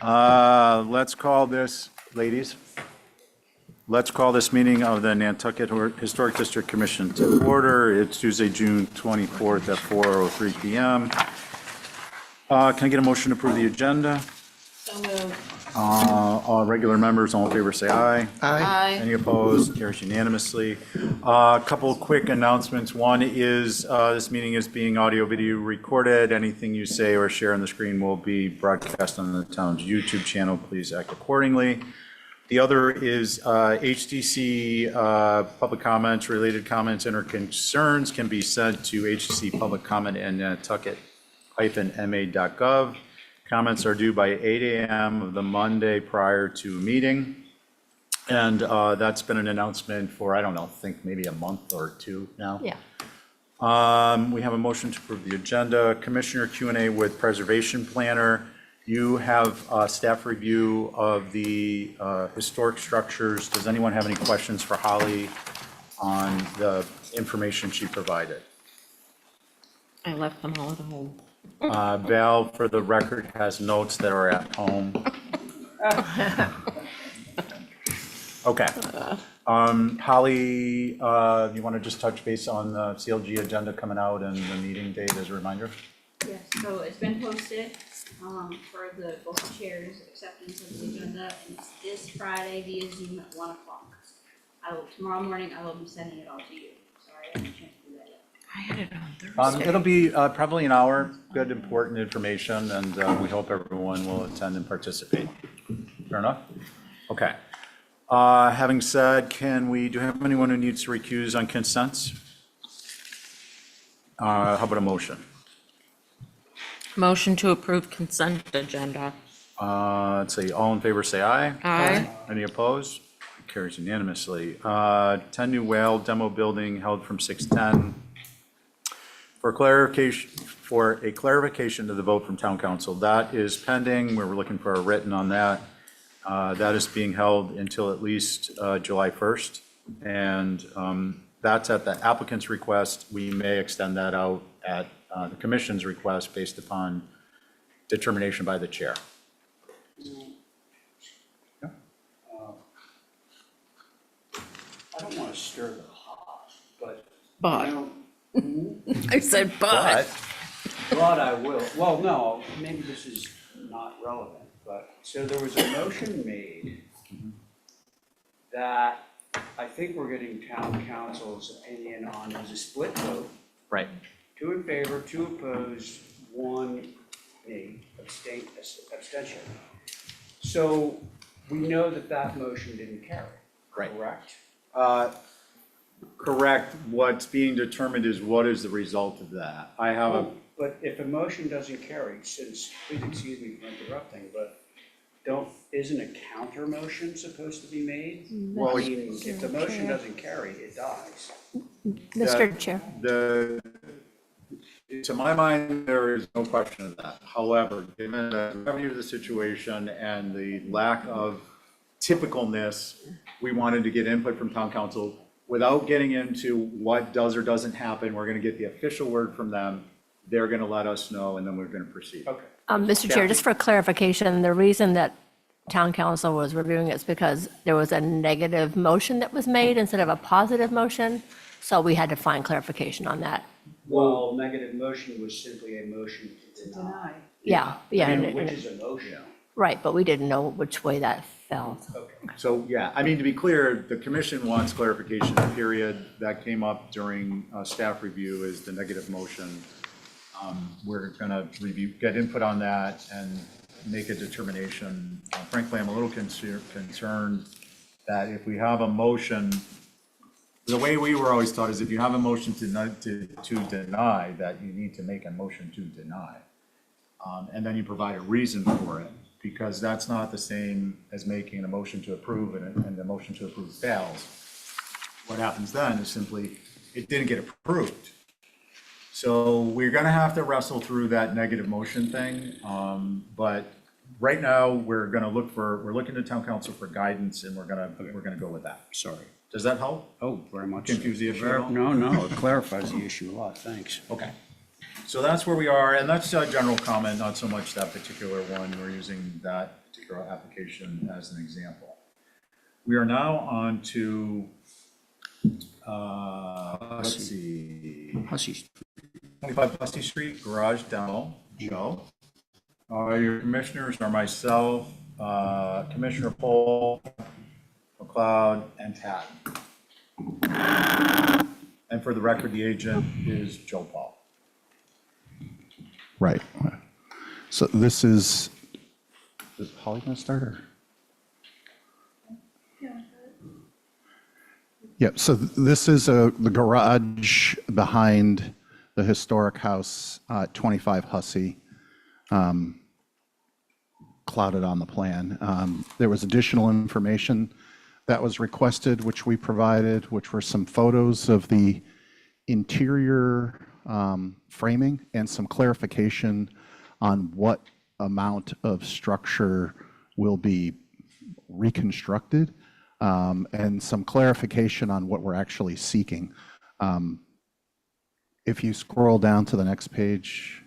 Let's call this, ladies, let's call this meeting of the Nantucket Historic District Commission to order. It's Tuesday, June 24th at 4:03 PM. Can I get a motion to approve the agenda? So moved. All regular members, all in favor, say aye. Aye. Any opposed? Carries unanimously. A couple of quick announcements. One is this meeting is being audio-video recorded. Anything you say or share on the screen will be broadcast on the town's YouTube channel. Please act accordingly. The other is HDC public comments, related comments, and or concerns can be sent to HDC public comment at nantucket-ma.gov. Comments are due by 8 a.m. of the Monday prior to a meeting. And that's been an announcement for, I don't know, I think maybe a month or two now. Yeah. We have a motion to approve the agenda. Commissioner Q&A with Preservation Planner. You have staff review of the historic structures. Does anyone have any questions for Holly on the information she provided? I left them all at home. Val, for the record, has notes that are at home. Okay. Holly, you want to just touch base on the CLG agenda coming out and the meeting date as a reminder? Yes, so it's been posted for the both chairs' acceptance of the agenda, and it's this Friday via Zoom at 1 o'clock. Tomorrow morning, I will be sending it all to you. Sorry, I haven't had a chance to do that yet. I had it on Thursday. It'll be probably an hour, good, important information, and we hope everyone will attend and participate. Fair enough? Okay. Having said, do you have anyone who needs to recuse on consents? How about a motion? Motion to approve consent agenda. Let's see, all in favor, say aye. Aye. Any opposed? Carries unanimously. 10 New Whale demo building held from 6:10. For a clarification to the vote from town council, that is pending. We're looking for a written on that. That is being held until at least July 1st. And that's at the applicant's request. We may extend that out at the commission's request based upon determination by the chair. I don't want to stir the pot, but. But. You know, I said but. but I will. Well, no, maybe this is not relevant, but, so there was a motion made that I think we're getting town council's opinion on as a split vote. Right. 2 in favor, 2 opposed, 1 abstention. So we know that that motion didn't carry, Right. correct? Correct. What's being determined is what is the result of that. I have a, But if a motion doesn't carry, since, please excuse me for interrupting, but isn't a counter motion supposed to be made? Well, I mean, if the motion doesn't carry, it dies. Mr. Chair. To my mind, there is no question of that. However, given the gravity of the situation and the lack of typicalness, we wanted to get input from town council. Without getting into what does or doesn't happen, we're going to get the official word from them. They're going to let us know, and then we're going to proceed. Okay. Mr. Chair, just for clarification, the reason that town council was reviewing it is because there was a negative motion that was made instead of a positive motion. So we had to find clarification on that. Well, negative motion was simply a motion to deny. Yeah, yeah. Which is a motion. Right, but we didn't know which way that fell. Okay. So, yeah, I mean, to be clear, the commission wants clarification, period. That came up during staff review is the negative motion. We're going to get input on that and make a determination. Frankly, I'm a little concerned that if we have a motion, the way we were always taught is if you have a motion to deny, that you need to make a motion to deny. And then you provide a reason for it, because that's not the same as making a motion to approve and the motion to approve fails. What happens then is simply it didn't get approved. So we're going to have to wrestle through that negative motion thing. But right now we're looking to town council for guidance, and we're going to go with that. Sorry. Does that help? Oh, very much. Confuse the issue at all? No, it clarifies the issue a lot, thanks. Okay. So that's where we are, and that's a general comment, not so much that particular one. We're using that particular application as an example. We are now on to, let's see, Hussey. 25 Bussey Street, garage demo, Joe. Your commissioners are myself, Commissioner Pohl, McLeod, and Tad. And for the record, the agent is Joe Paul. Right. So this is Holly going to start or? Yeah, so this is the garage behind the historic house, 25 Hussey, clouded on the plan. There was additional information that was requested, which we provided, which were some photos of the interior framing and some clarification on what amount of structure will be reconstructed, and some clarification on what we're actually seeking. If you scroll down to the next page.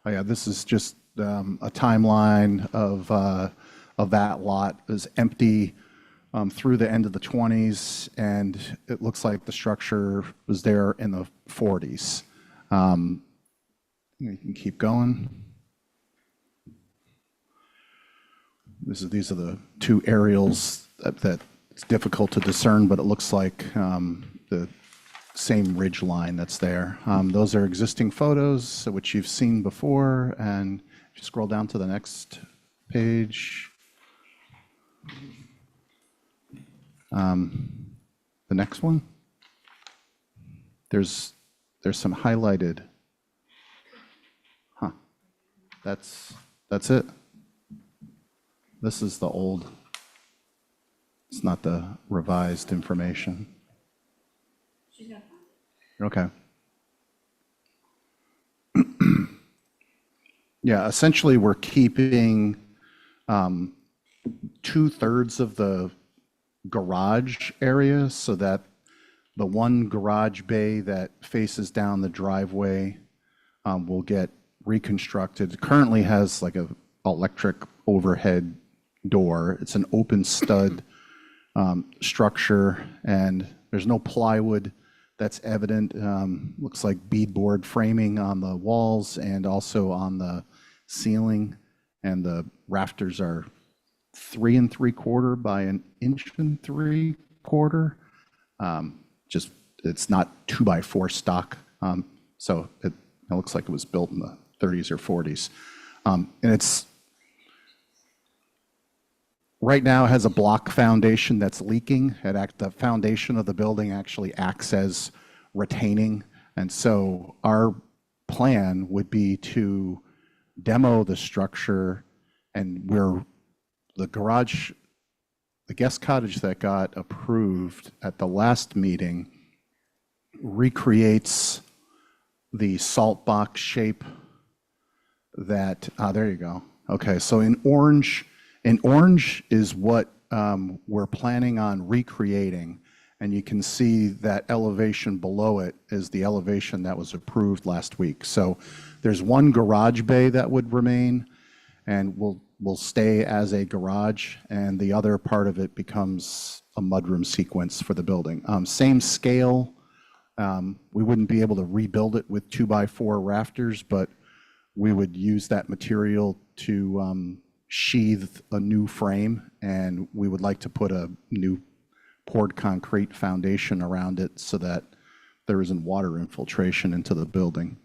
Oh yeah, this is just a timeline of that lot. It was empty through the end of the 20s, and it looks like the structure was there in the 40s. You can keep going. These are the two aerials that it's difficult to discern, but it looks like the same ridge line that's there. Those are existing photos, which you've seen before, and if you scroll down to the next page. The next one, there's some highlighted. Huh. That's it. This is the old. It's not the revised information. She's gonna find it. Okay. Yeah, essentially we're keeping 2/3 of the garage area so that the one garage bay that faces down the driveway will get reconstructed. It currently has like a electric overhead door. It's an open stud structure, and there's no plywood that's evident. Looks like beadboard framing on the walls and also on the ceiling, and the rafters are 3 3/4 by 1 3/4 inches. Just it's not 2x4 stock, so it looks like it was built in the 30s or 40s, and it's right now has a block foundation that's leaking. The foundation of the building actually acts as retaining, and so our plan would be to demo the structure, and the guest cottage that got approved at the last meeting recreates the salt box shape that, there you go. Okay, so in orange is what we're planning on recreating, and you can see that elevation below it is the elevation that was approved last week. So there's one garage bay that would remain, and will stay as a garage, and the other part of it becomes a mudroom sequence for the building. Same scale. We wouldn't be able to rebuild it with 2x4 rafters, but we would use that material to sheathe a new frame, and we would like to put a new poured concrete foundation around it so that there isn't water infiltration into the building.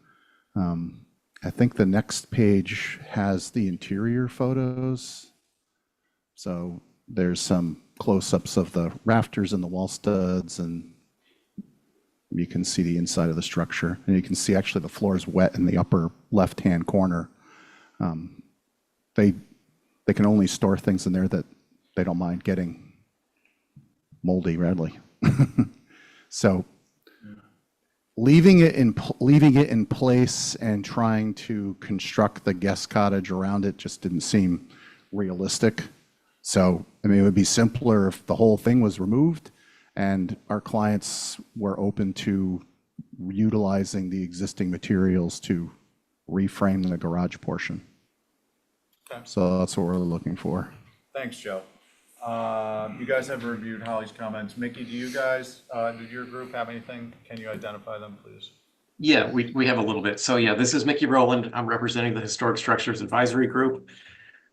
I think the next page has the interior photos. So there's some close-ups of the rafters and the wall studs, and you can see the inside of the structure. And you can see actually the floor is wet in the upper left-hand corner. They can only store things in there that they don't mind getting moldy readily. So leaving it in place and trying to construct the guest cottage around it just didn't seem realistic. So, I mean, it would be simpler if the whole thing was removed and our clients were open to utilizing the existing materials to reframe the garage portion. Okay. So that's what we're looking for. Thanks, Joe. You guys have reviewed Holly's comments. Mickey, do you guys, did your group have anything? Can you identify them, please? Yeah, we have a little bit. So yeah, this is Mickey Rowland. I'm representing the Historic Structures Advisory Group,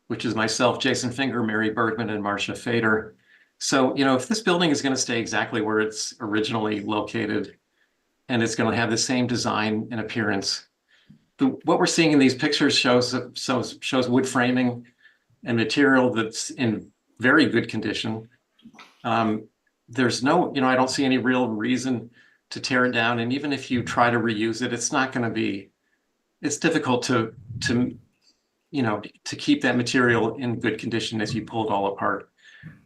which is myself, Jason Finger, Mary Bergman, and Marcia Fader. So, if this building is going to stay exactly where it's originally located, and it's going to have the same design and appearance, what we're seeing in these pictures shows wood framing and material that's in very good condition. There's no, I don't see any real reason to tear it down. And even if you try to reuse it, it's not going to be, it's difficult to keep that material in good condition as you pull it all apart.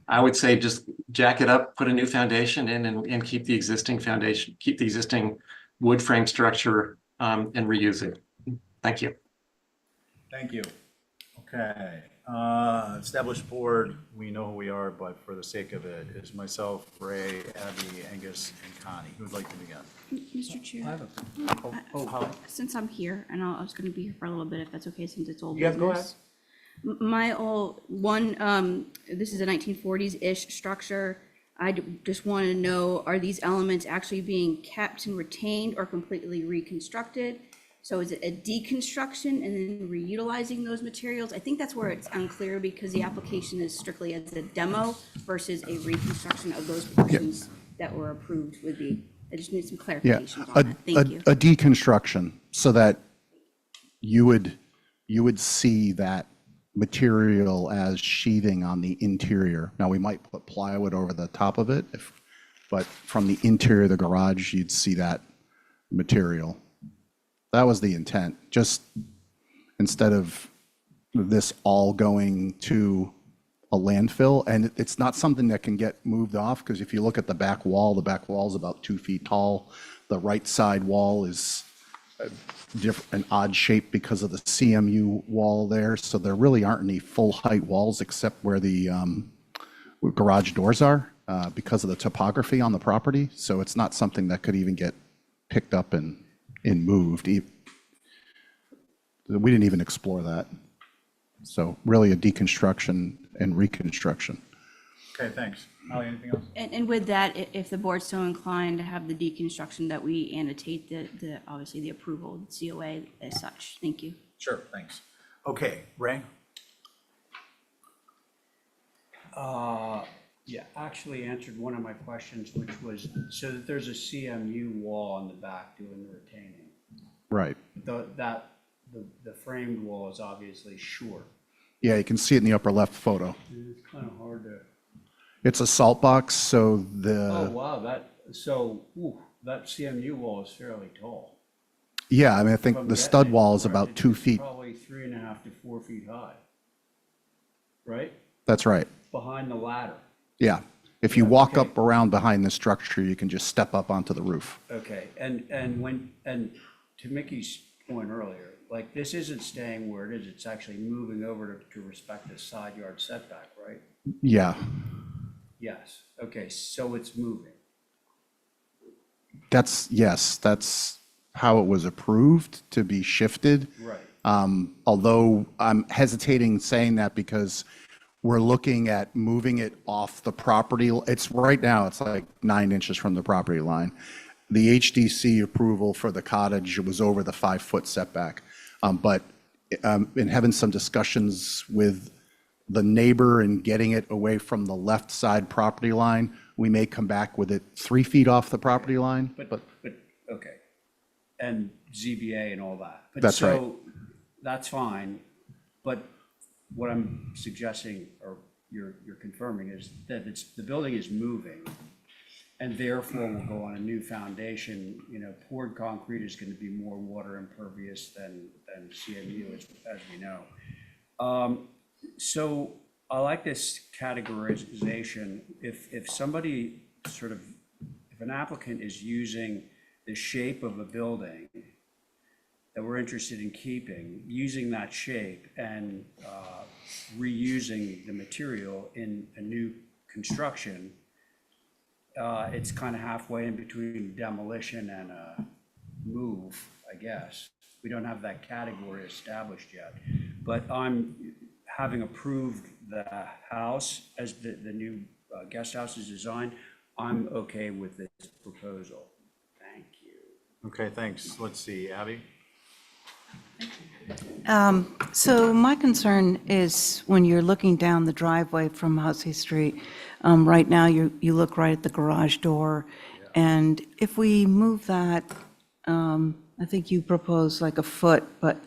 I would say just jack it up, put a new foundation in, and keep the existing foundation, keep the existing wood frame structure, and reuse it. Thank you. Thank you. Okay, established board, we know who we are, but for the sake of it, is myself, Ray, Abby, Angus, and Connie. Who would like to begin? Mr. Chair, Holly? since I'm here, and I was gonna be here for a little bit if that's okay, since it's old Yeah, business. go ahead. My old one, this is a 1940s-ish structure. Just want to know, are these elements actually being kept and retained or completely reconstructed? So is it a deconstruction and then reutilizing those materials? I think that's where it's unclear because the application is strictly as a demo versus a reconstruction of those portions that were approved would be. I just need some Yeah, clarifications on that. Thank you. a deconstruction so that you would see that material as sheathing on the interior. Now, we might put plywood over the top of it, but from the interior of the garage, you'd see that material. That was the intent, just instead of this all going to a landfill. And it's not something that can get moved off, because if you look at the back wall is about 2 feet tall. The right side wall is an odd shape because of the CMU wall there. So there really aren't any full height walls except where the garage doors are because of the topography on the property. So it's not something that could even get picked up and moved. We didn't even explore that. So really a deconstruction and reconstruction. Okay, thanks. Holly, anything else? And with that, if the board's so inclined to have the deconstruction, that we annotate the obviously the approval, the COA as such. Thank you. Sure, thanks. Okay, Ray? Yeah, actually answered one of my questions, which was, so that there's a CMU wall on the back doing the retaining. Right. The framed wall is obviously short. Yeah, you can see it in the upper left photo. It's kind of hard to. It's a salt box, so Oh, wow, that CMU wall is fairly tall. yeah, I mean, I If think I'm the getting stud it wall is correct, about it's 2 feet. Probably 3.5 to 4 feet high. Right? That's right. Behind the ladder. Yeah. If you walk okay. up around behind the structure, you can just step up onto the roof. Okay, and to Mickey's point earlier, like, this isn't staying where it is, it's actually moving over to respect the side yard setback, right? Yeah, Yes, okay, so it's moving. yes, that's how it was approved to be shifted. Right. Although I'm hesitating saying that because we're looking at moving it off the property. It's right now, it's like 9 inches from the property line. The HDC approval for the cottage was over the 5-foot setback. But in having some discussions with the neighbor and getting it away from the left side property line, we may come back with it 3 feet off the property line. But, okay, and ZBA and all that. But That's right. so, that's fine, but what I'm suggesting, or you're confirming, is that the building is moving, and therefore will go on a new foundation. Poured concrete is gonna be more water impervious than CMU, as we know. So I like this categorization. If somebody if an applicant is using the shape of a building that we're interested in keeping, using that shape and reusing the material in a new construction, it's kind of halfway in between demolition move, I guess. We don't have that category established yet. But I'm, having approved the house as the new guest house is designed, I'm okay with this proposal. Thank you. Okay, thanks. Let's see, Abby? So my concern is when you're looking down the driveway from Hussey Street, right now you look right at the garage door. And if we move that, I think you propose like a foot, but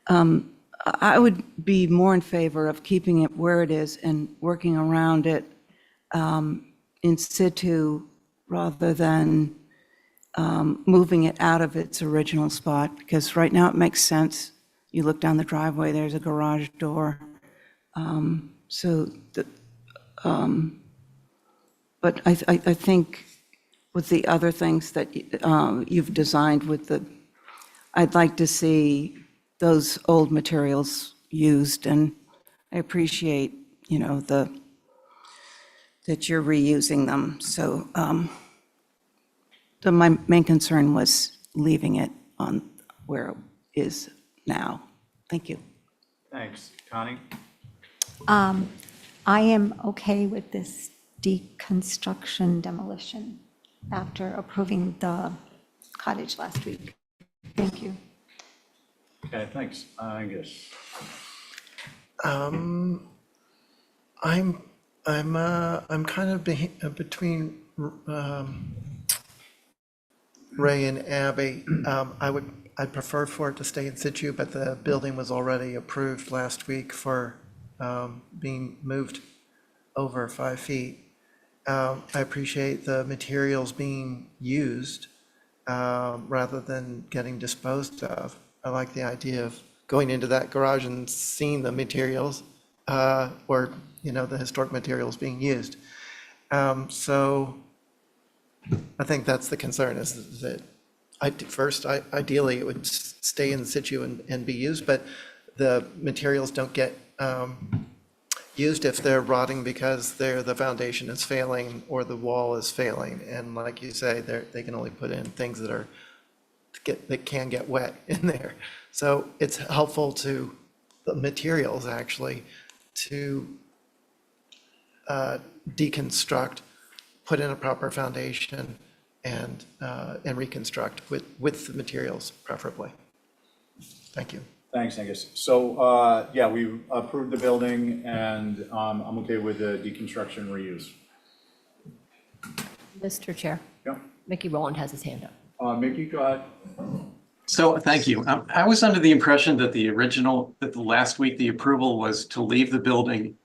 I would be more in favor of keeping it where it is and working around it in situ rather than moving it out of its original spot, because right now it makes sense. You look down the driveway, there's a garage door. But I think with the other things that you've designed with the, I'd like to see those old materials used, and I appreciate, that you're reusing them. So my main concern was leaving it on where it is now. Thank you. Thanks. Connie? I am okay with this deconstruction demolition after approving the cottage last week. Thank you. Okay, thanks. Angus? I'm kind of between Ray and Abby. I'd prefer for it to stay in situ, but the building was already approved last week for being moved over 5 feet. I appreciate the materials being used rather than getting disposed of. I like the idea of going into that garage and seeing the materials or, the historic materials being used. So I think that's the concern, is that ideally it would stay in situ and be used, but the materials don't get used if they're rotting because the foundation is failing or the wall is failing. And like you say, they can only put in things that can get wet in there. So it's helpful to the materials actually to deconstruct, put in a proper foundation, and reconstruct with the materials preferably. Thank you. Thanks, Angus. So, yeah, we approved the building, and I'm okay with the deconstruction reuse. Mr. Chair, Yep. Mickey Rowland has his hand up. Mickey, go ahead. So, thank you. I was under the impression that the last week, the approval was to leave the building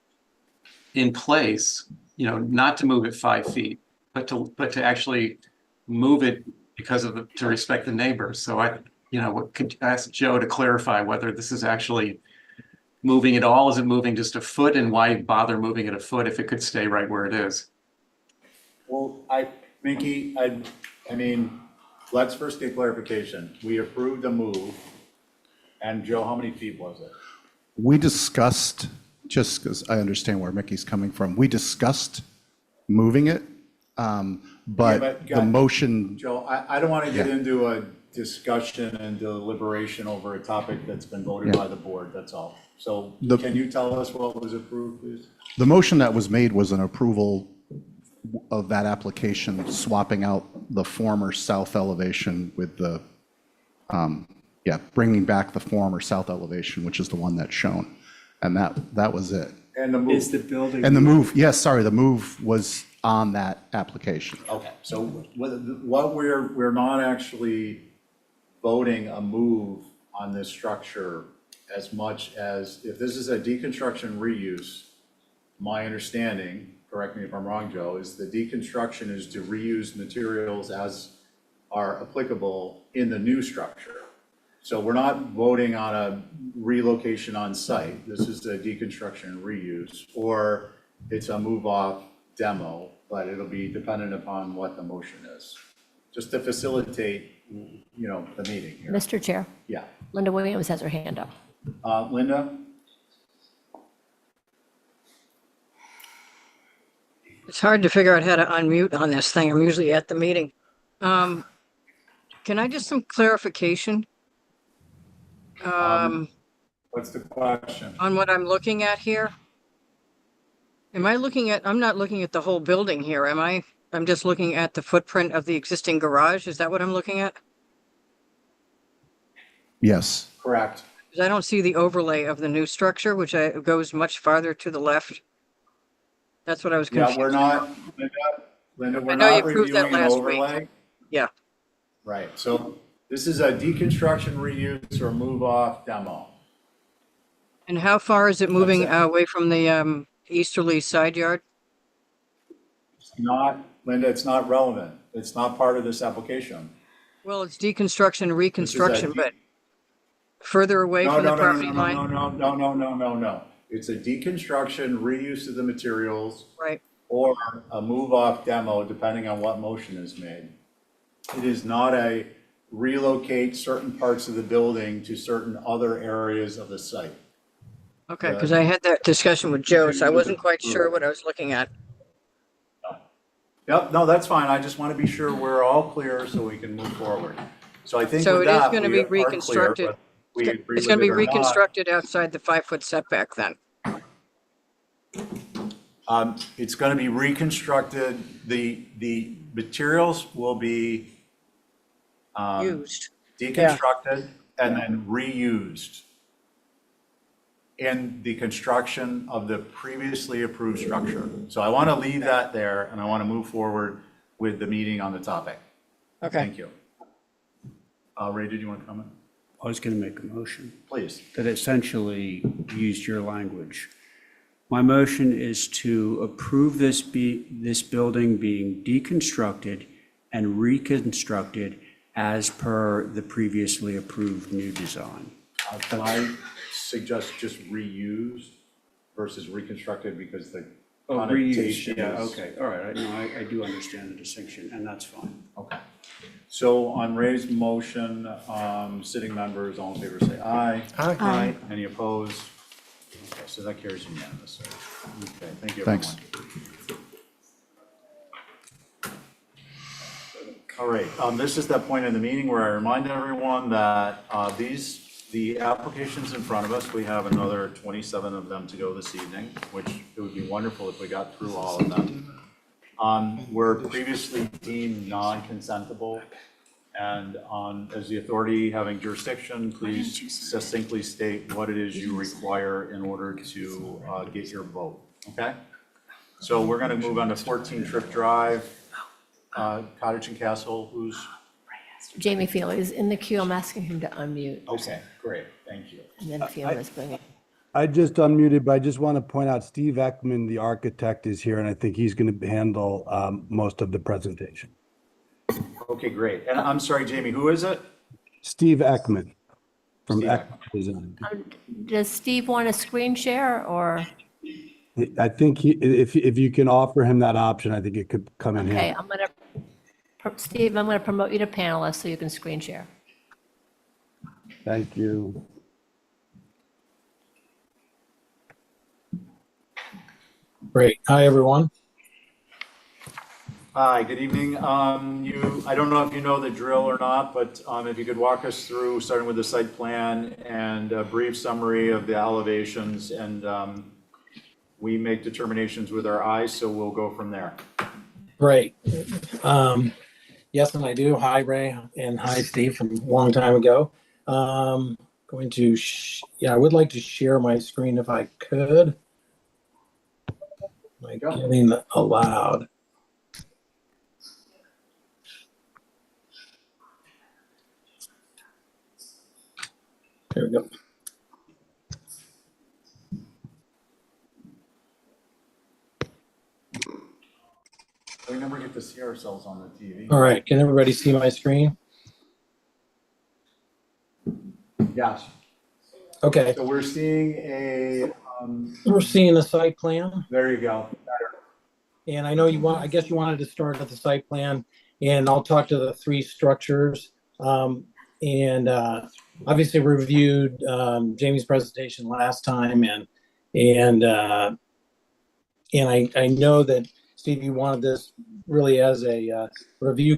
in place, not to move it 5 feet, but to actually move it to respect the neighbors. So could ask Joe to clarify whether this is actually moving at all? Is it moving just a foot, and why bother moving it a foot if it could stay right where it is? Well, Mickey, I mean, let's first get clarification. We approved the move, and Joe, how many feet was it? We discussed, just because I understand where Mickey's coming from, we discussed moving it, but the motion, Joe, I don't want to get into a discussion and deliberation over a topic that's been voted by the board, that's all. So can you tell us what was approved, please? the motion that was made was an approval of that application, swapping out the former south elevation with the, bringing back the former south elevation, which is the one that's shown. And that was it. And the Is move, the building? And the move, yes, sorry, the move was on that application. okay, so what we're not actually voting a move on this structure as much as, if this is a deconstruction reuse, my understanding, correct me if I'm wrong, Joe, is the deconstruction is to reuse materials as are applicable in the new structure. So we're not voting on a relocation on site. This is a deconstruction reuse, or it's a move off demo, but it'll be dependent upon what the motion is, just to facilitate, the meeting here. Mr. Chair, Yeah. Linda Williams has her hand up. Linda? It's hard to figure out how to unmute on this thing. I'm usually at the meeting. Can I just some clarification What's the question? on what I'm looking at here? I'm not looking at the whole building here, am I? I'm just looking at the footprint of the existing garage. Is that what I'm looking at? Yes. Correct. Because I don't see the overlay of the new structure, which goes much farther to the left. That's what I was Yeah, confused. we're not, Linda, I we're know you not proved that reviewing an last week. overlay. Yeah, Right, so this is a deconstruction, reuse, or move off demo. and how far is it moving That's it. away from the easterly side yard? It's not, Linda, it's not relevant. It's not part of this application. Well, it's deconstruction, This is a reconstruction, de- but further away No, from the no, no, property no, no, line? no. It's a deconstruction, reuse of the materials, Right, or a move off demo, depending on what motion is made. It is not a relocate certain parts of the building to certain other areas of the site. okay, because I had that discussion with Joe, so I wasn't quite sure Approval. what I was looking at. Yep, no, that's fine. I just want to be sure we're all clear so we can move forward. So I think So with it is that, gonna we be are clear, reconstructed. but we agree It's with gonna be it or not. reconstructed outside the 5-foot setback then. It's going to be reconstructed. The materials will be Used. deconstructed and then reused in the construction of the previously approved structure. So I want to leave that there, and I want to move forward with the meeting on the topic. Okay. Thank you. Ray, did you want to comment? I was going to make a motion Please. that essentially used your language. My motion is to approve this building being deconstructed and reconstructed as per the previously approved new design. Can I suggest just reused versus reconstructed because the Oh, reused, connotation yeah, is. okay, all right, I do understand the distinction, and that's fine. Okay. So on Ray's motion, sitting members, all in favor say aye. Aye. Any opposed? Okay, so that carries unanimously. Okay, thank you, Thanks. everyone. All right, this is that point in the meeting where I remind everyone that the applications in front of us, we have another 27 of them to go this evening, which it would be wonderful if we got through all of them. Were previously deemed non-consentable, and as the authority having jurisdiction, please succinctly state what it is you require in order to get your vote, okay? So we're gonna move on to 14 Thrift Drive, Cottage and Castle, who's, Jamie Feely's in the queue. I'm asking him to unmute, okay, great, thank you. and then Fiona's bringing. I just unmuted, but I just want to point out Steve Ekman, the architect, is here, and I think he's going to handle most of the presentation. Okay, great, and I'm sorry, Jamie, who is it? Steve Ekman from Steve Ekman Design. Does Steve want a screen share, or? I think if you can offer him that option, I think it could come in Okay, handy. Steve, I'm gonna promote you to panelist so you can screen share. Thank you. Great. Hi, everyone. Hi, good evening. I don't know if you know the drill or not, but if you could walk us through, starting with the site plan and a brief summary of the elevations, and we make determinations with our eyes, so we'll go from there. Great. Yes, and I do. Hi, Ray, and hi, Steve, from a long time ago. Going to, I would like to share my screen if I could. Am I getting allowed? There we go. We never get to see ourselves on the TV. All right. Can everybody see my screen? Yes. Okay. So we're seeing We're seeing the site plan. there you go. And I know I guess you wanted to start at the site plan, and I'll talk to the three structures. And obviously reviewed Jamie's presentation last time, and I know that Steve, you wanted this really as a review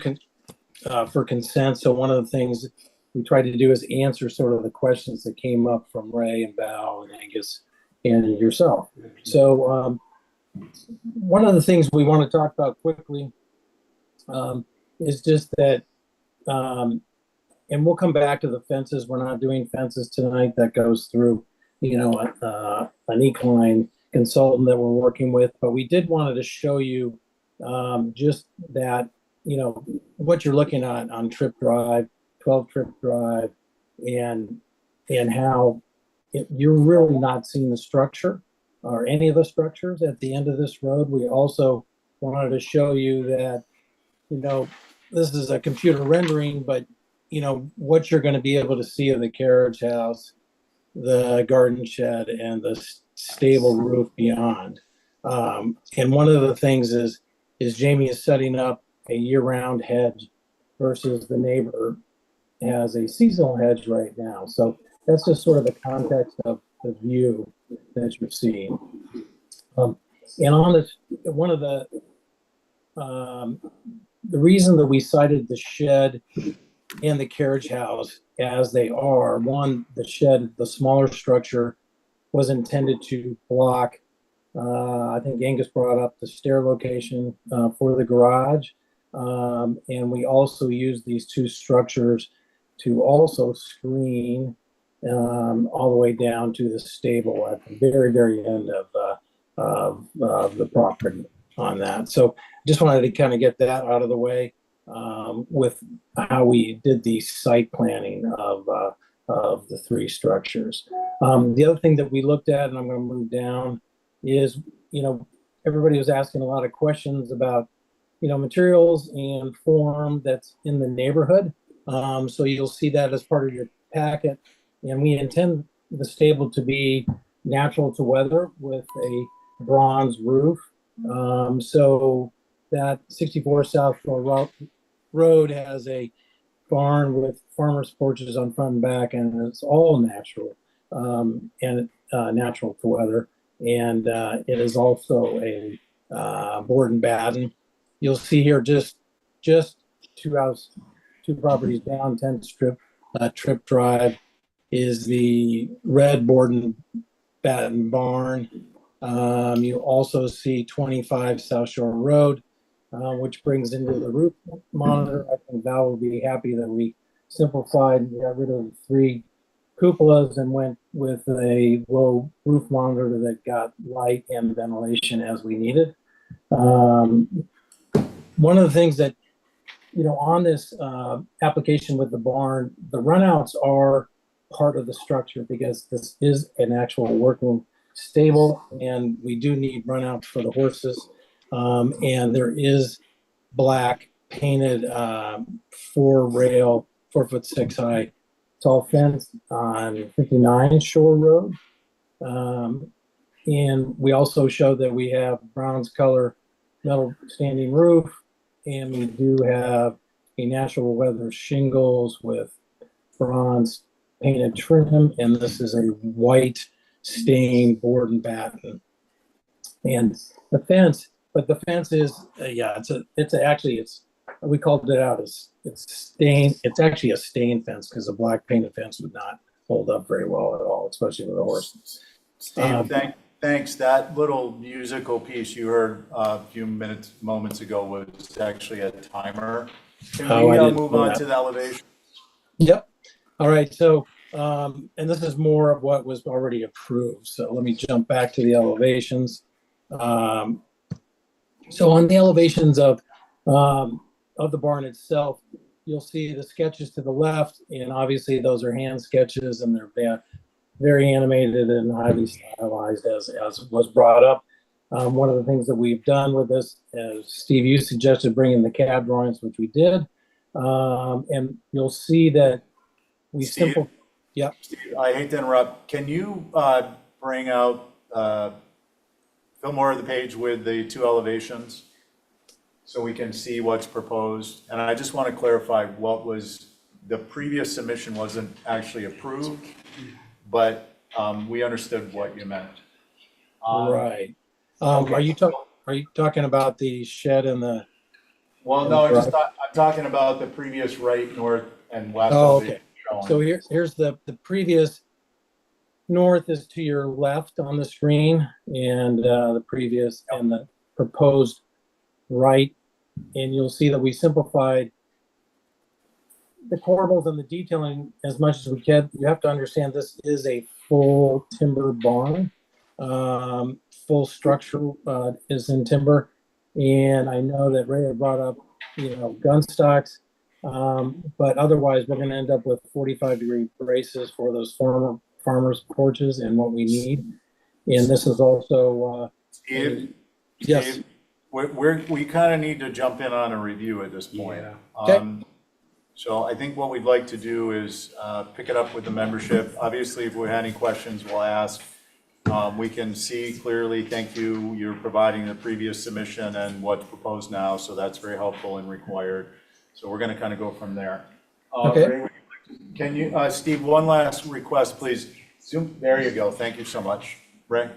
for consent. So one of the things we tried to do is answer sort of the questions that came up from Ray and Val and Angus and yourself. So one of the things we want to talk about quickly is just that, and we'll come back to the fences. We're not doing fences tonight. That goes through, an equine consultant that we're working with. But we did wanted to show you just that, what you're looking at on Trip Drive, 12 Trip Drive, and how you're really not seeing the structure or any of the structures at the end of this road. We also wanted to show you that, this is a computer rendering, but what you're going to be able to see of the carriage house, the garden shed, and the stable roof beyond. And one of the things is Jamie is setting up a year-round hedge versus the neighbor has a seasonal hedge right now. So that's just sort of the context of the view that you're seeing. And on this, one of the reason that we cited the shed and the carriage house as they are, one, the shed, the smaller structure, was intended to block, I think Angus brought up the stair location for the garage. And we also use these two structures to also screen all the way down to the stable at the very, very end of the property on that. So just wanted to kind of get that out of the way with how we did the site planning of the three structures. The other thing that we looked at, and I'm going to move down, is, everybody was asking a lot of questions about, materials and form that's in the neighborhood. So you'll see that as part of your packet. And we intend the stable to be natural to weather with a bronze roof. So that 64 South Shore Road has a barn with farmers' porches on front and back, and it's all natural and natural to weather. And it is also a board and batten. You'll see here just two properties down, 10th Trip Drive is the red board and batten barn. You also see 25 South Shore Road, which brings into the roof monitor. I think Val will be happy that we simplified and got rid of the three cupolas and went with a low roof monitor that got light and ventilation as we needed. One of the things that, on this application with the barn, the runouts are part of the structure because this is an actual working stable, and we do need runouts for the horses. And there is black painted 4-rail, 4'6" high tall fence on 59 Shore Road. And we also showed that we have bronze color metal standing roof, and we do have a natural weather shingles with bronze painted trim, and this is a white stained board and batten. And the fence, but the fence is, we called it out as it's stained. It's actually a stained fence because a black painted fence would not hold up very well at all, especially with a horse. Steve, thanks. That little musical piece you heard a few moments ago was actually a timer. Can we move on to the elevation? Yep. All right. So, and this is more of what was already approved. So let me jump back to the elevations. So on the elevations of the barn itself, you'll see the sketches to the left, and obviously those are hand sketches, and they're very animated and highly stylized as was brought up. One of the things that we've done with this, as Steve, you suggested bringing the CAD drawings, which we did. And you'll see that we Steve, Yep. Steve, I hate to interrupt. Can you bring out, fill more of the page with the two elevations so we can see what's proposed? And I just want to clarify what was, the previous submission wasn't actually approved, but we understood what you meant. Right. Okay. Are you talking about the shed and the Well, no, I'm talking about the previous right, north, and west. Oh, of the okay. showing. So here's the previous. North is to your left on the screen, and the previous and the proposed right. And you'll see that we simplified the corbels and the detailing as much as we can. You have to understand this is a full timber barn. Full structure is in timber. And I know that Ray had brought up, gun stocks. But otherwise, we're going to end up with 45-degree braces for those farmers' porches and what we need. And this is also, Steve, yes. Steve, we kind of need to jump in on a review at this point. Okay. So I think what we'd like to do is pick it up with the membership. Obviously, if we have any questions, we'll ask. We can see clearly, thank you, you're providing the previous submission and what's proposed now, so that's very helpful and required. So we're going to kind of go from there. Okay. Ray, can you, Steve, one last request, please. Zoom, there you go. Thank you so much. Ray?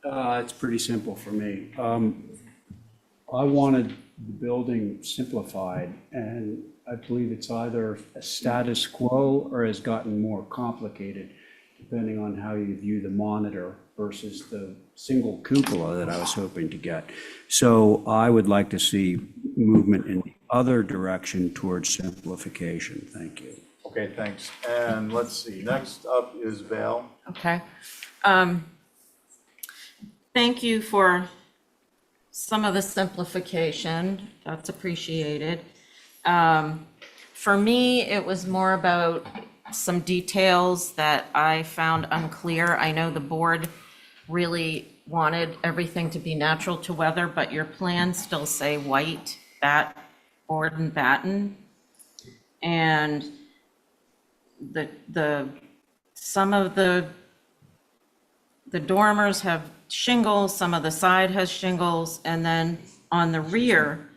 It's pretty simple for me. I wanted the building simplified, and I believe it's either a status quo or has gotten more complicated, depending on how you view the monitor versus the single cupola that I was hoping to get. So I would like to see movement in the other direction towards simplification. Thank you. Okay, thanks. And let's see, next up is Val. Okay. Thank you for some of the simplification. That's appreciated. For me, it was more about some details that I found unclear. I know the board really wanted everything to be natural to weather, but your plans still say white, board and batten. And some of the dormers have shingles, some of the side has shingles, and then on the rear,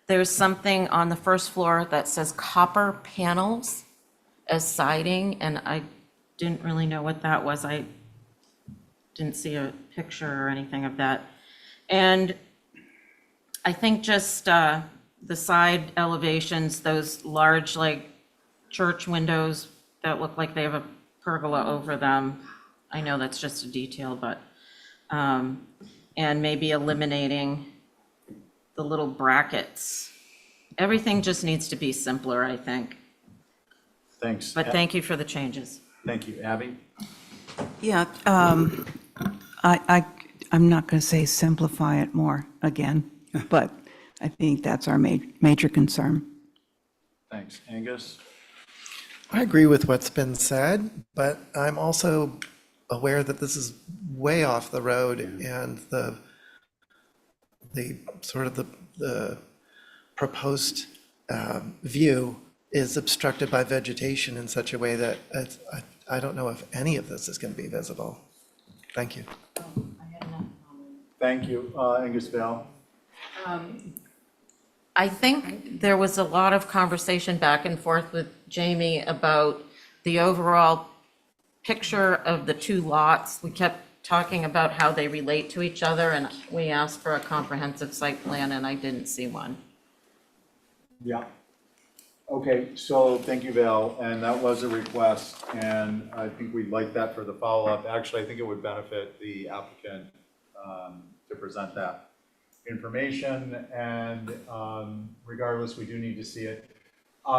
there's something on the first floor that says copper panels as siding, and I didn't really know what that was. I didn't see a picture or anything of that. And I think just the side elevations, those large like church windows that look like they have a pergola over them. I know that's just a detail, but, and maybe eliminating the little brackets. Everything just needs to be simpler, I think. Thanks. But thank you for the changes. Thank you. Abby? Yeah, I'm not going to say simplify it more again, but I think that's our major concern. Thanks. Angus? I agree with what's been said, but I'm also aware that this is way off the road, and the sort of the proposed view is obstructed by vegetation in such a way that I don't know if any of this is going to be visible. Thank you. Thank you. Angus, Val? I think there was a lot of conversation back and forth with Jamie about the overall picture of the two lots. We kept talking about how they relate to each other, and we asked for a comprehensive site plan, and I didn't see one. Yeah. Okay, so thank you, Val, and that was a request, and I think we'd like that for the follow-up. Actually, I think it would benefit the applicant to present that information, and regardless, we do need to see it.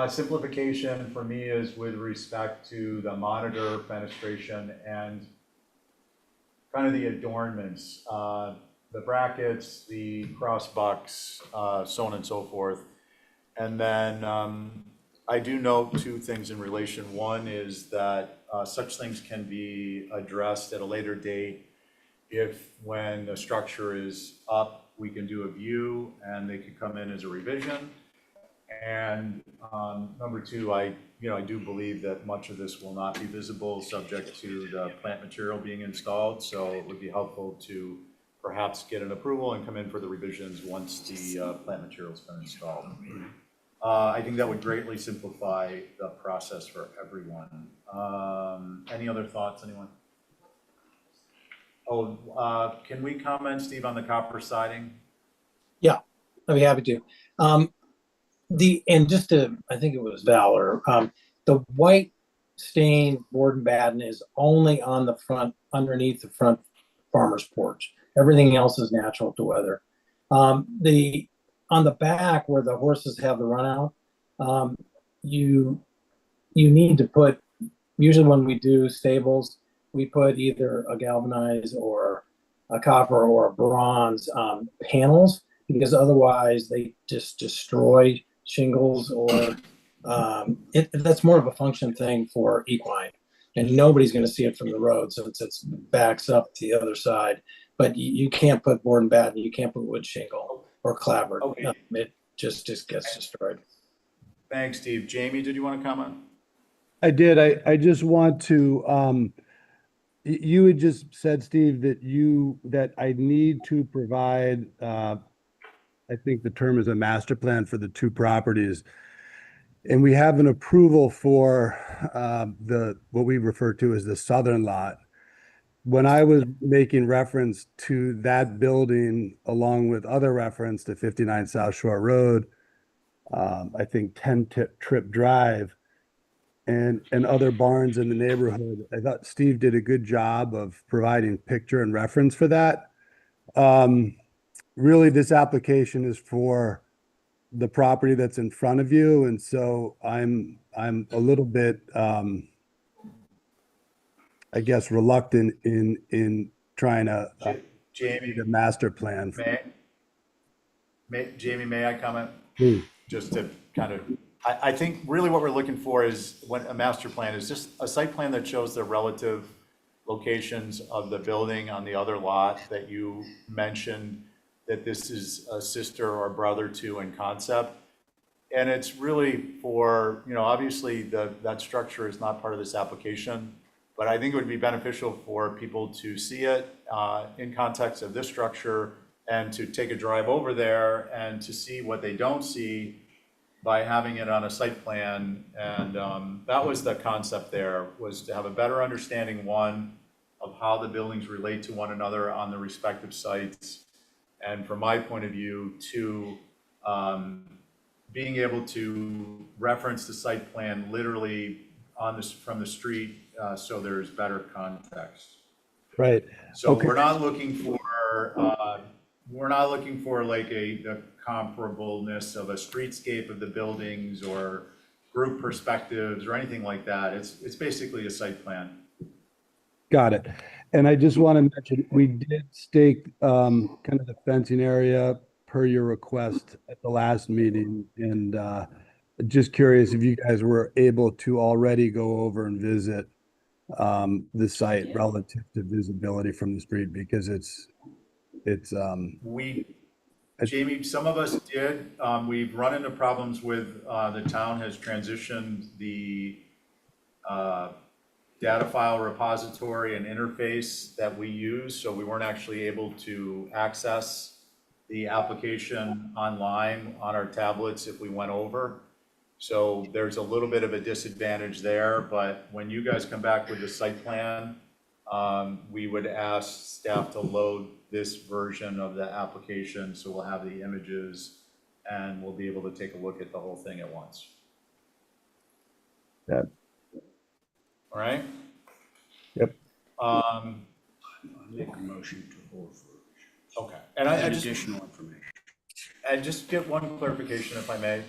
Simplification for me is with respect to the monitor fenestration and kind of the adornments, the brackets, the cross bucks, so on and so forth. And then I do note two things in relation. One is that such things can be addressed at a later date if, when the structure is up, we can do a view and they could come in as a revision. And number two, I do believe that much of this will not be visible, subject to the plant material being installed. So it would be helpful to perhaps get an approval and come in for the revisions once the plant material's been installed. I think that would greatly simplify the process for everyone. Any other thoughts, anyone? Oh, can we comment, Steve, on the copper siding? Yeah, I'd be happy to. And just to, I think it was Valor, the white stained board and batten is only on the front, underneath the front farmer's porch. Everything else is natural to weather. On the back where the horses have the run out, you need to put, usually when we do stables, we put either a galvanized or a copper or a bronze panels, because otherwise they just destroy shingles, or that's more of a function thing for equine, and nobody's going to see it from the road since it backs up to the other side. But you can't put board and batten, you can't put wood shingle or clapboard. Okay. It just gets destroyed. Thanks, Steve. Jamie, did you want to comment? I did. I just want to, you had just said, Steve, that I need to provide, I think the term is a master plan for the two properties. And we have an approval for what we refer to as the southern lot. When I was making reference to that building, along with other reference to 59 South Shore Road, I think 10 Trip Drive, and other barns in the neighborhood, I thought Steve did a good job of providing picture and reference for that. Really, this application is for the property that's in front of you, and so I'm a little bit, I guess, reluctant in trying to Jamie, the master plan. Jamie, may I comment? Please. Just to kind of, I think really what we're looking for is when a master plan is just a site plan that shows the relative locations of the building on the other lot that you mentioned, that this is a sister or brother to in concept. And it's really for, obviously that structure is not part of this application, but I think it would be beneficial for people to see it in context of this structure, and to take a drive over there and to see what they don't see by having it on a site plan. And that was the concept there, was to have a better understanding, one, of how the buildings relate to one another on the respective sites. And from my point of view, two, being able to reference the site plan literally from the street, so there's better context. Right. So Okay. we're not looking for like the comparableness of a streetscape of the buildings or group perspectives or anything like that. It's basically a site plan. Got it. And I just want to mention, we did stake kind of the fencing area per your request at the last meeting. And just curious if you guys were able to already go over and visit the site relative to visibility from the street, because Jamie, some of us did. We've run into problems with, the town has transitioned the data file repository and interface that we use, so we weren't actually able to access the application online on our tablets if we went over. So there's a little bit of a disadvantage there, but when you guys come back with the site plan, we would ask staff to load this version of the application, so we'll have the images and we'll be able to take a look at the whole thing at once. Yeah. All right? Yep. Make a motion to hold for Okay. And I just, additional information. and just get one clarification, if I may.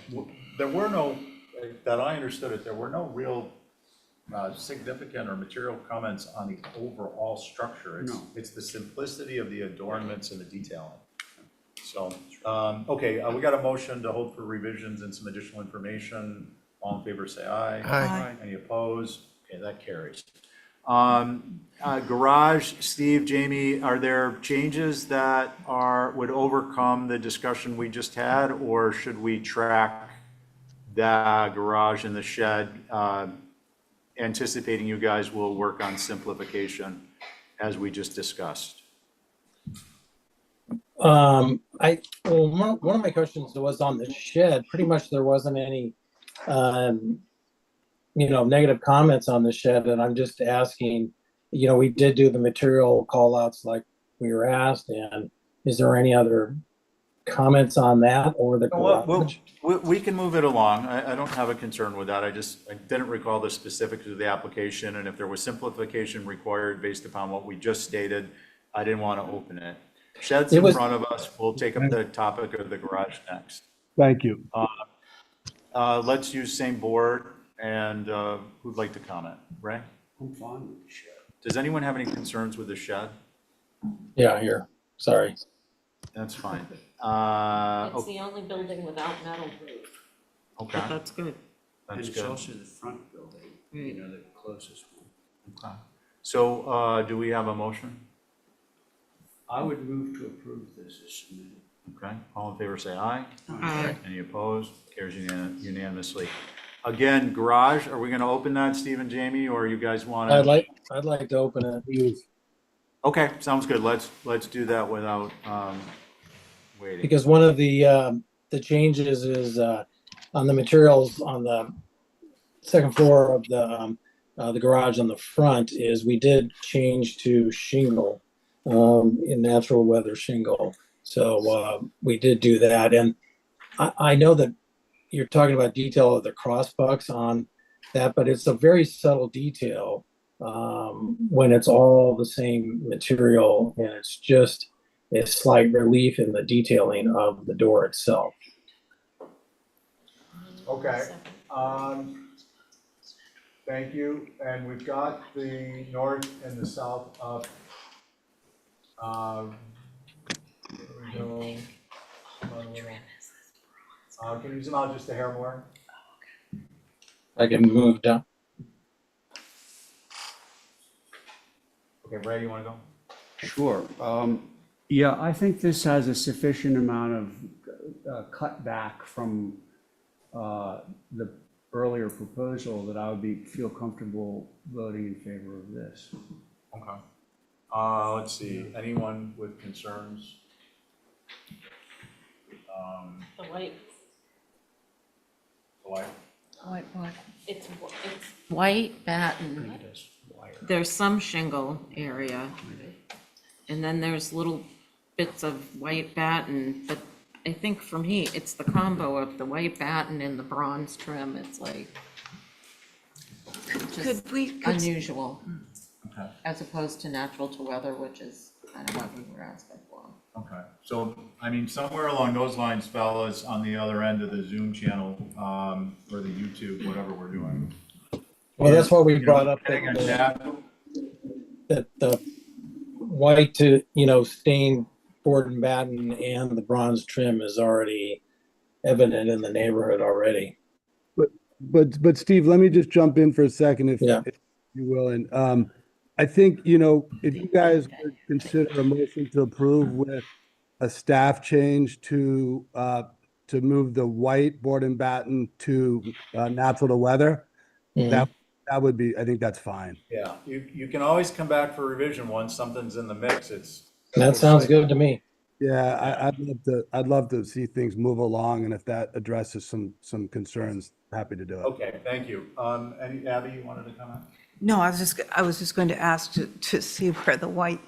There were no, that I understood it, there were no real significant or material comments on the overall structure. No. It's the simplicity of the adornments and the detailing. So, okay, we got a motion to hold for revisions and some additional information. All in favor, say aye. Aye. Any opposed? Okay, that carries. Garage, Steve, Jamie, are there changes that would overcome the discussion we just had, or should we track the garage and the shed, anticipating you guys will work on simplification as we just discussed? One of my questions was on the shed. Pretty much there wasn't any, negative comments on the shed, and I'm just asking, we did do the material call outs like we were asked, and is there any other comments on that or the Well, garage? we can move it along. I don't have a concern with that. I didn't recall the specifics of the application, and if there was simplification required based upon what we just stated, I didn't want to open it. Sheds It in was- front of us, we'll take up the topic of the garage next. Thank you. Let's use same board, and who'd like to comment? Ray? I'm fine with the shed. Does anyone have any concerns with the shed? Yeah, here, sorry. That's fine. It's the only building without metal roof, Okay, but that's good. And that's it's good. also the front building, you know, the closest one. Okay. So do we have a motion? I would move to approve this as submitted. Okay, all in favor, say aye. Aye. Any opposed? Carries unanimously. Again, garage, are we gonna open that, Steve and Jamie, or you guys wanna? I'd like to open it Okay, sounds good. Let's do that without waiting. because one of the changes is on the materials on the second floor of the garage on the front is we did change to shingle, in natural weather shingle. So we did do that. And I know that you're talking about detail of the crossbucks on that, but it's a very subtle detail when it's all the same material and it's just a slight relief in the detailing of the door itself. Okay, thank you. And we've got the north and the south up. There we go. Can you zoom out just a hair more? I can move down. Okay, Ray, you wanna go? Sure. Yeah, I think this has a sufficient amount of cutback from the earlier proposal that I would feel comfortable voting in favor of this. Okay. Let's see, anyone with concerns? The white, What? it's white batten. There's some shingle area, and then there's little bits of white batten, but I think for me, it's the combo of the white batten and the bronze trim. It's like just unusual, Okay. as opposed to natural to weather, which is kind of what we were asking for. Okay, so, I mean, somewhere along those lines, fellas, on the other end of the Zoom channel, or the YouTube, whatever we're doing. Well, that's why we You know, brought up getting a that nap- the white to, stained board and batten and the bronze trim is already evident in the neighborhood already. But Steve, let me just jump in for a second if Yeah. if you will. And I think, if you guys would consider a motion to approve with a staff change to move the white board and batten to natural to weather, that would be, I think that's fine. Yeah, you can always come back for revision once something's in the mix, That sounds good to me. Yeah, I'd love to see things move along, and if that addresses some concerns, happy to do it. Okay, thank you. Abby, you wanted to comment? No, I was just going to ask to see where the white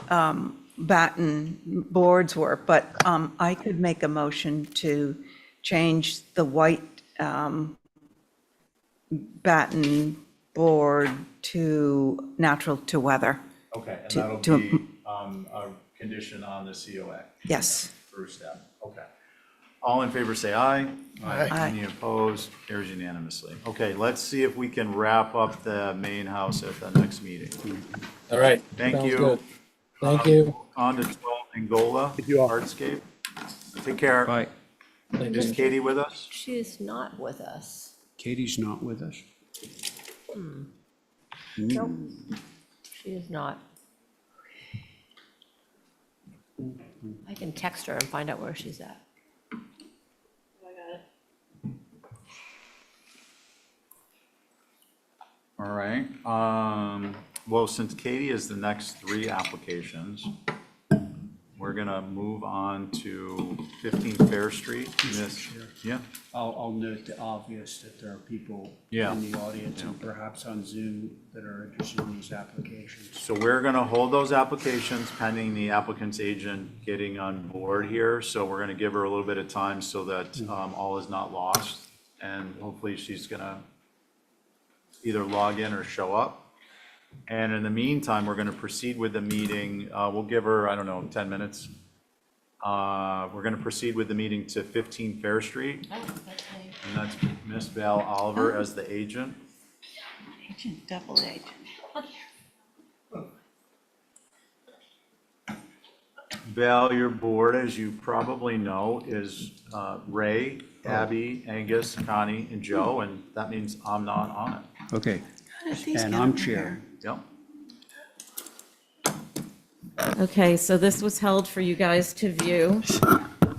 batten boards were, but I could make a motion to change the white batten board to natural to weather. Okay, and To- that'll to- be a condition on the COA. Yes. Through staff, okay. All in favor, say aye. Aye. Any opposed? Carries unanimously. Okay, let's see if we can wrap up the main house at the next meeting. All right. Thank Sounds you. good. Thank you. On to 12 Angola Thank you all. Hardscape. Take care. Bye. Thank Is you. Katie with us? She is not with us. Katie's not with us? Nope, she is not. I can text her and find out where she's at. All right. Well, since Katie is the next three applications, we're we're gonna move on to 15 Fair Street. Miss, yeah, I'll note the obvious that there are people Yeah. in the audience and perhaps on Zoom that are interested in these applications. so we're gonna hold those applications pending the applicant's agent getting on board here. So we're gonna give her a little bit of time so that all is not lost. And hopefully she's gonna either log in or show up. And in the meantime, we're gonna proceed with the meeting. We'll give her, I don't know, 10 minutes. We're gonna proceed with the meeting to 15 Fair Street. Oh, that's me. And that's Miss Val Oliver as the agent. Agent, double agent. Val, your board, as you probably know, is Ray, Abby, Angus, Connie, and Joe, and that means I'm not on it. Okay, These and get I'm over chair. Yep. Okay, so this was held for you guys to view,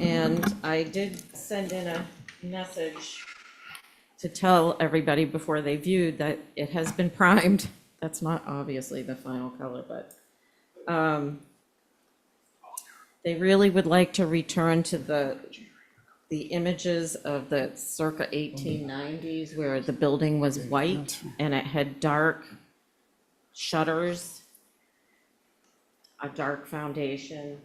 and I did send in a message to tell everybody before they viewed that it has been primed. That's not obviously the final color, but they really would like to return to the images of the circa 1890s where the building was white and it had dark shutters, a dark foundation.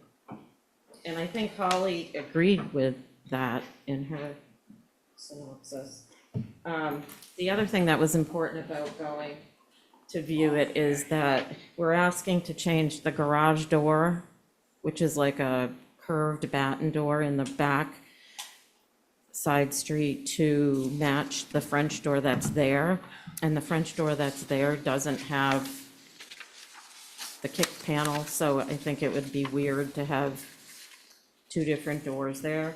And I think Holly agreed with that in her synopsis. The other thing that was important about going to view it is that we're asking to change the garage door, which is like a curved batten door in the back side street, to match the French door that's there. And the French door that's there doesn't have the kick panel, so I think it would be weird to have two different doors there.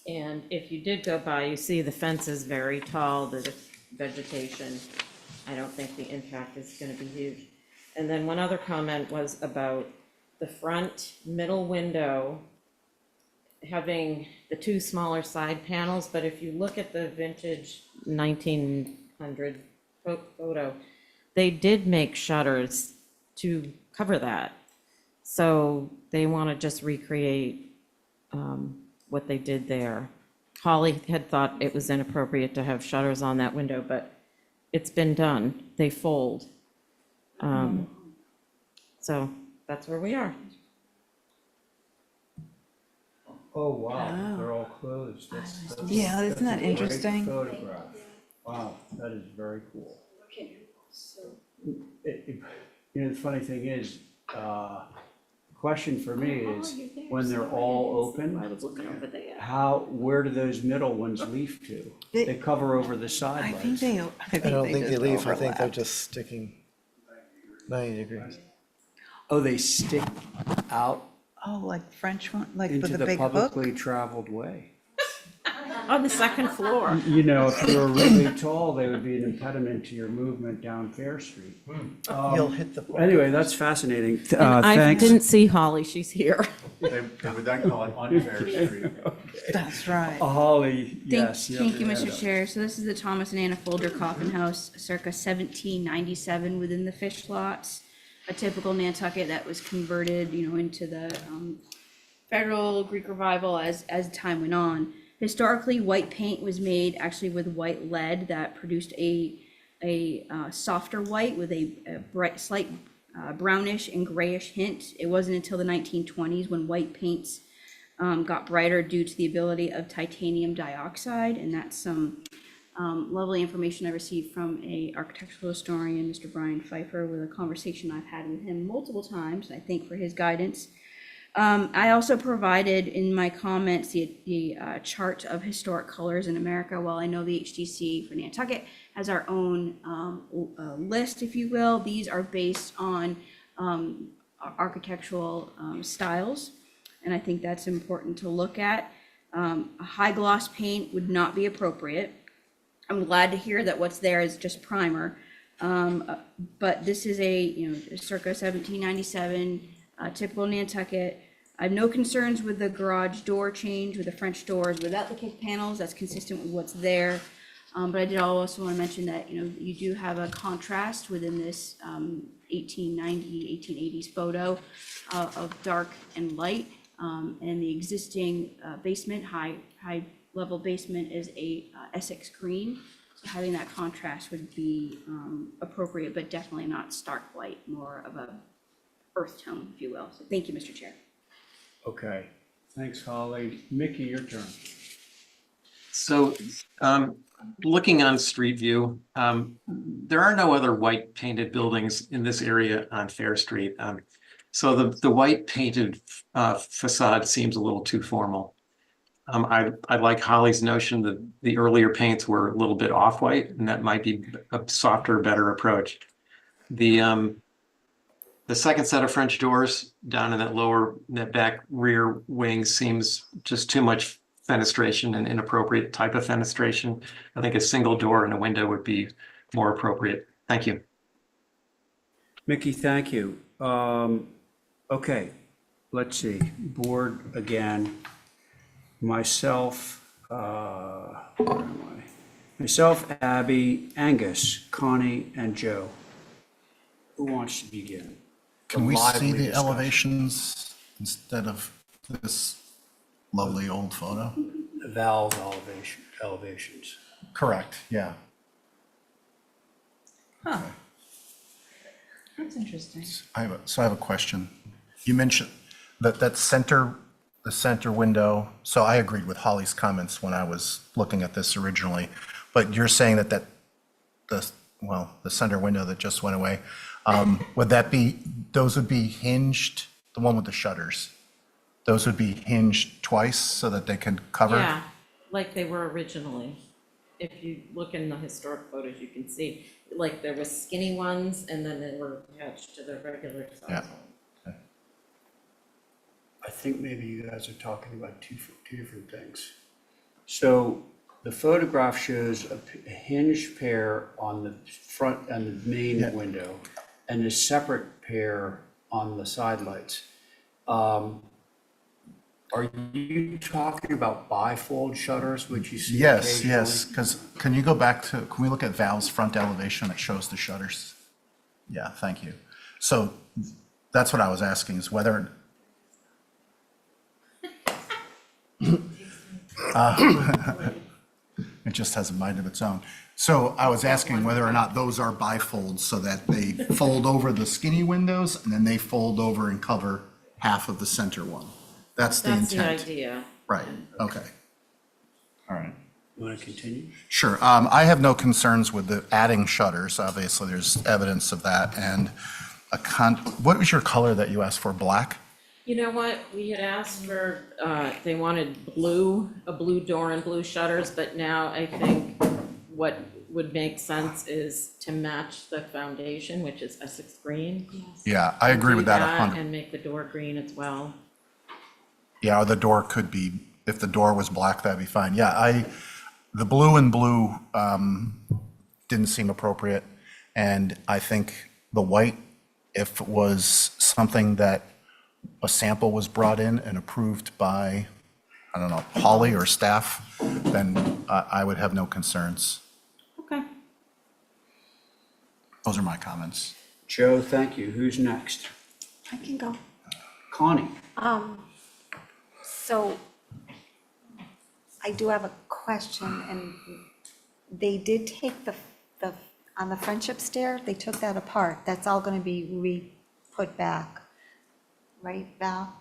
And if you did go by, you see the fence is very tall, the vegetation, I don't think the impact is gonna be huge. And then one other comment was about the front middle window having the two smaller side panels, but if you look at the vintage 1900 photo, they did make shutters to cover that. So they want to just recreate what they did there. Holly had thought it was inappropriate to have shutters on that window, but it's been done. They fold. So that's where we are. Oh, wow, they're all closed. Yeah, isn't that that's a great interesting? photograph. Wow, that is very cool. You know, the funny thing is, question for me is, when they're all open, where do those middle ones leaf to? They cover over the I think sideways. I don't think they just leave, I think they're overlap. just sticking 90 degrees. Oh, they stick out Oh, like French one, like with into the the big hook? publicly traveled way. On the second floor. You know, if they were really tall, they would be an impediment to your movement down Fair Street. You'll hit the. Anyway, that's fascinating. I Thanks. didn't see Holly, she's here. They would then call it Unfair Street. That's right. Holly, yes. Thank you, have your Mr. hand Chair. So this is the Thomas and Anna Folger Coffin House circa 1797 within the fish lots. A typical Nantucket that was converted, into the Federal Greek Revival as time went on. Historically, white paint was made actually with white lead that produced a softer white with a bright, slight brownish and grayish hint. It wasn't until the 1920s when white paints got brighter due to the ability of titanium dioxide, and that's some lovely information I received from a architectural historian, Mr. Brian Pfeiffer, with a conversation I've had with him multiple times, I think for his guidance. I also provided in my comments the chart of historic colors in America. While I know the HDC for Nantucket has our own list, if you will, these are based on architectural styles, and I think that's important to look at. A high gloss paint would not be appropriate. I'm glad to hear that what's there is just primer, but this is a circa 1797 typical Nantucket. I have no concerns with the garage door change with the French doors without the kick panels. That's consistent with what's there. But I did also want to mention that, you do have a contrast within this 1890, 1880s photo of dark and light. And the existing basement, high-level basement is a Essex green. So having that contrast would be appropriate, but definitely not stark white, more of a earth tone, if you will. So thank you, Mr. Chair. Okay, thanks, Holly. Mickey, your turn. So, looking on street view, there are no other white painted buildings in this area on Fair Street. So the white painted facade seems a little too formal. I like Holly's notion that the earlier paints were a little bit off-white, and that might be a softer, better approach. The second set of French doors down in that back rear wing seems just too much fenestration and inappropriate type of fenestration. I think a single door and a window would be more appropriate. Thank you. Mickey, thank you. Okay, let's see, board again. Myself, where am I? Myself, Abby, Angus, Connie, and Joe. Who wants to begin? Can we see Lively the discussion. elevations instead of this lovely old photo? The valve elevations. Correct, yeah. That's interesting. I have a question. You mentioned that the center window, so I agreed with Holly's comments when I was looking at this originally, but you're saying that the center window that just went away, those would be hinged, the one with the shutters? Those would be hinged twice so that they can cover? Yeah, like they were originally. If you look in the historic photos, you can see, like, there was skinny ones, and then they were attached to the regular size Yeah. ones. I think maybe you guys are talking about two different things. So the photograph shows a hinged pair on the front and the main window, and a separate pair on the side lights. Are you talking about bifold shutters, which you see Yes, occasionally? yes, because can we look at Val's front elevation that shows the shutters? Yeah, thank you. So that's what I was asking, is whether, it just has a mind of its own. So I was asking whether or not those are bifolds so that they fold over the skinny windows and then they fold over and cover half of the center one. That's the That's the intent. idea. Right, okay. All right. You want to continue? Sure. I have no concerns with the adding shutters. Obviously, there's evidence of that. And what was your color that you asked for? Black? You know what, we had asked for, they wanted a blue door and blue shutters, but now I think what would make sense is to match the foundation, which is Essex green. Yeah, I agree with that Do 100. and make the door green as well. Yeah, or the door could be, if the door was black, that'd be fine. Yeah, the blue and blue didn't seem appropriate. And I think the white, if it was something that a sample was brought in and approved by, I don't know, Holly or staff, then I would have no concerns. Okay. Those are my comments. Joe, thank you. Who's next? I can go. Connie? So I do have a question, and they did take on the friendship stair, they took that apart. That's all going to be put back, right, Val?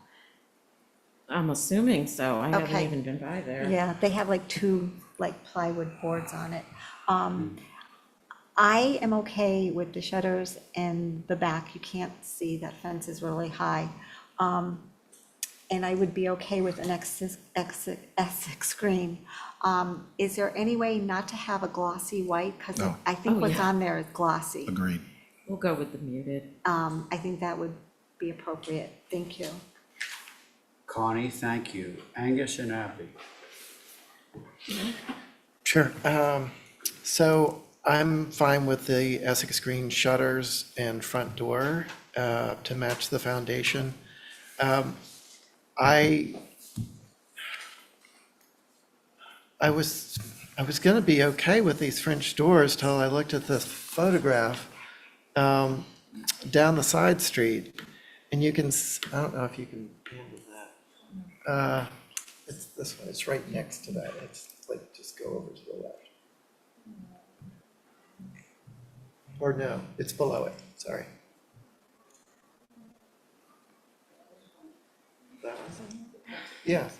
I'm assuming so. I haven't Okay. even been by there. Yeah, they have like two plywood boards on it. I am okay with the shutters in the back. You can't see, that fence is really high. And I would be okay with an Essex screen. Is there any way not to have a glossy white? Because No. I think Oh, what's yeah. on there is glossy. Agreed. We'll go with the muted. I think that would be appropriate. Thank you. Connie, thank you. Angus and Abby? Sure. So I'm fine with the Essex green shutters and front door to match the foundation. I I was gonna be okay with these French doors till I looked at this photograph down the side street, and you can, I don't know if you can handle that. It's this one, it's right next to that, it's like, just go over to the left. Or no, it's below it, sorry. That one? Yeah.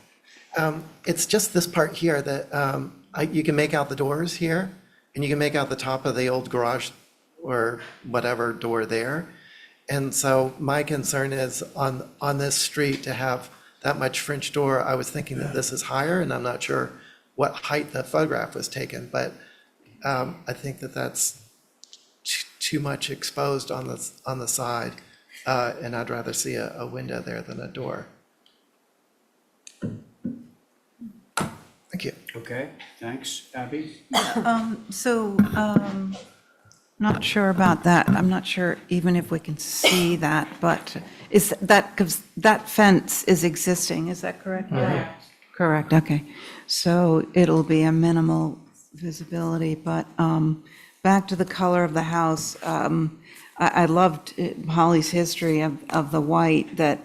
It's just this part here that you can make out the doors here, and you can make out the top of the old garage or whatever door there. And so my concern is on this street to have that much French door. I was thinking that this is higher, and I'm not sure what height the photograph was taken, but I think that that's too much exposed on the side, and I'd rather see a window there than a door. Thank you. Okay, thanks. Abby? So, not sure about that. I'm not sure even if we can see that, but is that, because that fence is existing, is that correct? Correct. Correct, okay. So it'll be a minimal visibility, but back to the color of the house. I loved Holly's history of the white, that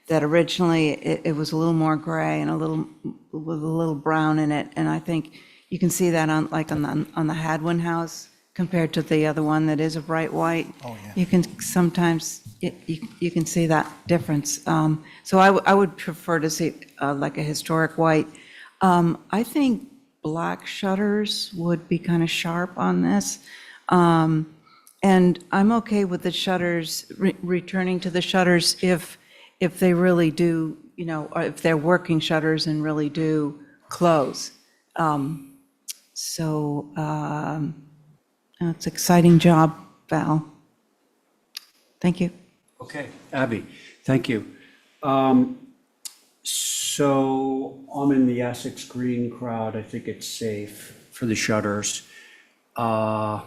originally it was a little more gray and with a little brown in it. And I think you can see that on the Hadwin house compared to the other one that is a bright white. Oh, yeah. You can sometimes, you can see that difference. So I would prefer to see like a historic white. I think black shutters would be kind of sharp on this. And I'm okay with the shutters, returning to the shutters if they really do, or if they're working shutters and really do close. It's an exciting job, Val. Thank you. Okay, Abby, thank you. So I'm in the Essex Green crowd. I think it's safe for the shutters. I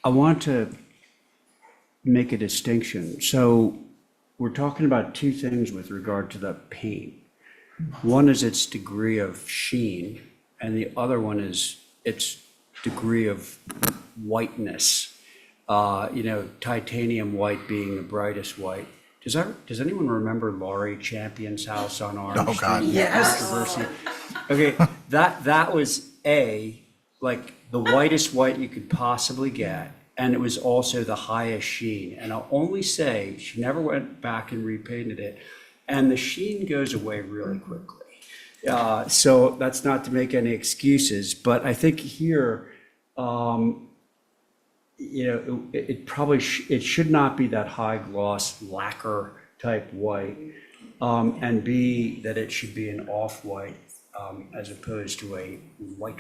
want to make a distinction. So we're talking about two things with regard to the paint. One is its degree of sheen, and the other one is its degree of whiteness. Titanium white being the brightest white. Does anyone remember Laurie Champion's house on Orange Street? Oh, God. Yes. Controversy? Okay, that was like the whitest white you could possibly get, and it was also the highest sheen. And I'll only say, she never went back and repainted it, and the sheen goes away really quickly. So that's not to make any excuses, but I think here, it should not be that high gloss lacquer type white, and B, that it should be an off-white as opposed to a white.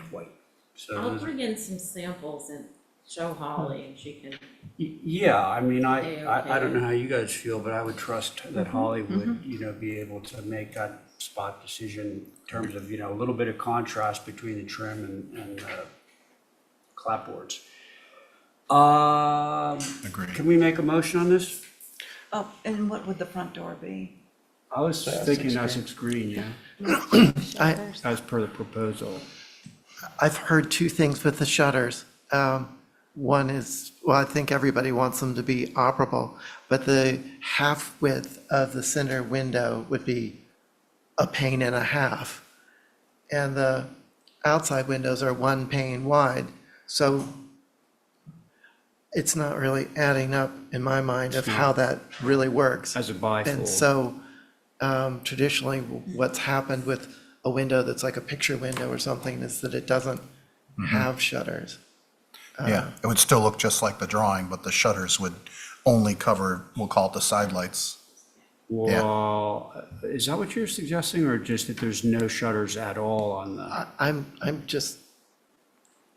So I'll bring in some samples and show Holly and she can. yeah, I mean, Okay. I don't know how you guys feel, but I would trust that Holly would, be able to make that spot decision in terms of, a little bit of contrast between the trim and clapboards. Agreed. Can we make a motion on this? Oh, and what would the front door be? I was thinking Essex Green, yeah, as per the proposal. I've heard two things with the shutters. One is, well, I think everybody wants them to be operable, but the half width of the center window would be a pane and a half. And the outside windows are 1 pane wide. So it's not really adding up in my mind of how that really works. As a bifold. And so traditionally, what's happened with a window that's like a picture window or something is that it doesn't have shutters. Yeah, it would still look just like the drawing, but the shutters would only cover, we'll call it the side lights. Well, is that what you're suggesting, or just that there's no shutters at all on the? I'm just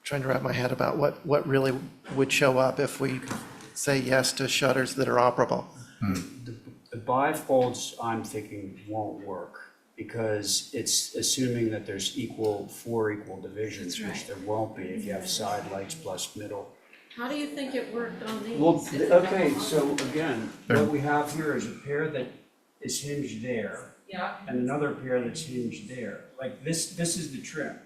trying to wrap my head about what really would show up if we say yes to shutters that are operable. The bifolds, I'm thinking, won't work, because it's assuming that there's four equal divisions, which there won't be if you have side lights plus middle. How do you think it worked on these? Well, okay, so again, what we have here is a pair that is hinged there, Yeah. and another pair that's hinged there. like this is the trim.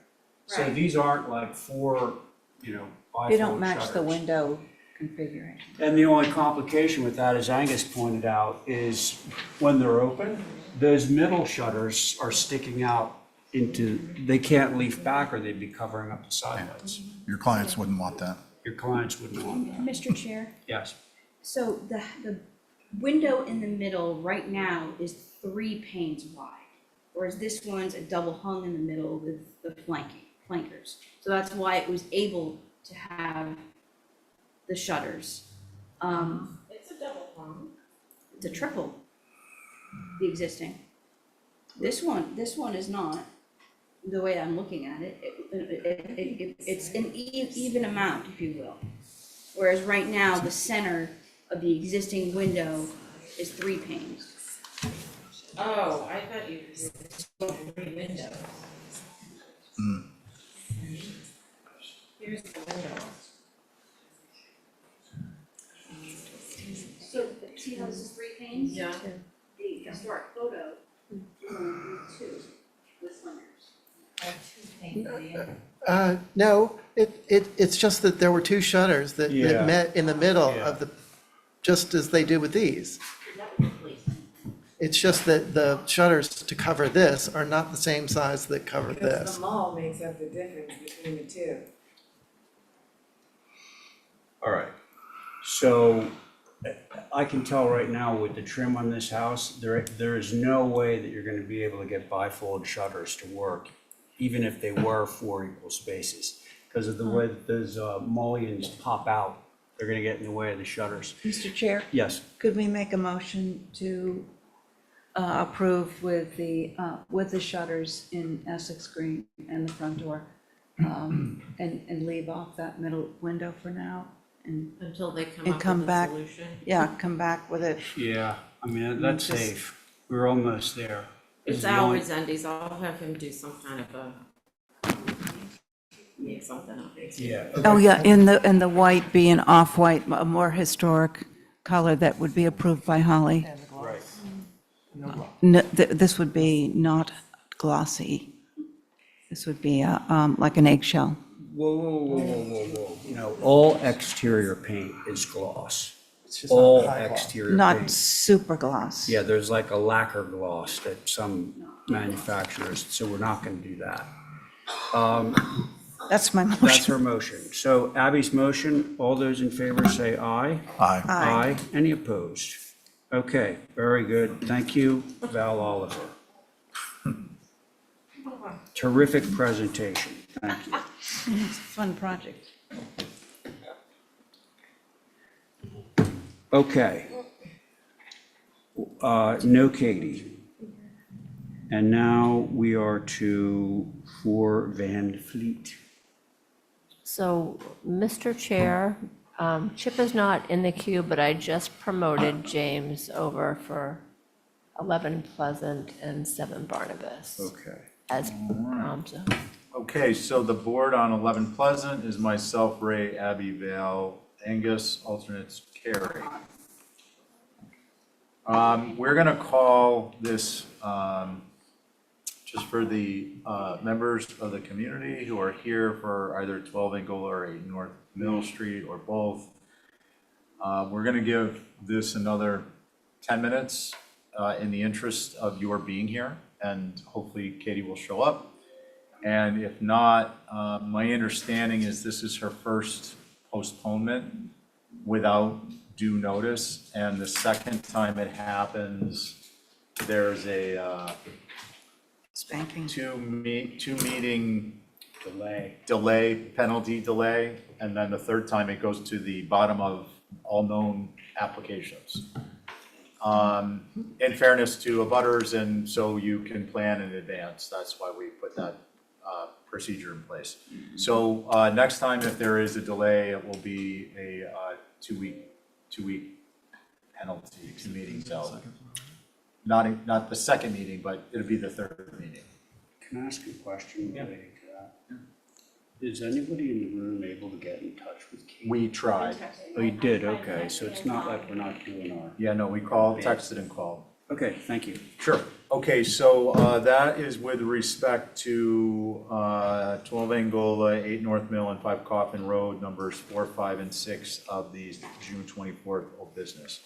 So Right. these aren't like four, They don't bifold match the shutters. window configuration. And the only complication with that, as Angus pointed out, is when they're open, those middle shutters are sticking out they can't leaf back or they'd be covering up the sidelights. Your clients wouldn't want that. Your clients wouldn't want that. Mr. Chair, Yes. so the window in the middle right now is 3 panes wide, whereas this one's a double hung in the middle with the flankers. So that's why it was able to have the shutters. It's a double hung. It's a triple, the existing. This one is not, the way I'm looking at it. It's an even amount, if you will. Whereas right now, the center of the existing window is 3 panes. Oh, I thought you were 3 windows. Here's the window. So, see how this is 3 panes? Yeah. The historic photo is only 2 with slingers. No, it's just that there were two shutters that Yeah. met in the middle Yeah. of just as they do with these. It's just that the shutters to cover this are not the same size that cover Because this. the mall makes up the difference between the two. All right. So I can tell right now with the trim on this house, there is no way that you're gonna be able to get bifold shutters to work, even if they were 4 equal spaces. Because of the way that those mullions pop out, they're gonna get in the way of the shutters. Mr. Chair, Yes, could we make a motion to approve with the shutters in Essex Green and the front door? And leave off that middle window for now? And, Until they come And up come with a back. solution. yeah, come back with it. yeah, I mean, that's Just- safe. We're almost there. This It's is the only- always Andy's. I'll have him do some kind of make something up. Yeah. Oh, yeah, and the white be an off-white, a more historic color that would be approved by Holly. Right. No, this would be not glossy. This would be like an eggshell. Whoa. All exterior paint is gloss. It's just All not high gloss. exterior Not paint. super gloss. Yeah, there's like a lacquer gloss that some manufacturers, so we're not gonna do that. That's my That's motion. her motion. So Abby's motion, all those in favor say aye. Aye. Aye. Any opposed? Okay, very good. Thank you, Val Oliver. Terrific presentation. Thank you. It's a fun project. Okay. No Katie. And now we are to 4 Van Fleet. So, Mr. Chair, Chip is not in the queue, but I just promoted James over for 11 Pleasant and 7 Barnabas Okay. as, Okay, so the board on 11 Pleasant is myself, Ray, Abby, Val, Angus, alternates Carrie. We're gonna call this, just for the members of the community who are here for either 12 Engle or 8 North Middle Street or both. We're gonna give this another 10 minutes in the interest of your being here, and hopefully Katie will show up. And if not, my understanding is this is her first postponement without due notice. And the second time it happens, there's a Spanking. two meeting Delay. penalty delay. And then the third time it goes to the bottom of all known applications. In fairness to abutters, and so you can plan in advance. That's why we put that procedure in place. So next time, if there is a delay, it will be a two-week penalty, 2 meetings out. Not the second meeting, but it'll be the third meeting. Can I ask a question relating to that? Is anybody in the room able to get in touch with Katie? We tried. Oh, you did, okay, so it's not like we're not doing our, Yeah, no, we called, texted and called. okay, thank you. Sure. Okay, so that is with respect to 12 Angola, 8 North Mill, and 5 Coffin Road, numbers 4, 5, and 6 of the June 24th old business.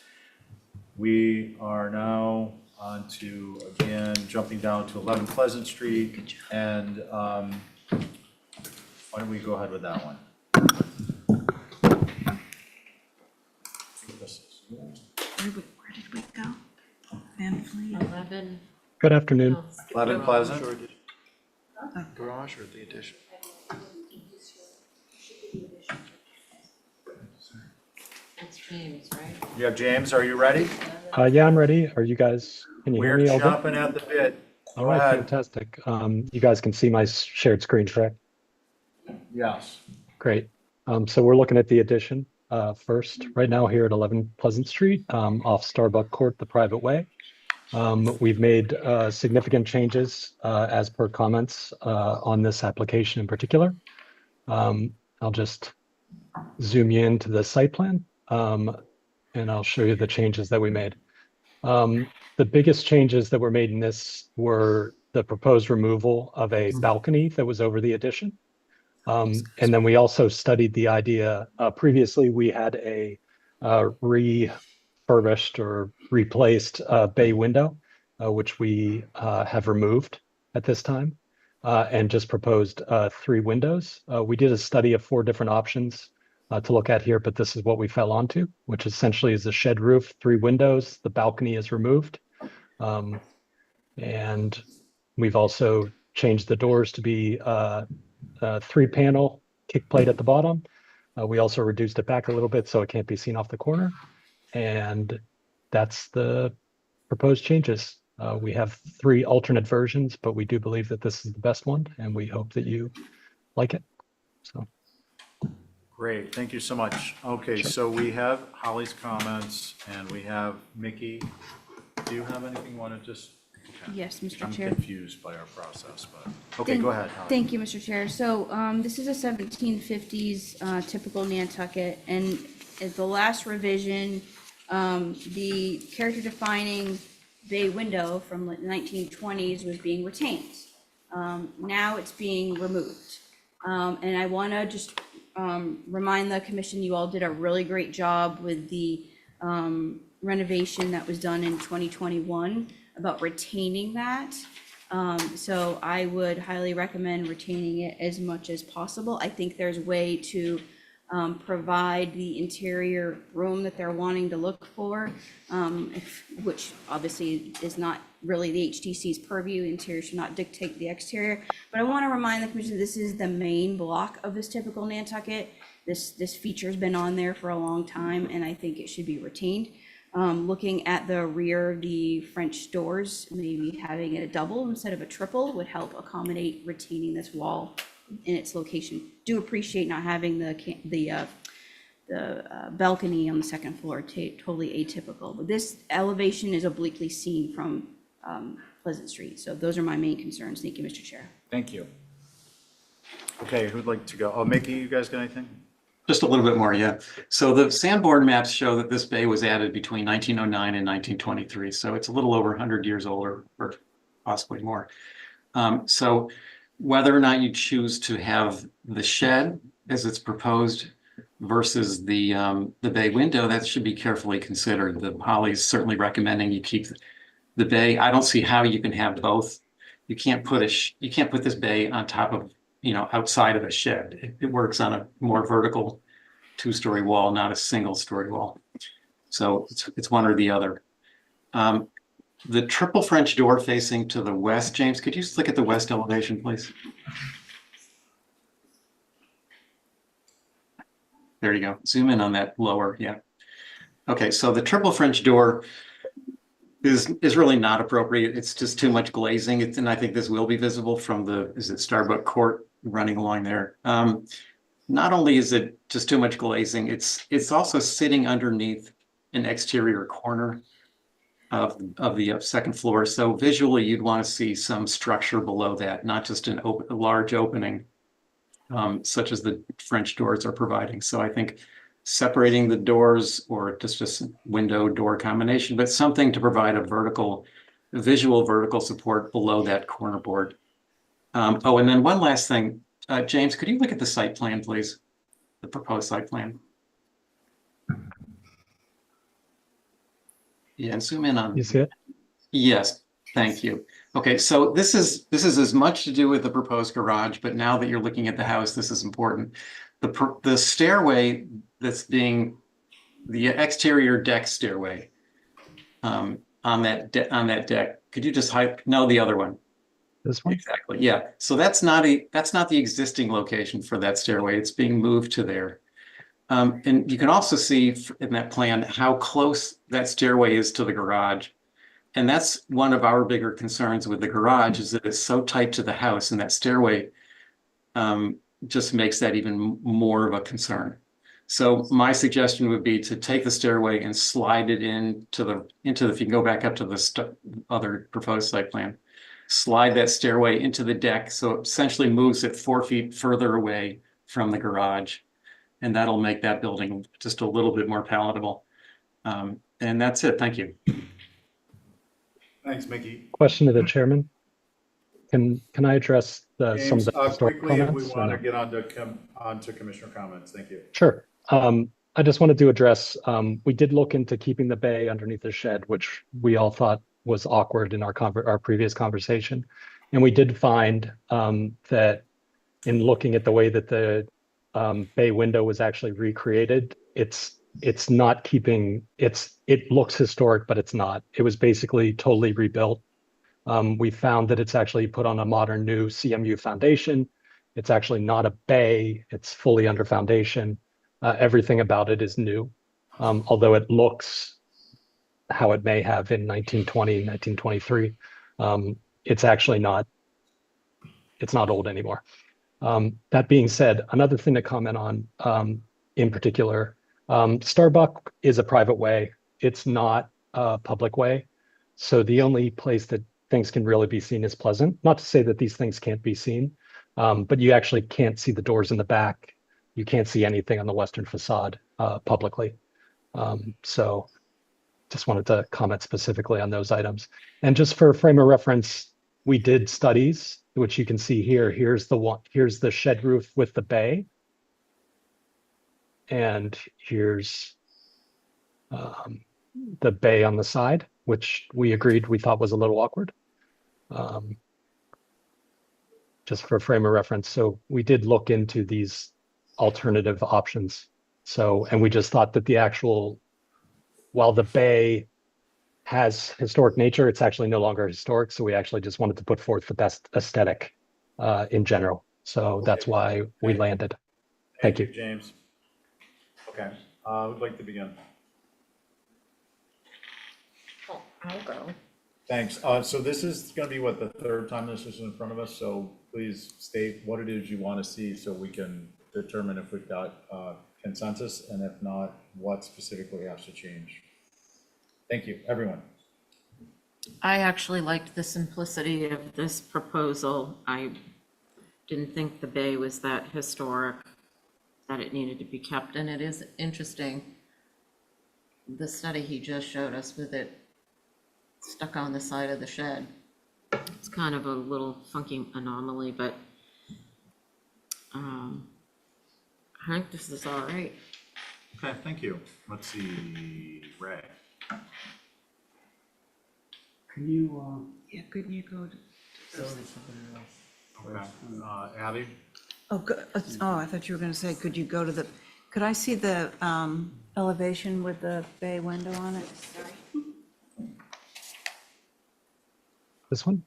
We are now on to, again, jumping down to 11 Pleasant Street, and why don't we go ahead with that one? Where did we go? Van Fleet. 11. Good afternoon. 11 Pleasant? Garage or the addition? That's James, right? You have James, are you ready? Yeah, I'm ready. Are you guys, can you hear We're me all good? chomping at the bit. All Go right, ahead. fantastic. You guys can see my shared screen, correct? Yes. Great. So we're looking at the addition first, right now here at 11 Pleasant Street, off Starbuck Court, the private way. We've made significant changes as per comments on this application in particular. I'll just zoom you into the site plan, and I'll show you the changes that we made. The biggest changes that were made in this were the proposed removal of a balcony that was over the addition. And then we also studied the idea, previously we had a refurbished or replaced bay window, which we have removed at this time, and just proposed 3 windows. We did a study of 4 different options to look at here, but this is what we fell onto, which essentially is a shed roof, 3 windows, the balcony is removed. And we've also changed the doors to be 3-panel kick plate at the bottom. We also reduced it back a little bit so it can't be seen off the corner. And that's the proposed changes. We have 3 alternate versions, but we do believe that this is the best one, and we hope that you like it. So. Great, thank you so much. Okay, so we have Holly's comments, and we have Mickey. Do you have anything you want to just? Okay. Yes, Mr. I'm Chair. confused by our process, but, okay, go ahead, Holly. Thank you, Mr. Chair. So, this is a 1750s, typical Nantucket, and at the last revision, the character defining bay window from the 1920s was being retained. Now it's being removed. And I want to just remind the commission, you all did a really great job with the renovation that was done in 2021 about retaining that. So I would highly recommend retaining it as much as possible. I think there's a way to provide the interior room that they're wanting to look for, which obviously is not really the HTC's purview. Interior should not dictate the exterior. But I want to remind the commission, this is the main block of this typical Nantucket. This feature's been on there for a long time, and I think it should be retained. Looking at the rear, the French doors, maybe having it a double instead of a triple would help accommodate retaining this wall in its location. Do appreciate not having the balcony on the second floor, totally atypical. But this elevation is obliquely seen from Pleasant Street. So those are my main concerns. Thank you, Mr. Chair. Thank you. Okay, who'd like to go? Oh, Mickey, you guys got anything? Just a little bit more, yeah. So the Sanborn maps show that this bay was added between 1909 and 1923. So it's a little over 100 years older, or possibly more. So whether or not you choose to have the shed as it's proposed versus the bay window, that should be carefully considered. The Holly's certainly recommending you keep the bay. I don't see how you can have both. You can't put this bay on top of, outside of a shed. It works on a more vertical 2-story wall, not a single-story wall. So it's one or the other. The triple French door facing to the west, James, could you just look at the west elevation, please? There you go. Zoom in on that lower, yeah. Okay, so the triple French door is really not appropriate. It's just too much glazing. And I think this will be visible from Starbuck Court running along there. Not only is it just too much glazing, it's also sitting underneath an exterior corner of the second floor. So visually, you'd want to see some structure below that, not just a large opening, such as the French doors are providing. So I think separating the doors, or just window door combination, but something to provide a vertical visual vertical support below that corner board. Oh, and then one last thing, James, could you look at the site plan, please? The proposed site plan. Yeah, and zoom in on. You see it? Yes, thank you. Okay, so this is as much to do with the proposed garage, but now that you're looking at the house, this is important. The stairway that's being, the exterior deck stairway on that deck, could you just no, the other one. This one? Exactly, yeah. So that's not the existing location for that stairway. It's being moved to there. And you can also see in that plan how close that stairway is to the garage. And that's one of our bigger concerns with the garage, is that it's so tight to the house, and that stairway just makes that even more of a concern. So my suggestion would be to take the stairway and slide it into the, if you can go back up to the other proposed site plan, slide that stairway into the deck, so it essentially moves it 4 feet further away from the garage. And that'll make that building just a little bit more palatable. And that's it. Thank you. Thanks, Mickey. Question to the chairman. Can I address some of James, the historic quickly, if we comments? or want to no? get onto commissioner comments. Thank you. Sure. I just wanted to address, we did look into keeping the bay underneath the shed, which we all thought was awkward in our previous conversation. And we did find that in looking at the way that the bay window was actually recreated, it's not keeping, it looks historic, but it's not. It was basically totally rebuilt. We found that it's actually put on a modern new CMU foundation. It's actually not a bay, it's fully under foundation. Everything about it is new, although it looks how it may have in 1920, 1923. It's actually not, it's not old anymore. That being said, another thing to comment on in particular, Starbuck is a private way. It's not a public way. So the only place that things can really be seen is Pleasant. Not to say that these things can't be seen, but you actually can't see the doors in the back. You can't see anything on the western facade publicly. So just wanted to comment specifically on those items. And just for a frame of reference, we did studies, which you can see here. Here's the shed roof with the bay. And here's the bay on the side, which we agreed we thought was a little awkward. Just for a frame of reference. So we did look into these alternative options. So, and we just thought that the actual, while the bay has historic nature, it's actually no longer historic. So we actually just wanted to put forth the best aesthetic in general. So that's why we landed. Thank you, James. Okay, who'd like to begin? I'll go. Thanks. So this is going to be what, the third time this is in front of us. So please state what it is you want to see so we can determine if we've got consensus, and if not, what specifically has to change. Thank you, everyone. I actually liked the simplicity of this proposal. I didn't think the bay was that historic, that it needed to be kept, and it is interesting. The study he just showed us with it stuck on the side of the shed. It's kind of a little funky anomaly, but I think this is all right. Okay, thank you. Let's see, Ray. Can you, Yeah, couldn't you go to? Okay, Abby? Oh, I thought you were going to say, could you go to the, could I see the elevation with the bay window on it? this one.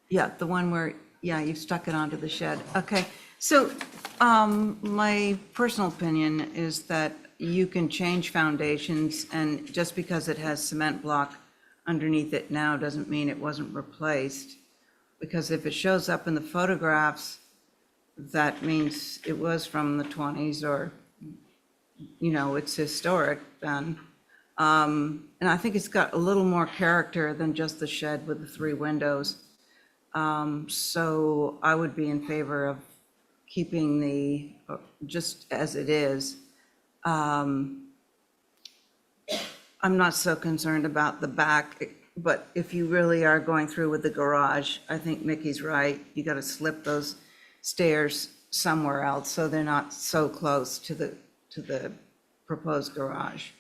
Yeah, the one where, yeah, you stuck it onto the shed. Okay, so my personal opinion is that you can change foundations, and just because it has cement block underneath it now doesn't mean it wasn't replaced. Because if it shows up in the photographs, that means it was from the 20s, or, you know, it's historic then. And I think it's got a little more character than just the shed with the 3 windows. So I would be in favor of keeping the, just as it is. I'm not so concerned about the back. But if you really are going through with the garage, I think Mickey's right. You got to slip those stairs somewhere else so they're not so close to the proposed garage.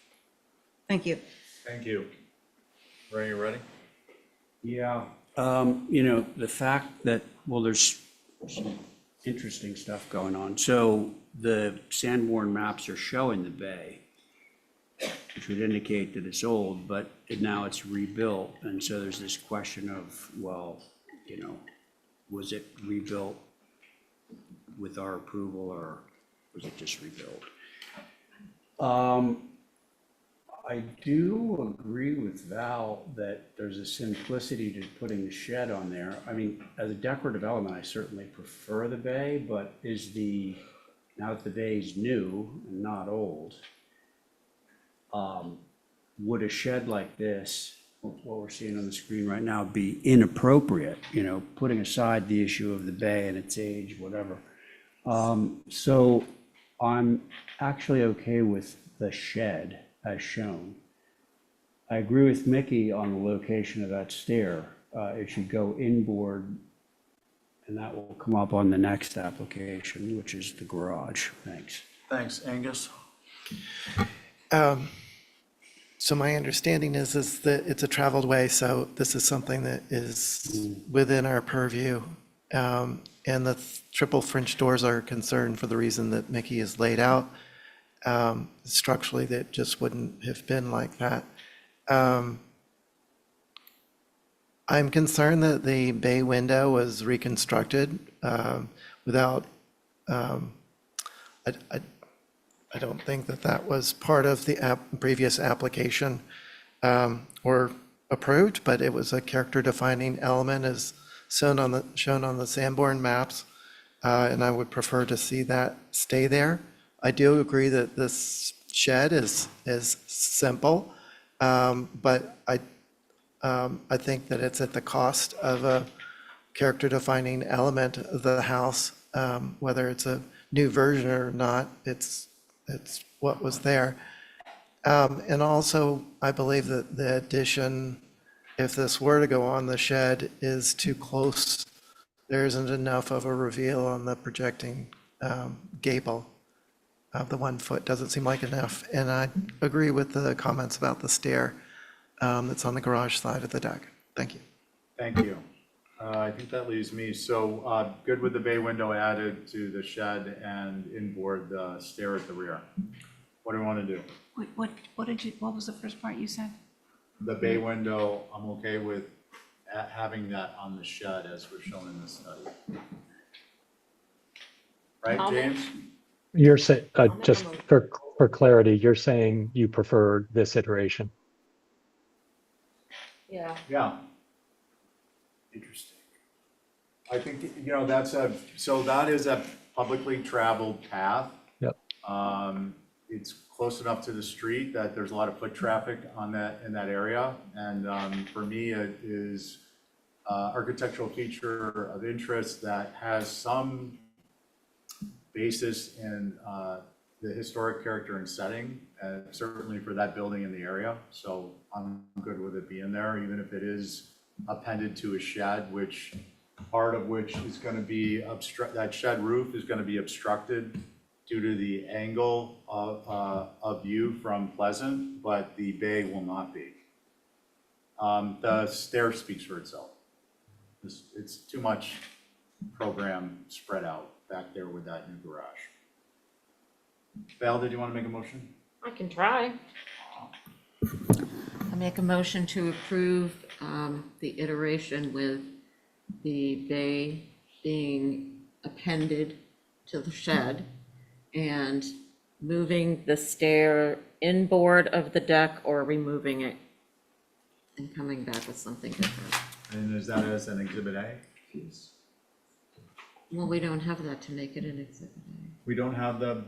Thank you. Thank you. Ray, you ready? Yeah, the fact that, well, there's some interesting stuff going on. So the Sanborn maps are showing the bay, which would indicate that it's old, but now it's rebuilt. And so there's this question of, well, was it rebuilt with our approval or was it just rebuilt? I do agree with Val that there's a simplicity to putting the shed on there. I mean, as a decorative element, I certainly prefer the bay, but now that the bay's new and not old, would a shed like this, what we're seeing on the screen right now, be inappropriate, putting aside the issue of the bay and its age, whatever. So I'm actually okay with the shed as shown. I agree with Mickey on the location of that stair. It should go inboard, and that will come up on the next application, which is the garage. Thanks. Thanks. Angus? So my understanding is that it's a traveled way, so this is something that is within our purview. And the triple French doors are concerned for the reason that Mickey has laid out. Structurally, that just wouldn't have been like that. I'm concerned that the bay window was reconstructed without, I don't think that was part of the previous application or approved, but it was a character defining element as shown on the Sanborn maps. And I would prefer to see that stay there. I do agree that this shed is simple, but I think that it's at the cost of a character-defining element of the house, whether it's a new version or not. It's what was there, and also I believe that the addition, if this were to go on the shed, is too close. There isn't enough of a reveal on the projecting gable. The 1 foot doesn't seem like enough. And I agree with the comments about the stair that's on the garage side of the deck. Thank you. Thank you. I think that leaves me. So good with the bay window added to the shed and inboard the stair at the rear. What do we want to do? Wait, what was the first part you said? The bay window, I'm okay with having that on the shed as we're shown in the study. Right, James? You're saying, just for clarity, you're saying you prefer this iteration. Yeah. Yeah. Interesting. I think, so that is a publicly traveled path. Yep. It's close enough to the street that there's a lot of foot traffic in that area. And for me, it is architectural feature of interest that has some basis in the historic character and setting, certainly for that building in the area. So I'm good with it being there, even if it is appended to a shed, which part of which is going to be that shed roof is going to be obstructed due to the angle of view from Pleasant, but the bay will not be. The stair speaks for itself. It's too much program spread out back there with that new garage. Val, did you want to make a motion? I can try. I make a motion to approve the iteration with the bay being appended to the shed and moving the stair inboard of the deck or removing it and coming back with something different. And is that as an exhibit A? Well, we don't have that to make it an exhibit A. We don't have the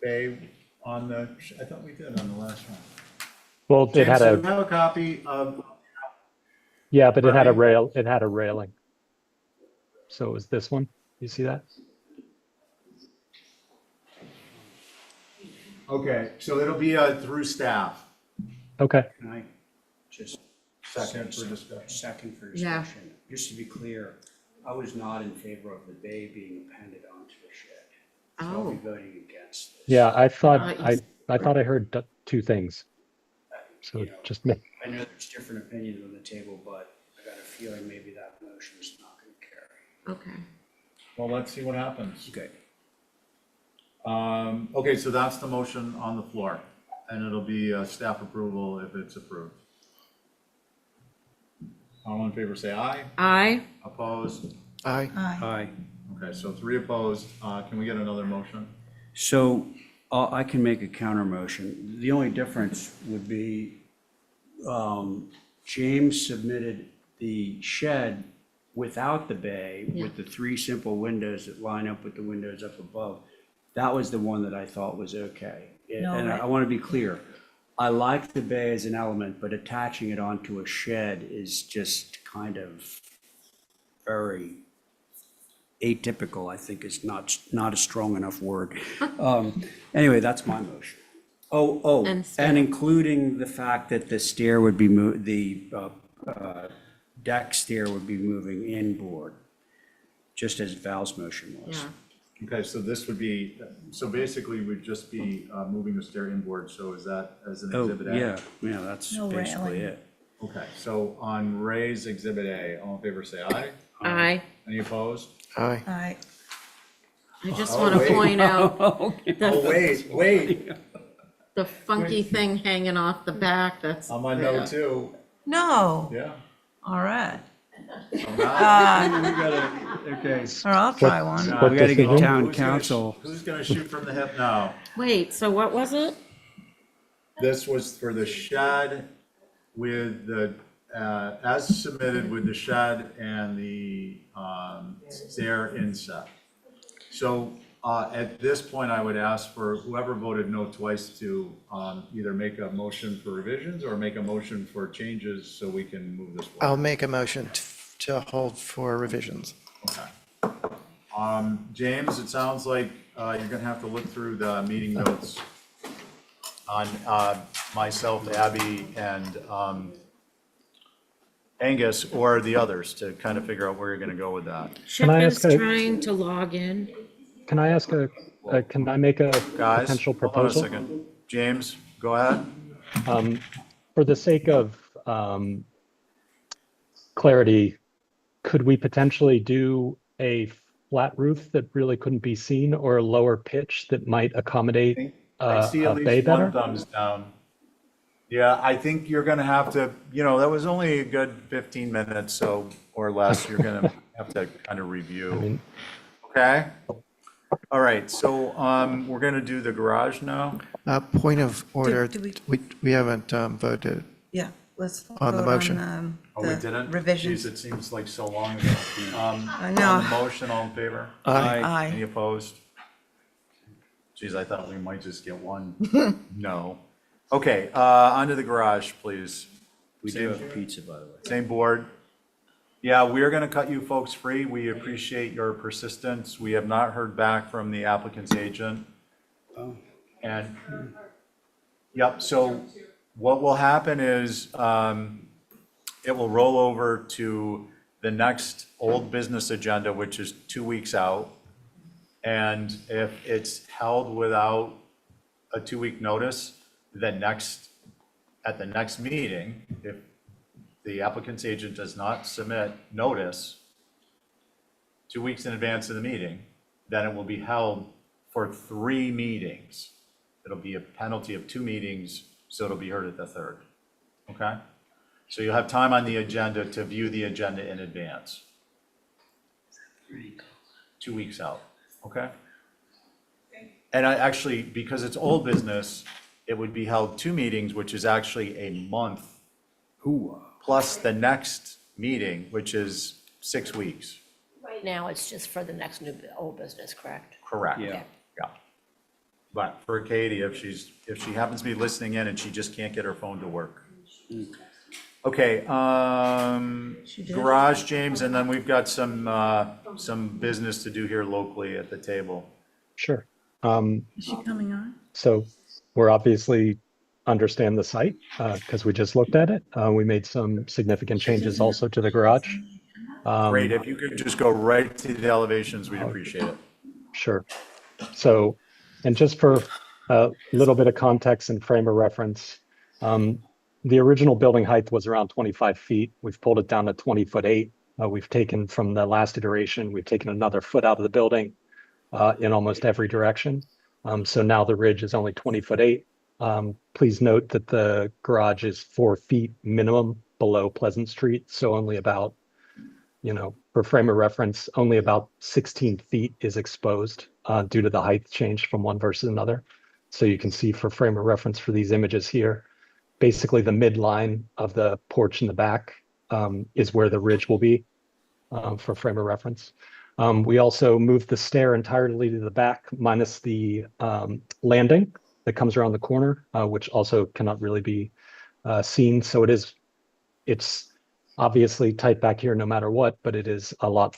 bay on the, I thought we did on the last one. Well, it James, had do you a, have a copy of? yeah, but it had a Right. it had a railing. So it was this one. You see that? Okay, so it'll be through staff. Okay. Can I just Second for discussion. Second for Yeah. discussion. Just to be clear, I was not in favor of the bay being appended onto a shed. So I'll be Oh. voting against this. Yeah, I thought, you- I thought I heard two things. So You know, just make, I know there's different opinions on the table, but I got a feeling maybe that motion's not gonna carry. Okay. Well, let's see what happens. Okay. Okay, so that's the motion on the floor, and it'll be staff approval if it's approved. All in favor, say aye. Aye. Opposed? Aye. Aye. Okay, so 3 opposed. Can we get another motion? So I can make a counter motion. The only difference would be James submitted the shed without the bay with the 3 simple windows that line up with the windows up above. That was the one that I thought was okay. No, And right. I want to be clear. I like the bay as an element, but attaching it onto a shed is just kind of very atypical, I think is not a strong enough word. Anyway, that's my motion. And And including the fact that the stair would be deck stair would be moving inboard, just as Val's motion was. Yeah. Okay, so this would be, so basically we'd just be moving the stair inboard, so is that as an Oh, exhibit A? yeah, that's No basically railing. it. Okay, so on Ray's exhibit A, all in favor, say aye. Aye. Any opposed? Aye. Aye. I just Oh, want to wait. point out Oh, wait, the funky thing hanging off the back, that's. I'm on note 2, No, yeah. all right. I'm not- Okay. Or I'll try one. We What gotta get decision? town Who's gonna council. Who's gonna shoot from the hip now? Wait, so what was it? This was for the shed with the, as submitted with the shed and the stair inset. So at this point, I would ask for whoever voted no twice to either make a motion for revisions or make a motion for changes so we can move this forward. I'll make a motion to hold for revisions. Okay. James, it sounds like you're gonna have to look through the meeting notes on myself, Abby, and Angus, or the others, to kind of figure out where you're gonna go with that. Can I Chip is ask trying to log in. can I ask can I make a Guys, potential hold on a proposal? second. James, go ahead. For the sake of clarity, could we potentially do a flat roof that really couldn't be seen, or a lower pitch that might accommodate I see a at bay least one better? thumbs down. Yeah, I think you're gonna have to, that was only a good 15 minutes, so, or less, you're gonna have to kind of review. mean- Okay? All right, so we're gonna do the garage now. Point of order, do we haven't voted. Yeah, let's On the vote motion. Oh, we didn't? revisions. Jeez, it seems like so long ago. I know. On the motion, all in favor? Aye. Any opposed? Geez, I thought we might just get one. No. Okay, onto the garage, please. We do have pizza, by the way. Same board. Yeah, we're gonna cut you folks free. We appreciate your persistence. We have not heard back from the applicant's agent. Oh. And, yep, so what will happen is, it will roll over to the next old business agenda, which is 2 weeks out. And if it's held without a 2-week notice, then at the next meeting, if the applicant's agent does not submit notice 2 weeks in advance of the meeting, then it will be held for 3 meetings. It'll be a penalty of 2 meetings, so it'll be heard at the 3rd. Okay? So you'll have time on the agenda to view the agenda in advance. 2 weeks out, okay? And I actually, because it's old business, it would be held 2 meetings, which is actually a month, plus the next meeting, which is 6 weeks. Now it's just for the next old business, correct? Correct. Yeah. Yeah. But for Katie, if she happens to be listening in and she just can't get her phone to work. Okay, garage, James, and then we've got some business to do here locally at the table. Sure. Is she coming on? So we're obviously understand the site because we just looked at it. We made some significant changes also to the garage. Great, if you could just go right to the elevations, we'd appreciate it. Sure. So, and just for a little bit of context and frame of reference, the original building height was around 25 feet. We've pulled it down to 20'8". We've taken from the last iteration, we've taken another foot out of the building in almost every direction. So now the ridge is only 20'8". Please note that the garage is 4 feet minimum below Pleasant Street. So only about, for frame of reference, only about 16 feet is exposed due to the height change from one versus another. So you can see for frame of reference for these images here, basically the midline of the porch in the back is where the ridge will be for frame of reference. We also moved the stair entirely to the back, minus the landing that comes around the corner, which also cannot really be seen. So it's obviously tight back here no matter what, but it is a lot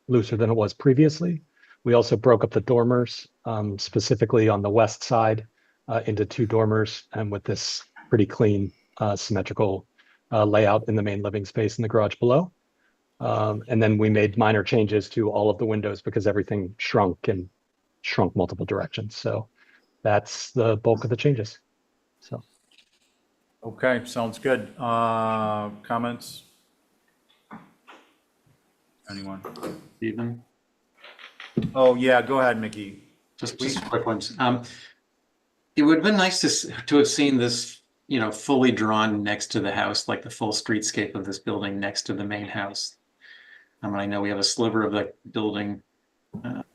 looser than it was previously. We also broke up the dormers, specifically on the west side, into 2 dormers, and with this pretty clean, symmetrical layout in the main living space in the garage below. And then we made minor changes to all of the windows because everything shrunk multiple directions. So that's the bulk of the changes. So. Okay, sounds good. Comments? Anyone? Stephen? Oh, yeah, go ahead, Mickey. Just quick ones. It would have been nice to have seen this, fully drawn next to the house, like the full streetscape of this building next to the main house. I know we have a sliver of the building.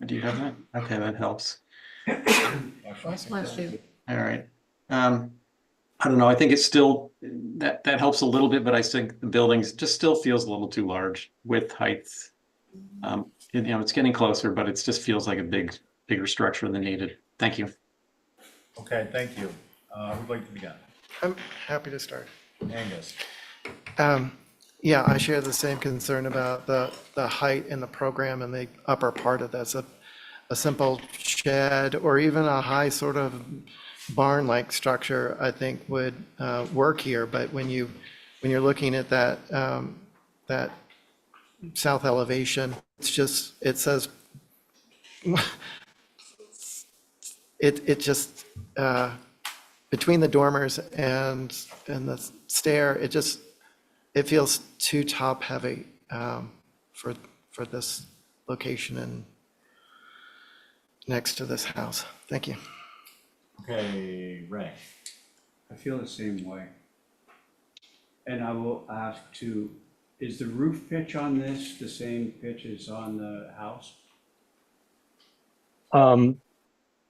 Do you have that? Okay, that helps. Bless you. All right. I don't know. I think it's still that helps a little bit, but I think the buildings just still feels a little too large with height. It's getting closer, but it just feels like a bigger structure than needed. Thank you. Okay, thank you. Who'd like to begin? I'm happy to start. Angus. Yeah, I share the same concern about the height in the program and the upper part of that. So a simple shed or even a high sort of barn-like structure, I think would work here. But when you're looking at that south elevation, it says it just between the dormers and the stair, it feels too top heavy for this location and next to this house. Thank you. Okay, Ray. I feel the same way. And I will ask too, is the roof pitch on this the same pitch as on the house? On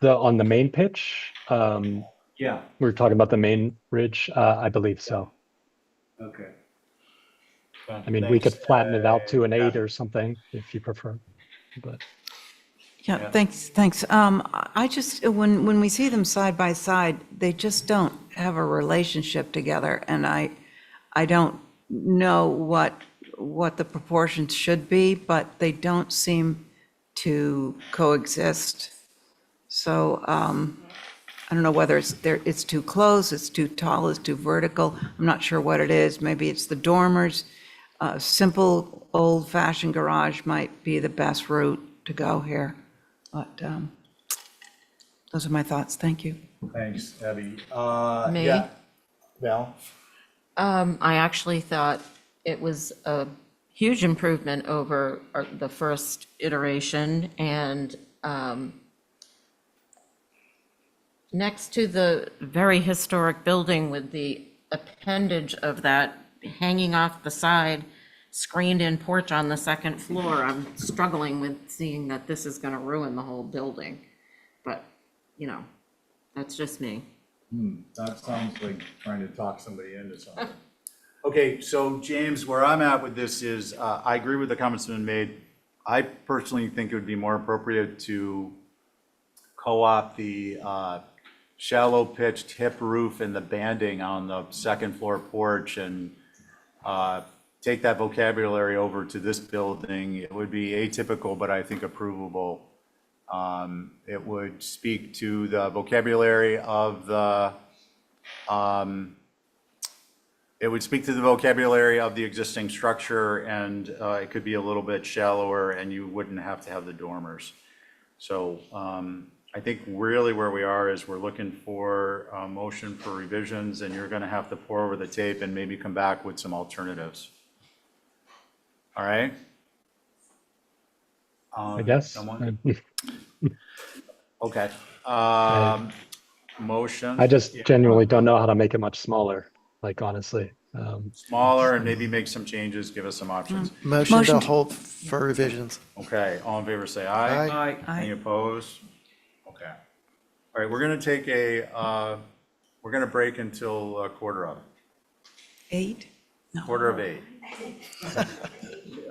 the main pitch, Yeah, we're talking about the main ridge. I believe so. okay. I mean, we could flatten it out to an 8 or something if you prefer, but. Yeah, thanks. I just, when we see them side by side, they just don't have a relationship together. And I don't know what the proportions should be, but they don't seem to coexist. So I don't know whether it's too close, it's too tall, it's too vertical. I'm not sure what it is. Maybe it's the dormers. Simple, old-fashioned garage might be the best route to go here. But those are my thoughts. Thank you. Thanks, Abby. Me? Yeah. Val? I actually thought it was a huge improvement over the first iteration, and next to the very historic building with the appendage of that hanging off the side, screened-in porch on the second floor, I'm struggling with seeing that this is going to ruin the whole building. But, that's just me. That sounds like trying to talk somebody into something. Okay, so James, where I'm at with this is, I agree with the comments that have been made. I personally think it would be more appropriate to co-opt the shallow pitched hip roof and the banding on the second floor porch and take that vocabulary over to this building. It would be atypical, but I think approvable. It would speak to the vocabulary of the, it would speak to the vocabulary of the existing structure, and it could be a little bit shallower, and you wouldn't have to have the dormers. So I think really where we are is we're looking for a motion for revisions, and you're going to have to pour over the tape and maybe come back with some alternatives. All right? I guess. Someone? Okay. Motion. I just genuinely don't know how to make it much smaller, like honestly. Smaller and maybe make some changes, give us some options. Motion Motion to to- hold for revisions. Okay, all in favor, say aye. Aye. Any opposed? Okay. All right, we're gonna take we're gonna break until quarter of 8? quarter of 8.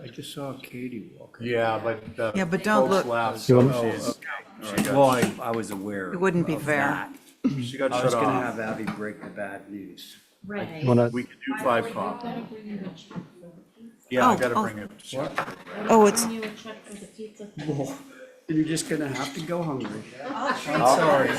I just saw Katie walking. Yeah, but the Yeah, but don't folks look- left, You so want- Well, I was aware. It wouldn't be of fair. that. she got I was shut gonna off. have Abby break the bad news. Right. You wanna, We could do 5 o'clock. Yeah, I gotta Oh, bring it. Oh, it's, You a check for the pizza. You're just gonna have to go hungry. I'm sorry.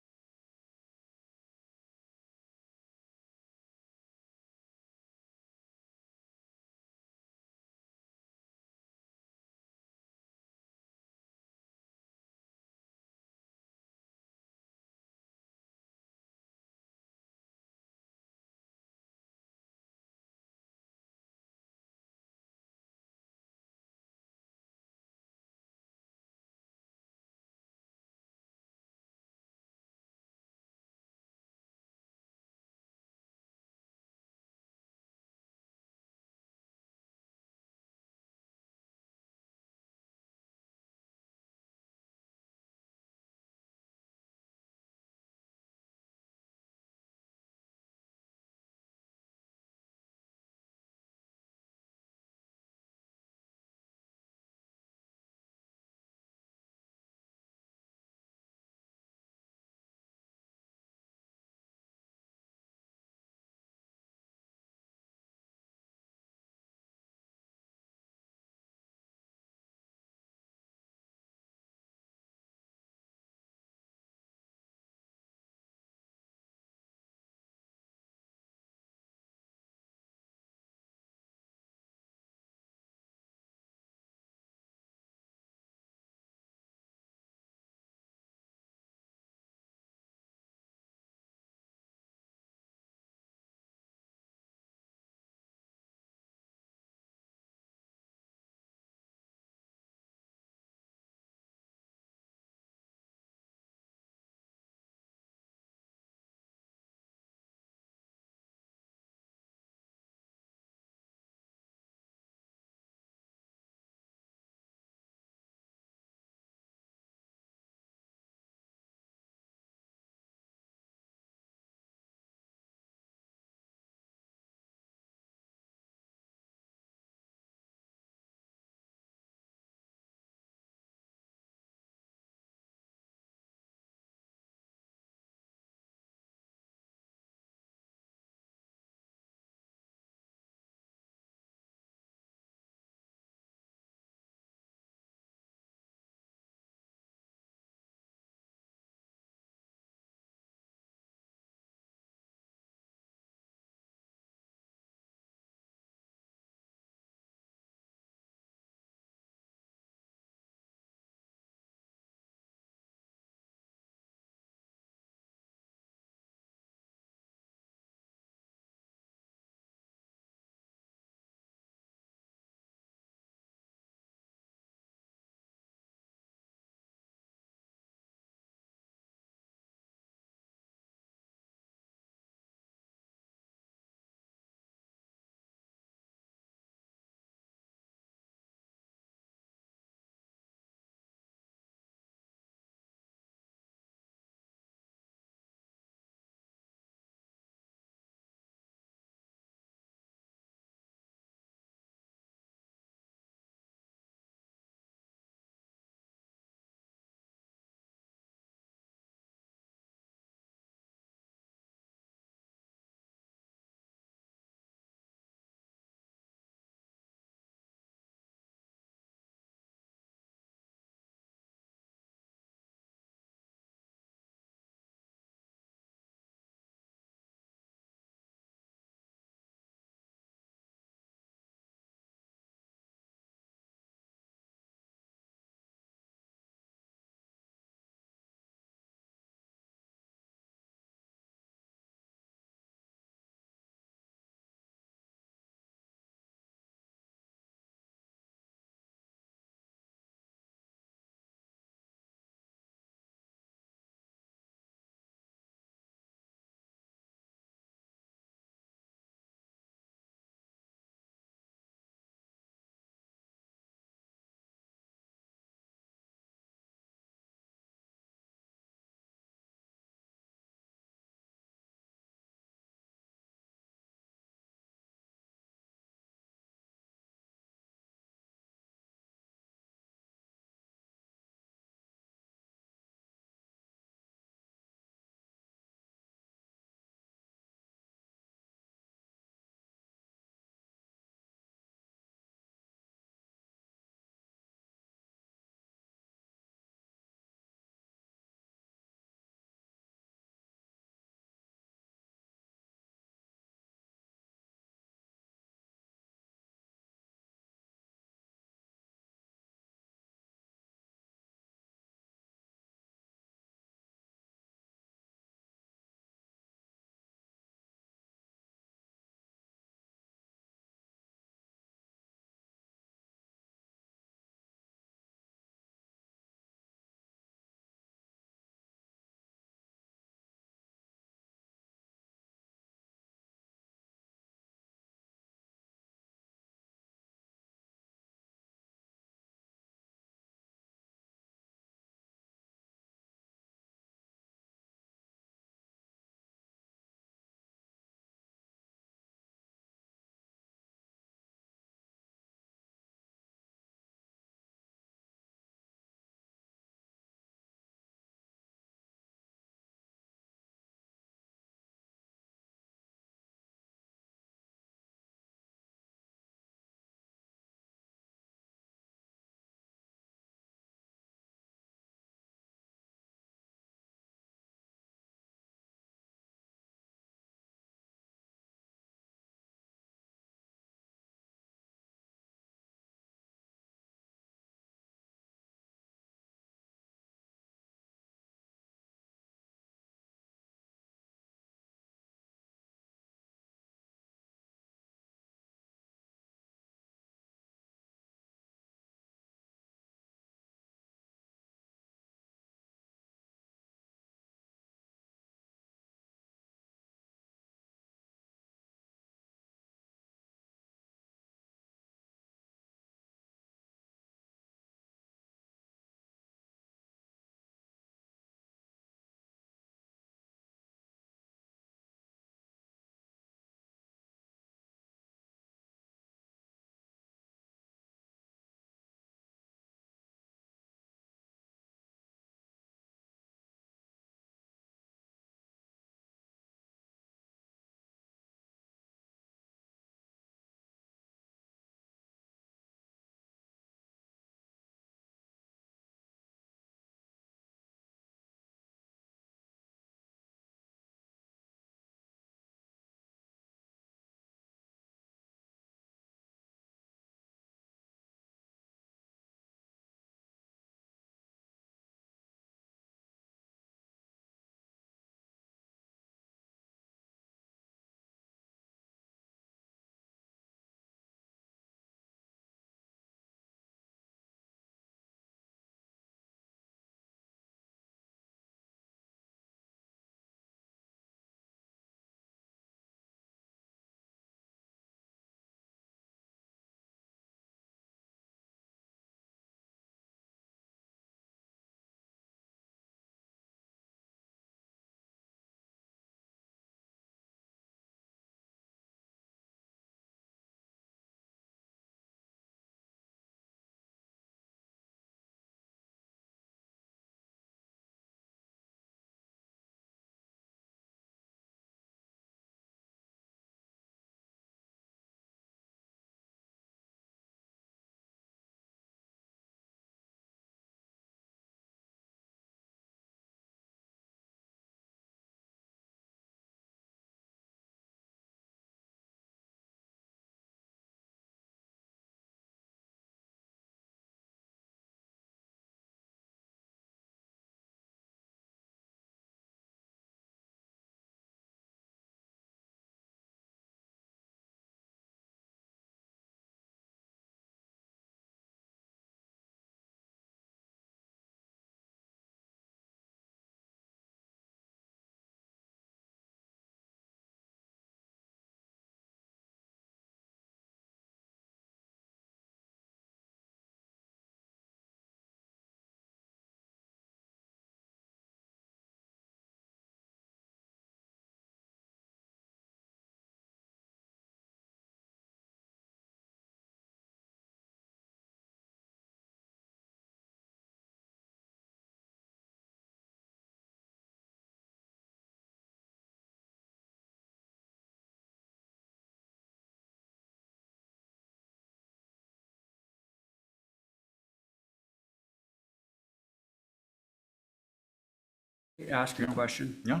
ask you a question? Yeah.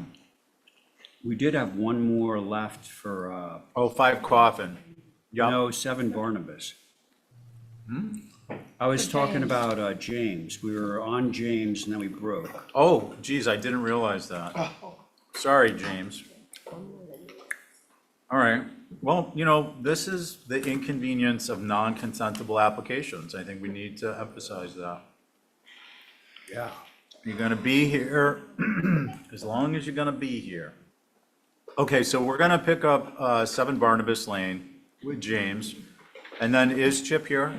We did have one more left for, Oh, 5 Coffin. Yep. no, 7 Barnabas. I was talking about James. We were on James and then we broke. Oh, geez, I didn't realize that. Sorry, James. All right. Well, this is the inconvenience of non-consentable applications. I think we need to emphasize that. Yeah. You're gonna be here as long as you're gonna be here. Okay, so we're gonna pick up 7 Barnabas Lane with James. And then is Chip here?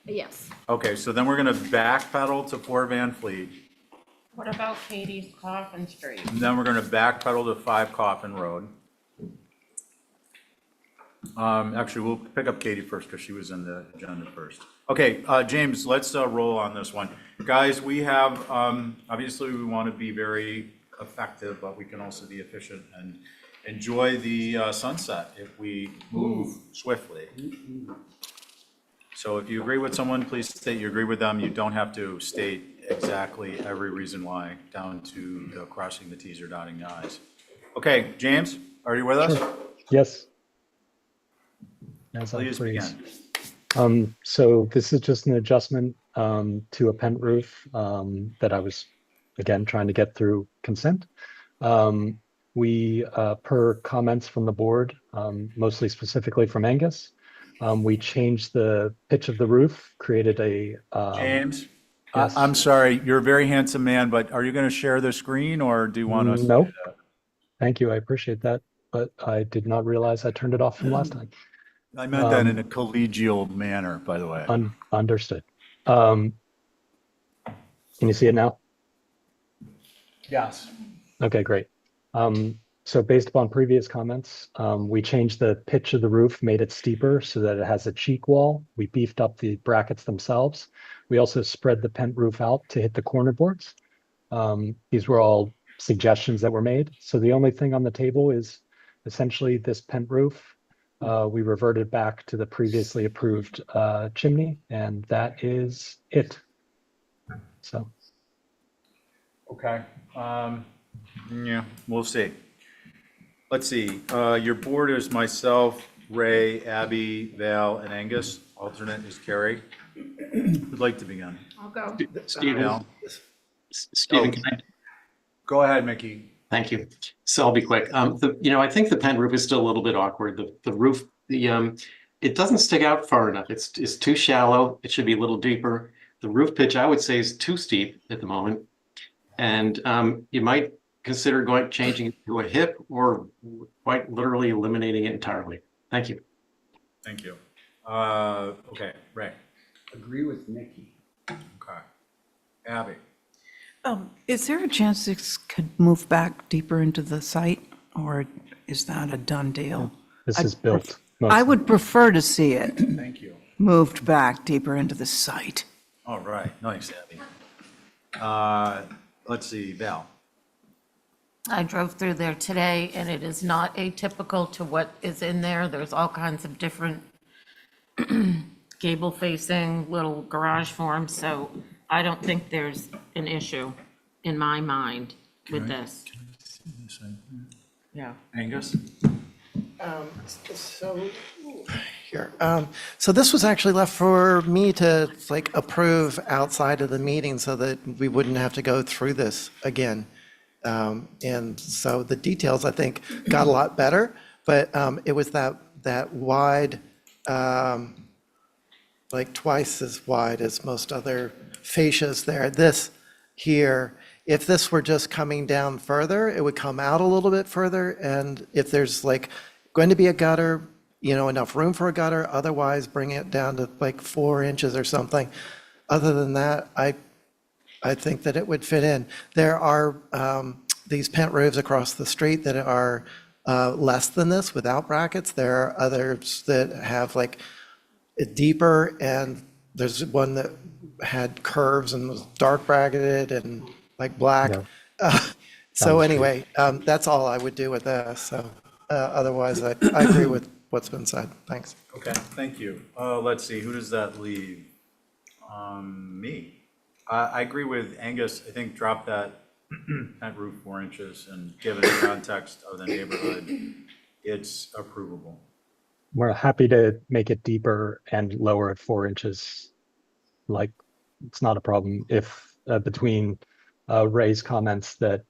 Yes. Okay, so then we're gonna backpedal to 4 Van Fleet. What about Katie's Coffin Street? And then we're gonna backpedal to 5 Coffin Road. Actually, we'll pick up Katie first because she was in the agenda first. Okay, James, let's roll on this one. Guys, we have, obviously, we want to be very effective, but we can also be efficient and enjoy the sunset if we move swiftly. So if you agree with someone, please state you agree with them. You don't have to state exactly every reason why, down to crossing the Ts or dotting the Is. Okay, James, are you with us? Yes. As I Please freeze. begin. So this is just an adjustment to a pent roof that I was, again, trying to get through consent. We, per comments from the board, mostly specifically from Angus, we changed the pitch of the roof, created a. James, yes. I'm sorry, you're a very handsome man, but are you going to share the screen or do you want us to Nope. do that? Thank you, I appreciate that, but I did not realize I turned it off from last time. I meant that in a collegial manner, by the way. Understood. Can you see it now? Yes. Okay, great. So based upon previous comments, we changed the pitch of the roof, made it steeper so that it has a cheek wall. We beefed up the brackets themselves. We also spread the pent roof out to hit the corner boards. These were all suggestions that were made. So the only thing on the table is essentially this pent roof. We reverted back to the previously approved chimney, and that is it. So. Okay. Yeah, we'll see. Let's see. Your board is myself, Ray, Abby, Val, and Angus. Alternate is Carrie. Who'd like to begin? I'll go. Stephen, Val? Stephen, can I? Go ahead, Mickey. Thank you. So I'll be quick. I think the pent roof is still a little bit awkward. The roof, it doesn't stick out far enough. It's too shallow. It should be a little deeper. The roof pitch, I would say, is too steep at the moment. And you might consider changing it to a hip or quite literally eliminating it entirely. Thank you. Thank you. Okay, Ray. Agree with Nikki. Okay. Abby. Is there a chance this could move back deeper into the site, or is that a done deal? This is built. I would prefer to see it Thank you. moved back deeper into the site. All right, nice, Abby. Let's see, Val. I drove through there today, and it is not atypical to what is in there. There's all kinds of different gable-facing little garage forms, so I don't think there's an issue in my mind with this. Yeah. Angus? So, here, so this was actually left for me to approve outside of the meeting so that we wouldn't have to go through this again. And so the details, I think, got a lot better, but it was that wide, twice as wide as most other fascias there. This here, if this were just coming down further, it would come out a little bit further. And if there's going to be a gutter, enough room for a gutter, otherwise bring it down to 4 inches or something. Other than that, I think that it would fit in. There are these pent roofs across the street that are less than this without brackets. There are others that have deeper, and there's one that had curves and was dark bracketed and black. Yeah. So anyway, that's all I would do with this. So otherwise, I agree with what's been said. Thanks. Okay, thank you. Let's see, who does that leave? Me. I agree with Angus. I think drop that vent roof 4 inches, and given the context of the neighborhood, it's approvable. We're happy to make it deeper and lower it 4 inches. Like, it's not a problem if between Ray's comments that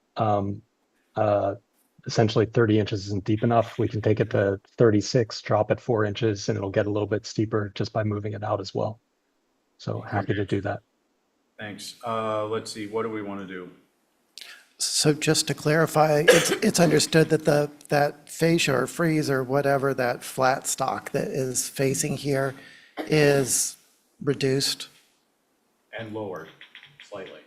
essentially 30 inches isn't deep enough, we can take it to 36, drop it 4 inches, and it'll get a little bit steeper just by moving it out as well. So happy to do that. Thanks. Let's see, what do we want to do? So just to clarify, it's understood that that fascia or frieze or whatever, that flat stock that is facing here is reduced? And lowered slightly.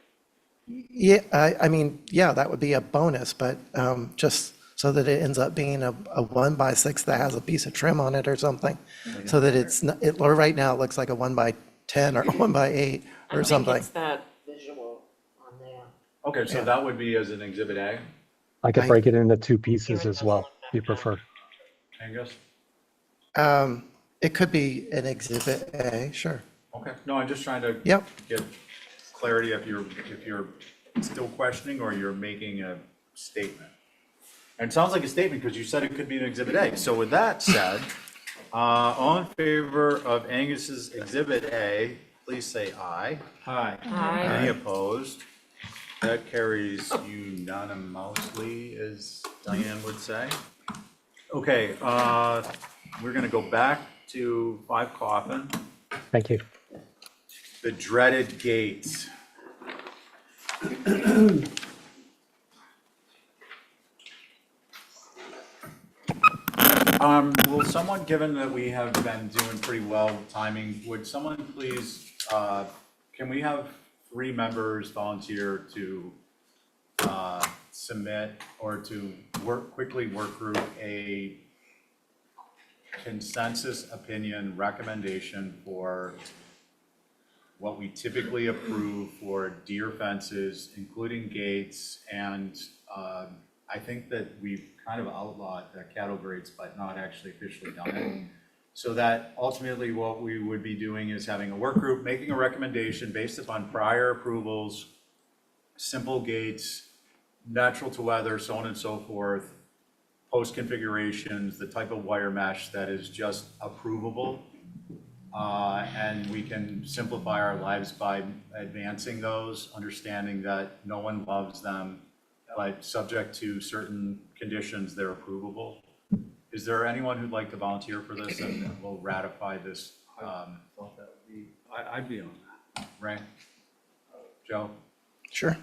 Yeah, I mean, yeah, that would be a bonus, but just so that it ends up being a 1x6 that has a piece of trim on it or something, so that it's, or right now it looks like a 1x10 or 1x8 or something. that visual on there. Okay, so that would be as an Exhibit A, I could break it into 2 pieces as well, if you prefer. Angus? It could be an Exhibit A, sure. Okay, no, I'm just trying to Yep. get clarity if you're still questioning or you're making a statement. And it sounds like a statement because you said it could be an Exhibit A. So with that said, all in favor of Angus's Exhibit A, please say aye. Hi. Any opposed? That carries unanimously, as Diane would say. Okay, we're gonna go back to 5 Coffin, Thank you. the dreaded gates. Will someone, given that we have been doing pretty well with timing, would someone please, can we have 3 members volunteer to submit or to quickly work through a consensus opinion recommendation for what we typically approve for deer fences, including gates, and I think that we've kind of outlawed the cattle grates, but not actually officially done it. So that ultimately what we would be doing is having a work group, making a recommendation based upon prior approvals, simple gates, natural to weather, so on and so forth, post configurations, the type of wire mesh that is just approvable. And we can simplify our lives by advancing those, understanding that no one loves them, but subject to certain conditions, they're approvable. Is there anyone who'd like to volunteer for this, and we'll ratify this? Thought that would be, I'd be on that. Ray? Joe? Sure.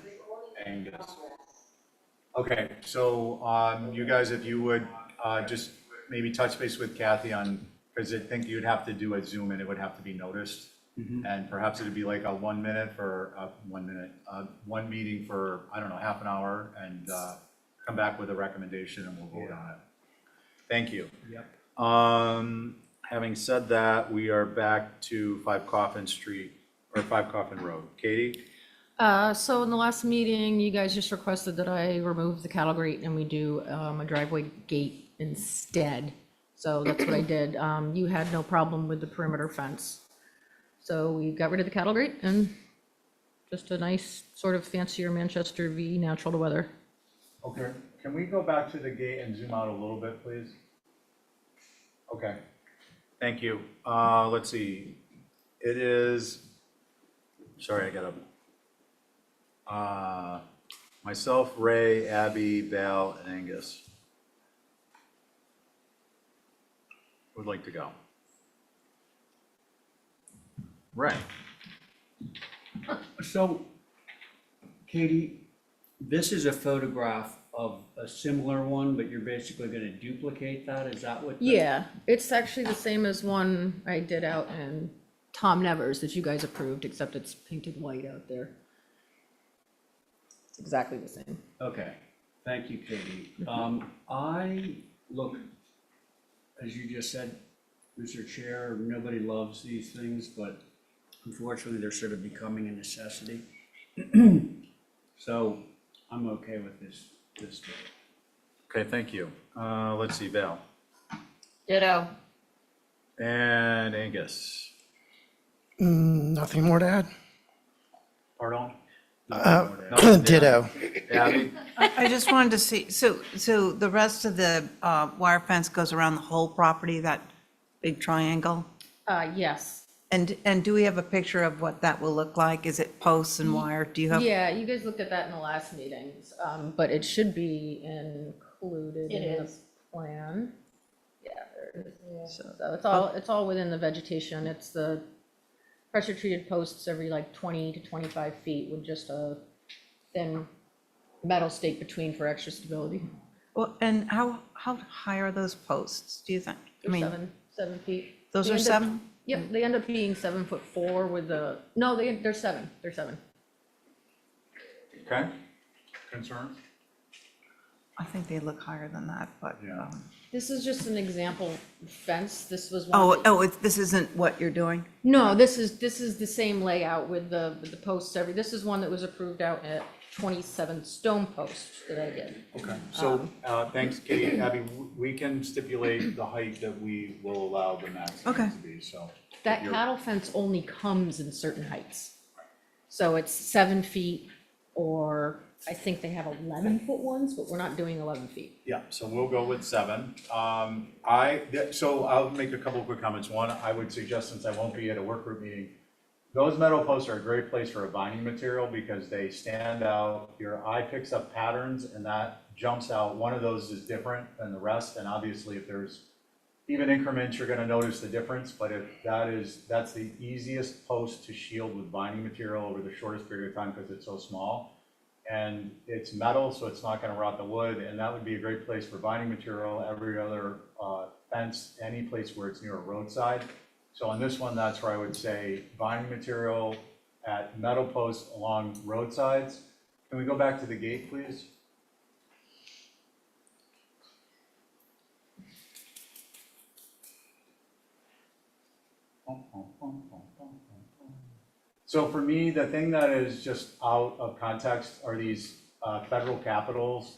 Angus? Okay, so you guys, if you would just maybe touch base with Kathy on, because I think you'd have to do a Zoom and it would have to be noticed. And perhaps it'd be like a 1 minute for, 1 minute, one meeting for, I don't know, half an hour, and come back with a recommendation and we'll vote on it. Thank you. Yep. Having said that, we are back to 5 Coffin Street, or 5 Coffin Road. Katie? So in the last meeting, you guys just requested that I remove the cattle grate and we do a driveway gate instead. So that's what I did. You had no problem with the perimeter fence. So we got rid of the cattle grate and just a nice sort of fancier Manchester V natural to weather. Okay, can we go back to the gate and zoom out a little bit, please? Okay, thank you. Let's see. It is, sorry, I gotta, myself, Ray, Abby, Val, and Angus. Would like to go. Ray? So, Katie, this is a photograph of a similar one, but you're basically gonna duplicate that, is that what? Yeah, it's actually the same as one I did out in Tom Nevers that you guys approved, except it's painted white out there. It's exactly the same. Okay, thank you, Katie. Look, as you just said, Mr. Chair, nobody loves these things, but unfortunately, they're sort of becoming a necessity. So I'm okay with this bill. Okay, thank you. Let's see, Val. Ditto. And Angus. Nothing more to add? Pardon? Ditto. Abby? I just wanted to see, so the rest of the wire fence goes around the whole property, that big triangle? Yes. And do we have a picture of what that will look like? Is it posts and wire? Do you have? Yeah, you guys looked at that in the last meetings, but it should be included It in the is. plan. Yeah, there it is. So it's all within the vegetation. It's the pressure treated posts every like 20 to 25 feet with just a thin metal stake between for extra stability. Well, and how high are those posts, do you think? I mean, 7 feet. those They are end up- 7? Yep, they end up being 7'4" with the, no, they're 7, they're 7. Okay. Concerns? I think they look higher than that, but. Yeah. This is just an example fence. This was one. This isn't what you're doing? No, this is the same layout with the posts this is one that was approved out at 27 stone posts that I did. Okay, so, thanks, Katie. Abby, we can stipulate the height that we will allow the maximum Okay. to be, so. That You're- cattle fence only comes in certain heights. So it's 7 feet, or I think they have 11-foot ones, but we're not doing 11 feet. Yeah, so we'll go with 7. So I'll make a couple of quick comments. One, I would suggest, since I won't be at a work group meeting, those metal posts are a great place for a binding material because they stand out. Your eye picks up patterns and that jumps out. One of those is different than the rest, and obviously if there's even increments, you're gonna notice the difference, but if that's the easiest post to shield with binding material over the shortest period of time because it's so small. And it's metal, so it's not gonna rot the wood, and that would be a great place for binding material. Every other fence, any place where it's near a roadside. So on this one, that's where I would say binding material at metal posts along roadsides. Can we go back to the gate, please? So for me, the thing that is just out of context are these federal capitals.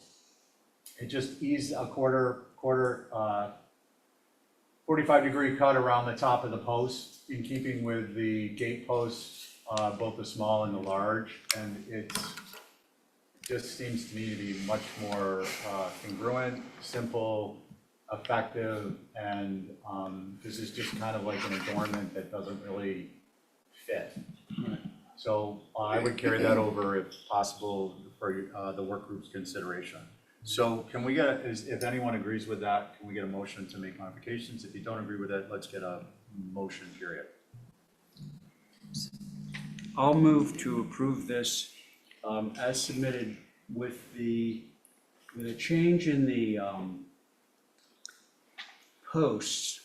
It just eased a quarter 45-degree cut around the top of the post in keeping with the gate posts, both the small and the large. And it just seems to me to be much more congruent, simple, effective, and this is just kind of like an adornment that doesn't really fit. So I would carry that over if possible for the work group's consideration. So can we get, if anyone agrees with that, can we get a motion to make modifications? If you don't agree with it, let's get a motion, period. I'll move to approve this as submitted with a change in the posts,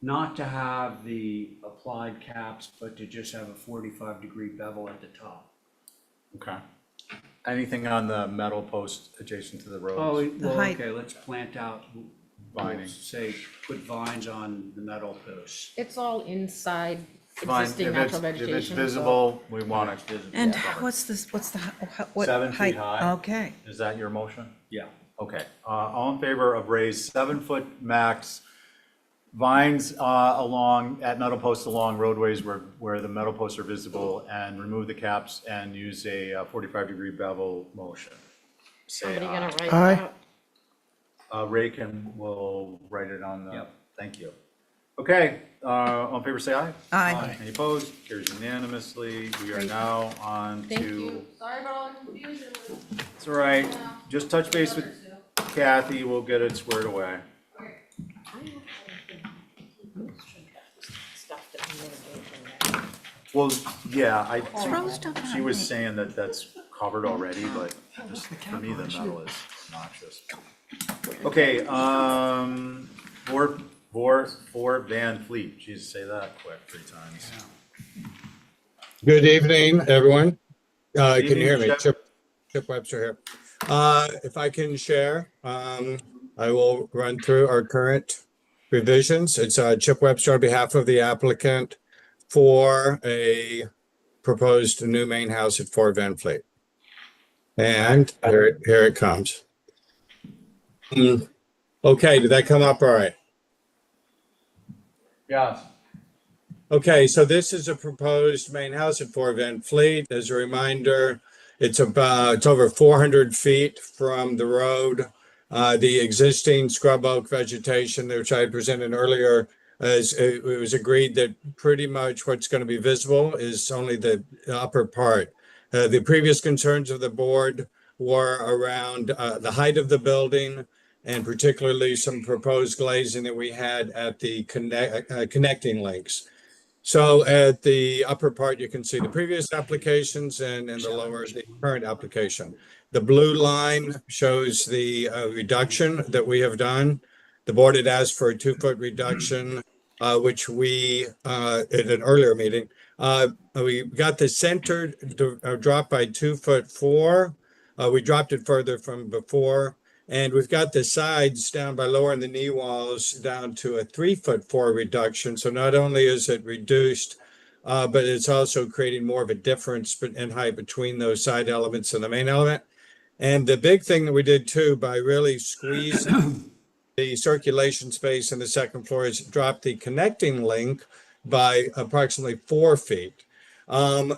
not to have the applied caps, but to just have a 45-degree bevel at the top. Okay. Anything on the metal post adjacent to the roads? Oh, well, height. okay, let's plant out, Vining. say, put vines on the metal posts. It's all inside Fine. existing natural If vegetation. it's so- visible, we want it. And what's the, what 7 feet height? high. Okay. Is that your motion? Yeah. Okay, all in favor of raise 7-foot max vines at metal posts along roadways where the metal posts are visible, and remove the caps and use a 45-degree bevel motion? Say Somebody gonna aye. write Aye. that? Ray will write it on the, Yep. thank you. Okay, all in favor, say aye. Aye. Any opposed? Carries unanimously. We are now on Thank to. you. Sorry about all the confusion. It's all right, just touch base with Kathy, we'll get it squared away. Stuff that we mitigate Well, yeah, Throw stuff she at was me. saying that that's covered already, but just for me, the metal is obnoxious. Okay, for Van Fleet, geez, say that quick 3 times. Good evening, everyone. Can you hear me? Evening, Chip Webster here. If I can share, I will run through our current revisions. It's Chip Webster on behalf of the applicant for a proposed new main house at 4 Van Fleet. And here it comes. Okay, did that come up all right? Yeah, Okay, so this is a proposed main house at 4 Van Fleet. As a reminder, It's over 400 feet from the road. The existing scrub oak vegetation, which I presented earlier, it was agreed that pretty much what's going to be visible is only the upper part. The previous concerns of the board were around the height of the building and particularly some proposed glazing that we had at the connecting links. So at the upper part, you can see the previous applications and in the lower, the current application. The blue line shows the reduction that we have done. The board had asked for a 2-foot reduction, which we, at an earlier meeting, we got the center dropped by 2'4". We dropped it further from before. And we've got the sides down by lowering the knee walls down to a 3'4" reduction. So not only is it reduced, but it's also creating more of a difference in height between those side elements and the main element. And the big thing that we did too, by really squeezing the circulation space in the second floor, is drop the connecting link by approximately 4 feet.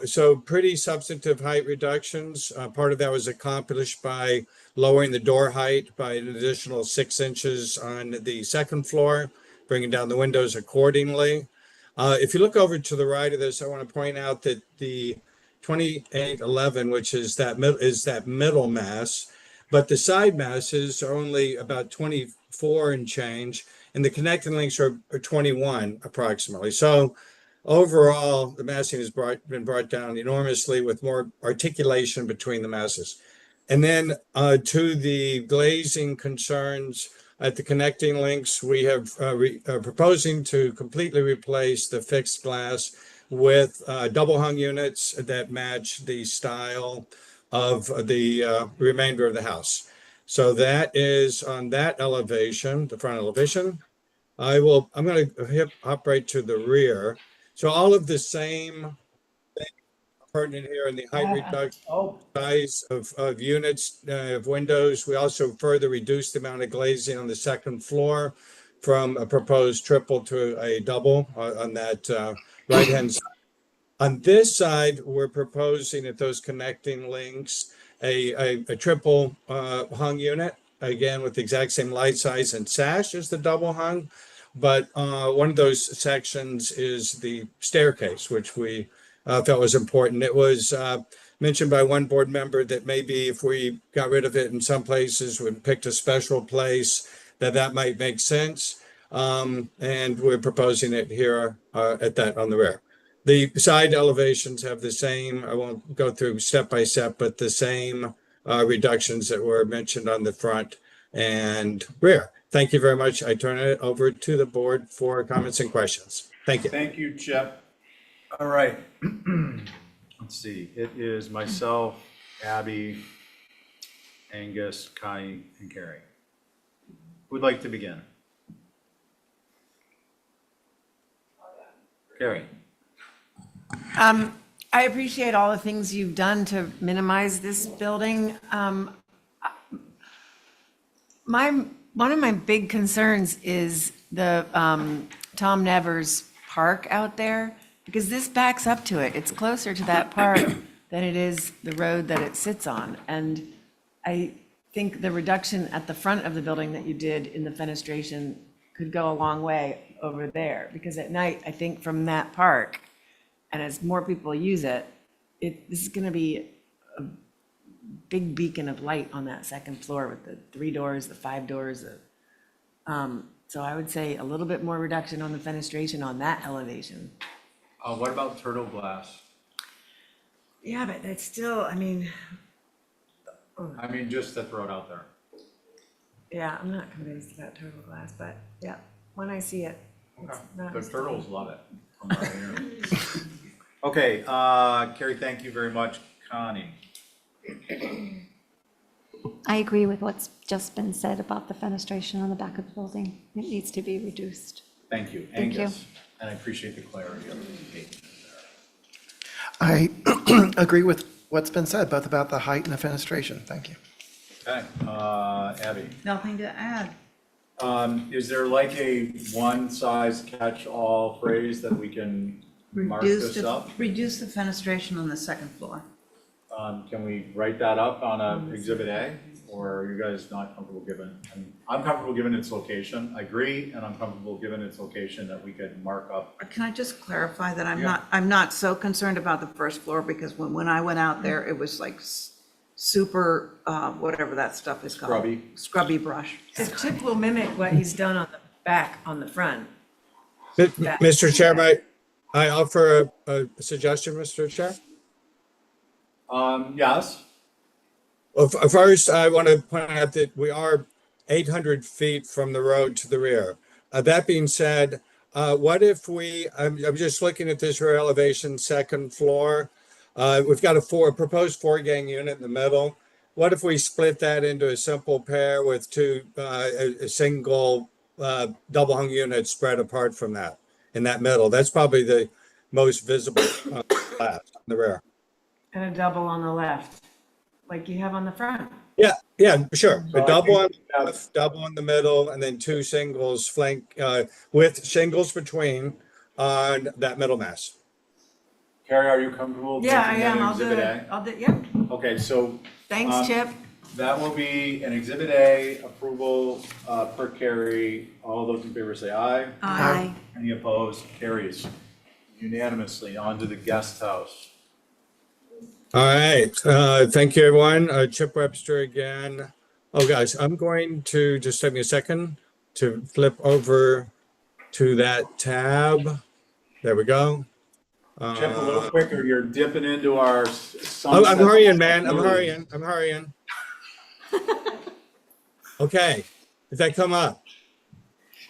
So pretty substantive height reductions. Part of that was accomplished by lowering the door height by an additional 6 inches on the second floor, bringing down the windows accordingly. If you look over to the right of this, I want to point out that the 2811, which is that middle mass, but the side masses are only about 24 and change, and the connecting links are 21 approximately. So overall, the massing has been brought down enormously with more articulation between the masses. And then to the glazing concerns at the connecting links, we have proposing to completely replace the fixed glass with double hung units that match the style of the remainder of the house. So that is on that elevation, the front elevation. I'm going to hop right to the rear. So all of the same pertinent here in the height reduction, size of units, of windows. We also further reduced the amount of glazing on the second floor from a proposed triple to a double on that right-hand side. On this side, we're proposing at those connecting links a triple hung unit, again with the exact same light size and sash as the double hung. But one of those sections is the staircase, which we felt was important. It was mentioned by one board member that maybe if we got rid of it in some places, we picked a special place, that might make sense. And we're proposing it here at that on the rear. The side elevations have the same, I won't go through step by step, but the same reductions that were mentioned on the front and rear. Thank you very much. I turn it over to the board for comments and questions. Thank you. Thank you, Chip. All right. Let's see. It is myself, Abby, Angus, Connie, and Carrie. Who'd like to begin? Carrie. I appreciate all the things you've done to minimize this building. One of my big concerns is the Tom Nevers Park out there, because this backs up to it. It's closer to that park than it is the road that it sits on. And I think the reduction at the front of the building that you did in the fenestration could go a long way over there, because at night, I think from that park, and as more people use it, this is going to be a big beacon of light on that second floor with the 3 doors, the 5 doors. So I would say a little bit more reduction on the fenestration on that elevation. What about turtle glass? Yeah, but that's still, I mean, Just to throw it out there. yeah, I'm not convinced about turtle glass, but yeah, when I see it, it's not. The turtles love it. From what I hear. Okay, Carrie, thank you very much. Connie. I agree with what's just been said about the fenestration on the back of the building. It needs to be reduced. Thank you, Thank you. Angus. And I appreciate the clarity of the statement I agree with what's been said, both about the height and the fenestration. Thank you. there. Okay, Abby. Nothing to add. Is there like a one size catch-all phrase that we can mark this up? Reduce the fenestration on the second floor. Can we write that up on a Exhibit A? Or are you guys not comfortable given? I'm comfortable given its location. I agree, and I'm comfortable given its location that we could mark up. Can I just clarify that Yeah. I'm not so concerned about the first floor, because when I went out there, it was like super, whatever that stuff is called. Scrubby. Scrubby brush. The chip will mimic what he's done on the back, on the front. Mr. Chair, might I offer a suggestion, Mr. Chair? Yes. Well, first, I want to point out that we are 800 feet from the road to the rear. That being said, what if I'm just looking at this rear elevation, second floor. We've got a proposed four-gang unit in the middle. What if we split that into a simple pair with a single double hung unit spread apart from that in that middle? That's probably the most visible left on the rear. And a double on the left, like you have on the front. Yeah, sure. So A I double think on the left, double in the middle, and then two singles flank with shingles between on that middle mass. Carrie, are you comfortable? Yeah, I making that am. an I'll do Exhibit it. A? I'll do, yep. Okay, so. Thanks, Chip. That will be an Exhibit A approval per Carrie. All those in favor say aye. Aye. Any opposed? Carries unanimously. On to the guest house. All right. Thank you, everyone. Chip Webster again. Oh, guys, I'm going to just take me a second to flip over to that tab. There we go. Chip, a little quicker. You're dipping into our I'm hurrying, man. I'm hurrying. Okay. Did that come up?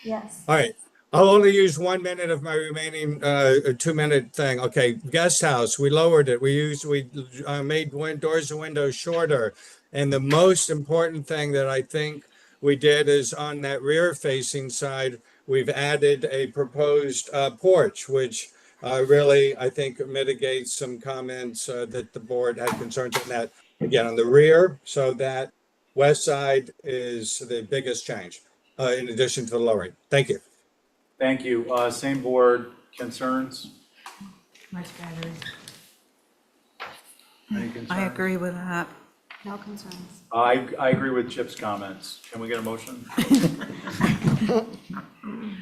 Yes. All right. I'll only use 1 minute of my remaining 2-minute thing. Okay, guest house, we lowered it. We made doors and windows shorter. And the most important thing that I think we did is on that rear facing side, we've added a proposed porch, which really, I think, mitigates some comments that the board had concerns on that. Again, on the rear, so that west side is the biggest change in addition to the lowering. Thank you. Thank you. Same board concerns? Much better. Any concerns? I agree with that. No concerns. I agree with Chip's comments. Can we get a motion?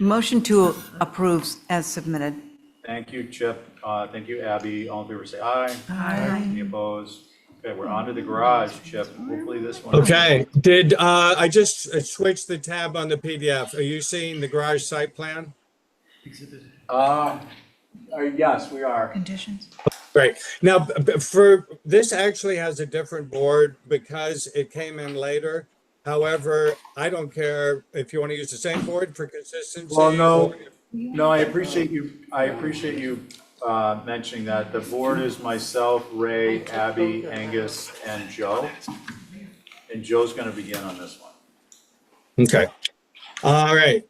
Motion to approve as submitted. Thank you, Chip. Thank you, Abby. All in favor say aye. Aye. Any opposed? Okay, we're on to the garage, Chip. Hopefully this one. Okay, did, I just switched the tab on the PDF. Are you seeing the garage site plan? Yes, we are. Conditions? Great. Now, for, this actually has a different board because it came in later. However, I don't care if you want to use the same board for consistency. Well, no, or- no, I appreciate you mentioning that. The board is myself, Ray, Abby, Angus, and Joe. And Joe's gonna begin on this one. Okay. All right.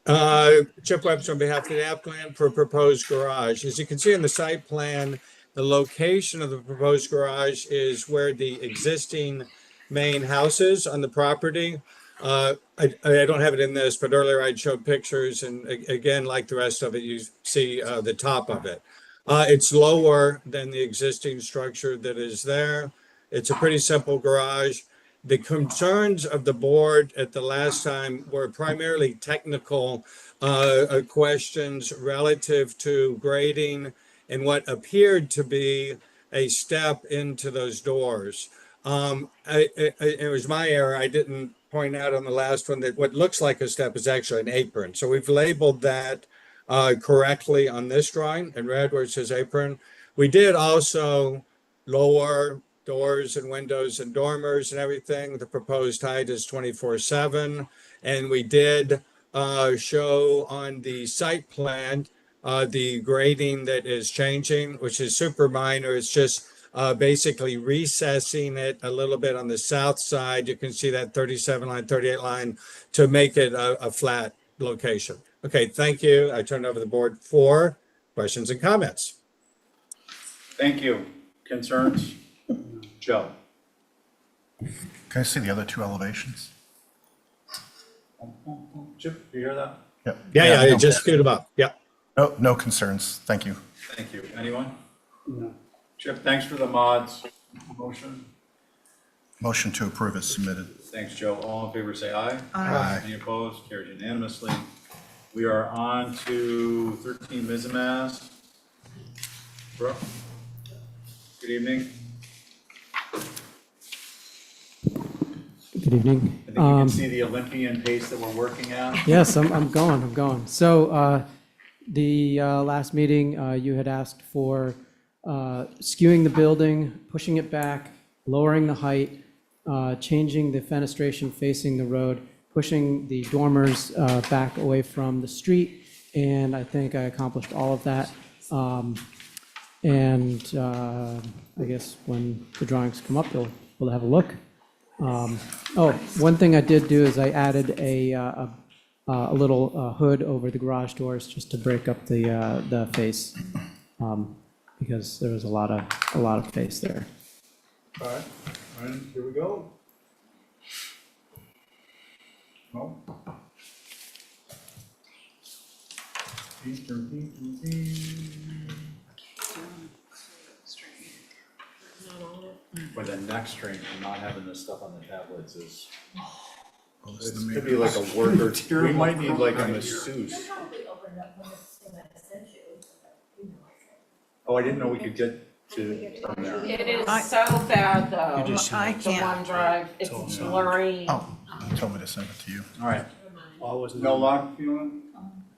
Chip Webster on behalf of the applicant for proposed garage. As you can see in the site plan, the location of the proposed garage is where the existing main house is on the property. I don't have it in this, but earlier I showed pictures, and again, like the rest of it, you see the top of it. It's lower than the existing structure that is there. It's a pretty simple garage. The concerns of the board at the last time were primarily technical questions relative to grading and what appeared to be a step into those doors. It was my error. I didn't point out on the last one that what looks like a step is actually an apron. So we've labeled that correctly on this drawing in red where it says apron. We did also lower doors and windows and dormers and everything. The proposed height is 24/7. And we did show on the site plan the grading that is changing, which is super minor. It's just basically recessing it a little bit on the south side. You can see that 37 line, 38 line to make it a flat location. Okay, thank you. I turn over the board for questions and comments. Thank you. Concerns? Joe? Can I see the other two elevations? Chip, do you hear that? Yep. Yeah, no, just queued them up. Yeah. No concerns. Thank you. Thank you. Anyone? No. Chip, thanks for the mods. Motion? Motion to approve is submitted. Thanks, Joe. All in favor, say aye. Aye. Any opposed? Carries unanimously. We are on to 13 Mizumas. Brooke? Good evening. Good evening. I think you can see the Olympian pace that we're working at. Yes, I'm going. So, the last meeting, you had asked for skewing the building, pushing it back, lowering the height, changing the fenestration facing the road, pushing the dormers back away from the street, and I think I accomplished all of that. And I guess when the drawings come up, we'll have a look. Oh, one thing I did do is I added a little hood over the garage doors just to break up the face, because there was a lot of face there. All right, here we go. Oh. For the next string, and not having this stuff on the tablets is, it could be like a worker, we might need like a masseuse. Oh, I didn't know we could get to from there. It is so bad though. You just- I The can't. OneDrive, it's blurry. Oh, you told me to send it to you. All right, no lock feeling?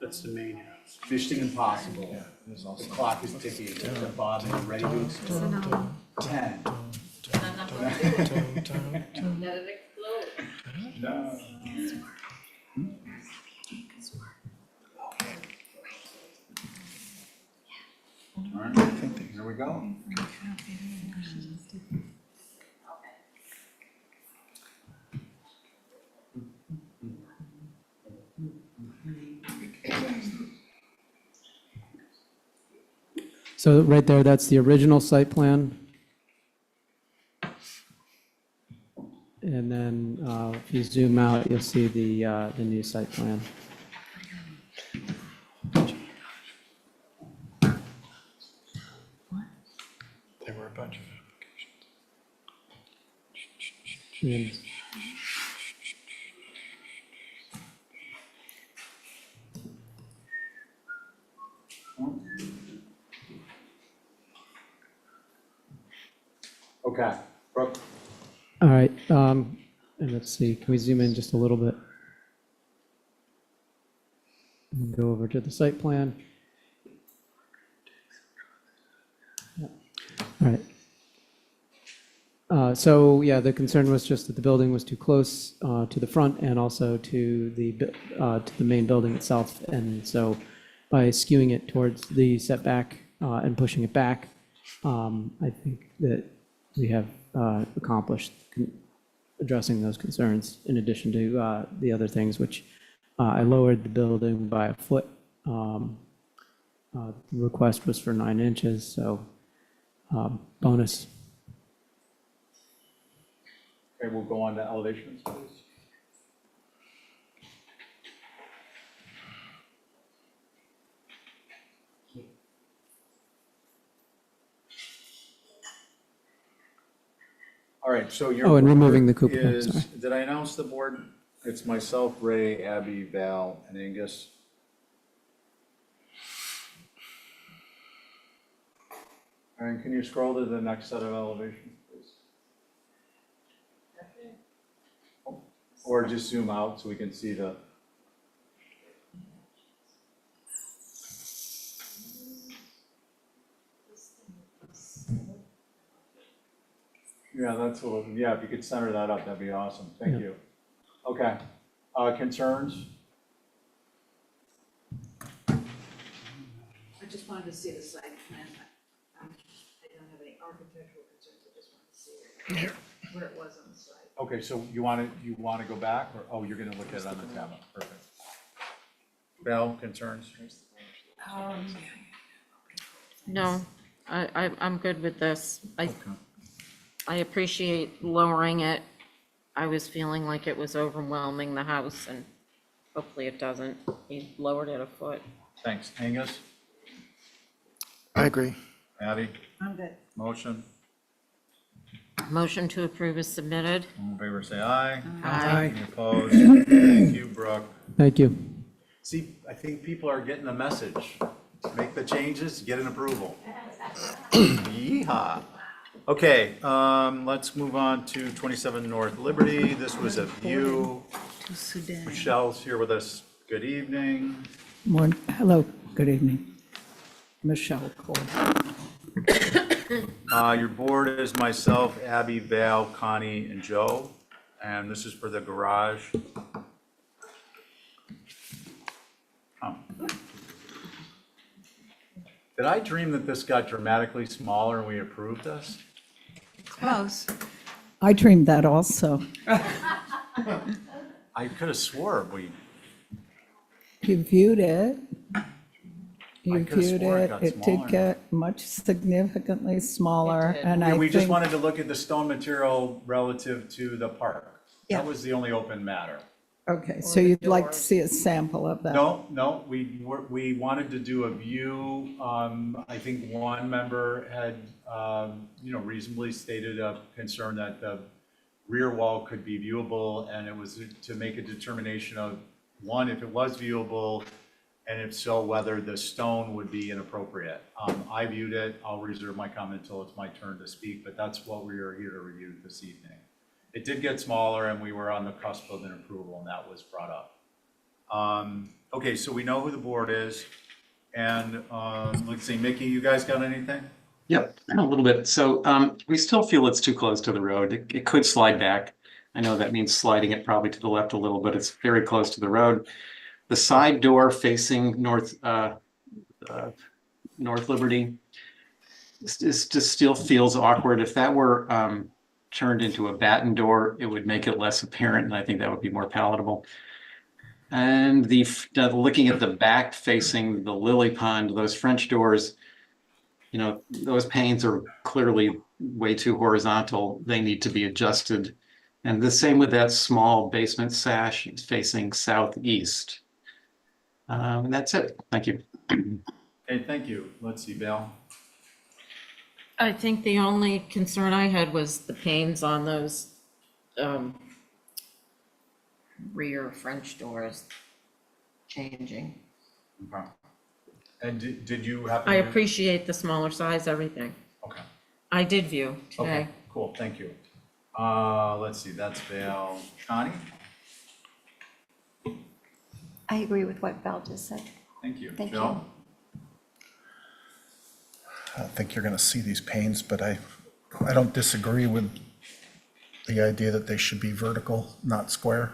That's the main house. Mission impossible. The clock is ticking, the Bob is ready to explode. 10. Let it explode. No. All right, here we go. So right there, that's the original site plan. And then if you zoom out, you'll see the new site plan. There were a bunch of And Okay, Brooke? All right, and let's see, can we zoom in just a little bit? And go over to the site plan. Yeah. All right. So, yeah, the concern was just that the building was too close to the front and also to the main building itself. And so by skewing it towards the setback and pushing it back, I think that we have accomplished addressing those concerns in addition to the other things, which I lowered the building by a foot. The request was for 9 inches, so bonus. Okay, we'll go on to elevations, please. All right, so your. Oh, and removing the board cupola, is- sorry. Did I announce the board? It's myself, Ray, Abby, Val, and Angus. And can you scroll to the next set of elevations, please? Or just zoom out so we can see the. Yeah, that's what, yeah, if you could center that up, that'd be awesome. Thank you. Okay, concerns? I just wanted to see the site plan. I don't have any architectural concerns, I just wanted to see where it was on the site. Okay, so you want to go back, or, oh, you're gonna look at it on the tablet, perfect. Val, concerns? No, I'm good with this. I appreciate lowering it. I was feeling like it was overwhelming the house, and hopefully it doesn't. He lowered it a foot. Thanks. Angus? I agree. Abby? I'm good. Motion? Motion to approve is submitted. All in favor, say aye. Aye. Any opposed? Thank you, Brooke. Thank you. See, I think people are getting the message. Make the changes, get an approval. Yeehaw. Okay, let's move on to 27 North Liberty. This was a view. Michelle's here with us. Good evening. Hello, good evening. Michelle Cole. Your board is myself, Abby, Val, Connie, and Joe, and this is for the garage. Oh. Did I dream that this got dramatically smaller and we approved this? Close. I dreamed that also. I could have swore we, You viewed it. You could've viewed swore it it. got It did smaller. get much significantly smaller, and yeah, I we just think, wanted to look at the stone material relative to the park. Yeah. That was the only open matter. okay, so you'd like to see a sample of that? No, we wanted to do a view. I think one member had, reasonably stated a concern that the rear wall could be viewable, and it was to make a determination of, one, if it was viewable, and if so, whether the stone would be inappropriate. I viewed it. I'll reserve my comment until it's my turn to speak, but that's what we are here to review this evening. It did get smaller, and we were on the cusp of an approval, and that was brought up. Okay, so we know who the board is, and let's see, Mickey, you guys got anything? Yep, a little bit. So we still feel it's too close to the road. It could slide back. I know that means sliding it probably to the left a little, but it's very close to the road. The side door facing North Liberty just still feels awkward. If that were turned into a batten door, it would make it less apparent, and I think that would be more palatable. And looking at the back facing the lily pond, those French doors, those panes are clearly way too horizontal. They need to be adjusted. And the same with that small basement sash facing southeast. And that's it. Thank you. Okay, thank you. Let's see, Val. I think the only concern I had was the panes on those rear French doors changing. Okay. And did you happen I to? appreciate the smaller size, everything. Okay. I did view today. Okay, cool, thank you. Let's see, that's Val. Connie? I agree with what Val just said. Thank you. Thank Joe? I don't think you're going to see these panes, but I don't disagree with the idea that they should be vertical, not square.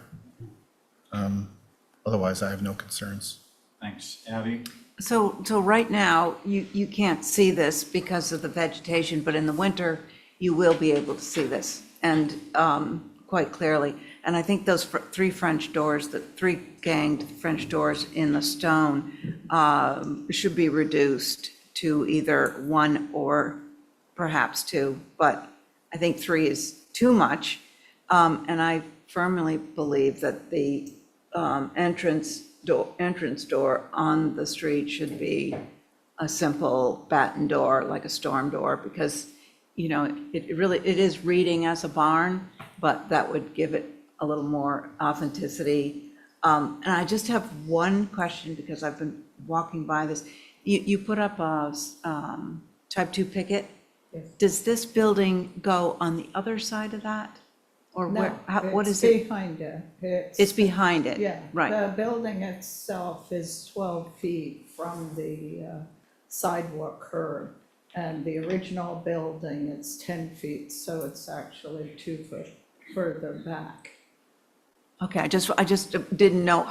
Otherwise, I have no concerns. Thanks. Abby? So right now, you can't see this because of the vegetation, but in the winter, you will be able to see this, and quite clearly. And I think those three French doors, the three ganged French doors in the stone should be reduced to either one or perhaps two, but I think three is too much. And I firmly believe that the entrance door on the street should be a simple batten door, like a storm door, because, it is reading as a barn, but that would give it a little more authenticity. And I just have one question, because I've been walking by this. You put up a type 2 picket. Yes. Does this building go on the other side of that? Or where, what is It's it? behind it. It's behind it? Yeah. Right. The building itself is 12 feet from the sidewalk curb. And the original building is 10 feet, so it's actually 2 foot further back. Okay, I just didn't know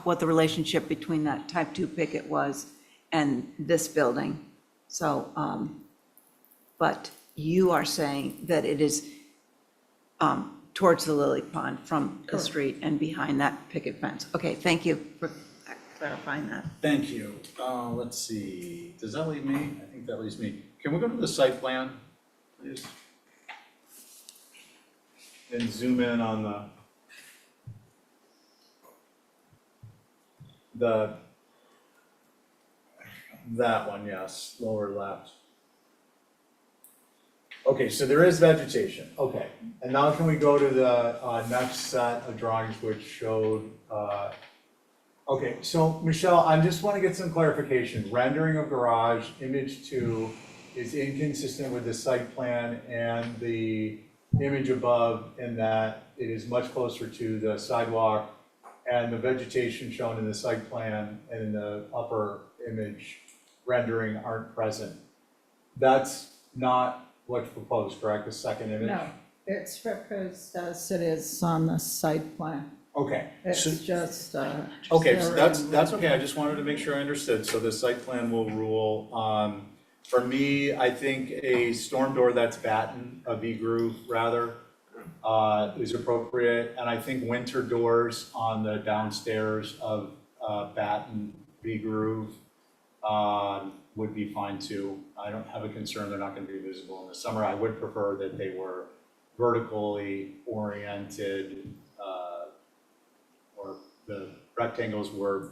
what the relationship between that type 2 picket was and this building. So, but you are saying that it is towards the lily pond from the Correct. street and behind that picket fence. Okay, thank you for clarifying that. Thank you. Let's see, does that leave me? I think that leaves me. Can we go to the site plan, please? And zoom in on that one, yes, lower left. Okay, so there is vegetation, okay. And now can we go to the next set of drawings which showed, okay, so Michelle, I just want to get some clarification. Rendering of garage, image 2, is inconsistent with the site plan and the image above in that it is much closer to the sidewalk, and the vegetation shown in the site plan and in the upper image rendering aren't present. That's not what's proposed, correct, the second image? No, it's proposed as it is on the site plan. Okay. It's so- just, Okay, so they're that's okay, I just wanted to make sure I understood, so the site plan will rule. For me, I think a storm door that's batten, a V-groove rather, is appropriate, and I think winter doors on the downstairs of batten V-groove would be fine too. I don't have a concern they're not gonna be visible in the summer. I would prefer that they were vertically oriented, or the rectangles were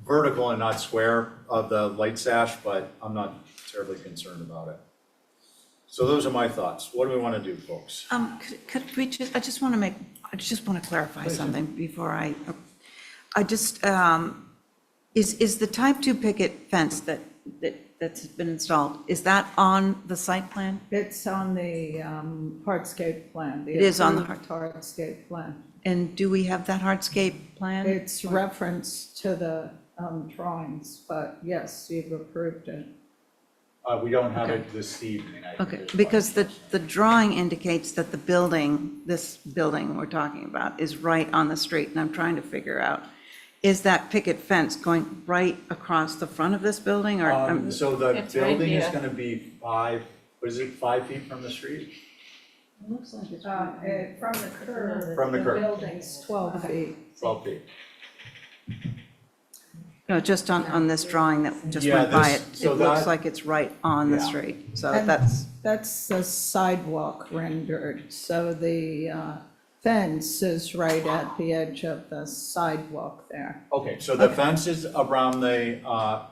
vertical and not square of the light sash, but I'm not terribly concerned about it. So those are my thoughts. What do we want to do, folks? Could we just, I just want to clarify something before I just, is the type 2 picket fence that's been installed, is that on the site plan? It's on the hardscape plan. It is on the approved hardscape plan. And do we have that hardscape plan? It's referenced to the drawings, but yes, you've approved it. We don't have it this evening. I think Okay, is because why. the drawing indicates that the building, this building we're talking about, is right on the street, and I'm trying to figure out, is that picket fence going right across the front of this building, or? So the It's right building is here. gonna be 5 feet from the street? It looks like it's. From the curb. From the curb. building's 12 feet. 12 feet. No, just on this drawing that just Yeah, went by, this- so it looks that- like it's right on the Yeah. street, so And that's, That's the sidewalk rendered, so the fence is right at the edge of the sidewalk there. Okay, so the fence is around the,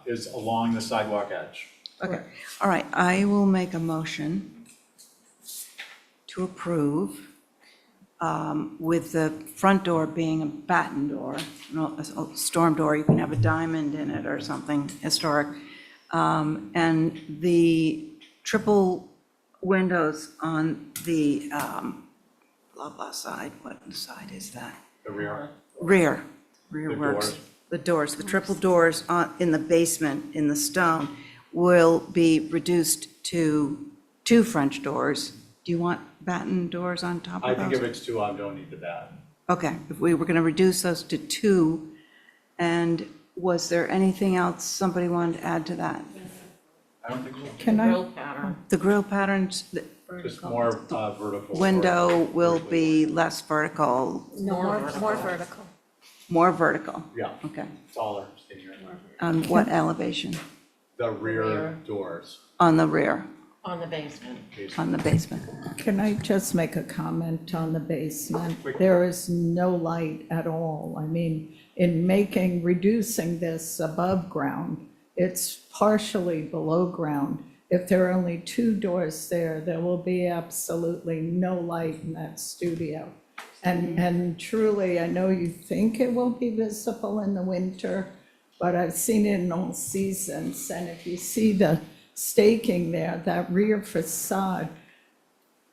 is along the sidewalk edge. okay. All right, I will make a motion to approve with the front door being a batten door, a storm door, you can have a diamond in it or something historic. And the triple windows on the blah, blah side, what side is that? The rear. Rear The works. doors. The doors, the triple doors in the basement, in the stone, will be reduced to 2 French doors. Do you want batten doors on top I of think if those? it's 2, I don't need the batten. Okay, if we were going to reduce those to 2, and was there anything else somebody wanted to add to that? I don't think so. Can I? Grill pattern. The grill patterns, the Just more vertical. window will be less vertical, More vertical. more vertical. Yeah, Okay. taller, skinnier. On what elevation? The rear doors. On the rear, On the basement. on the basement. Can I just make a comment on the basement? There is no light at all. I mean, in reducing this above ground, it's partially below ground. If there are only 2 doors there, there will be absolutely no light in that studio. And truly, I know you think it will be visible in the winter, but I've seen it in all seasons. And if you see the staking there, that rear facade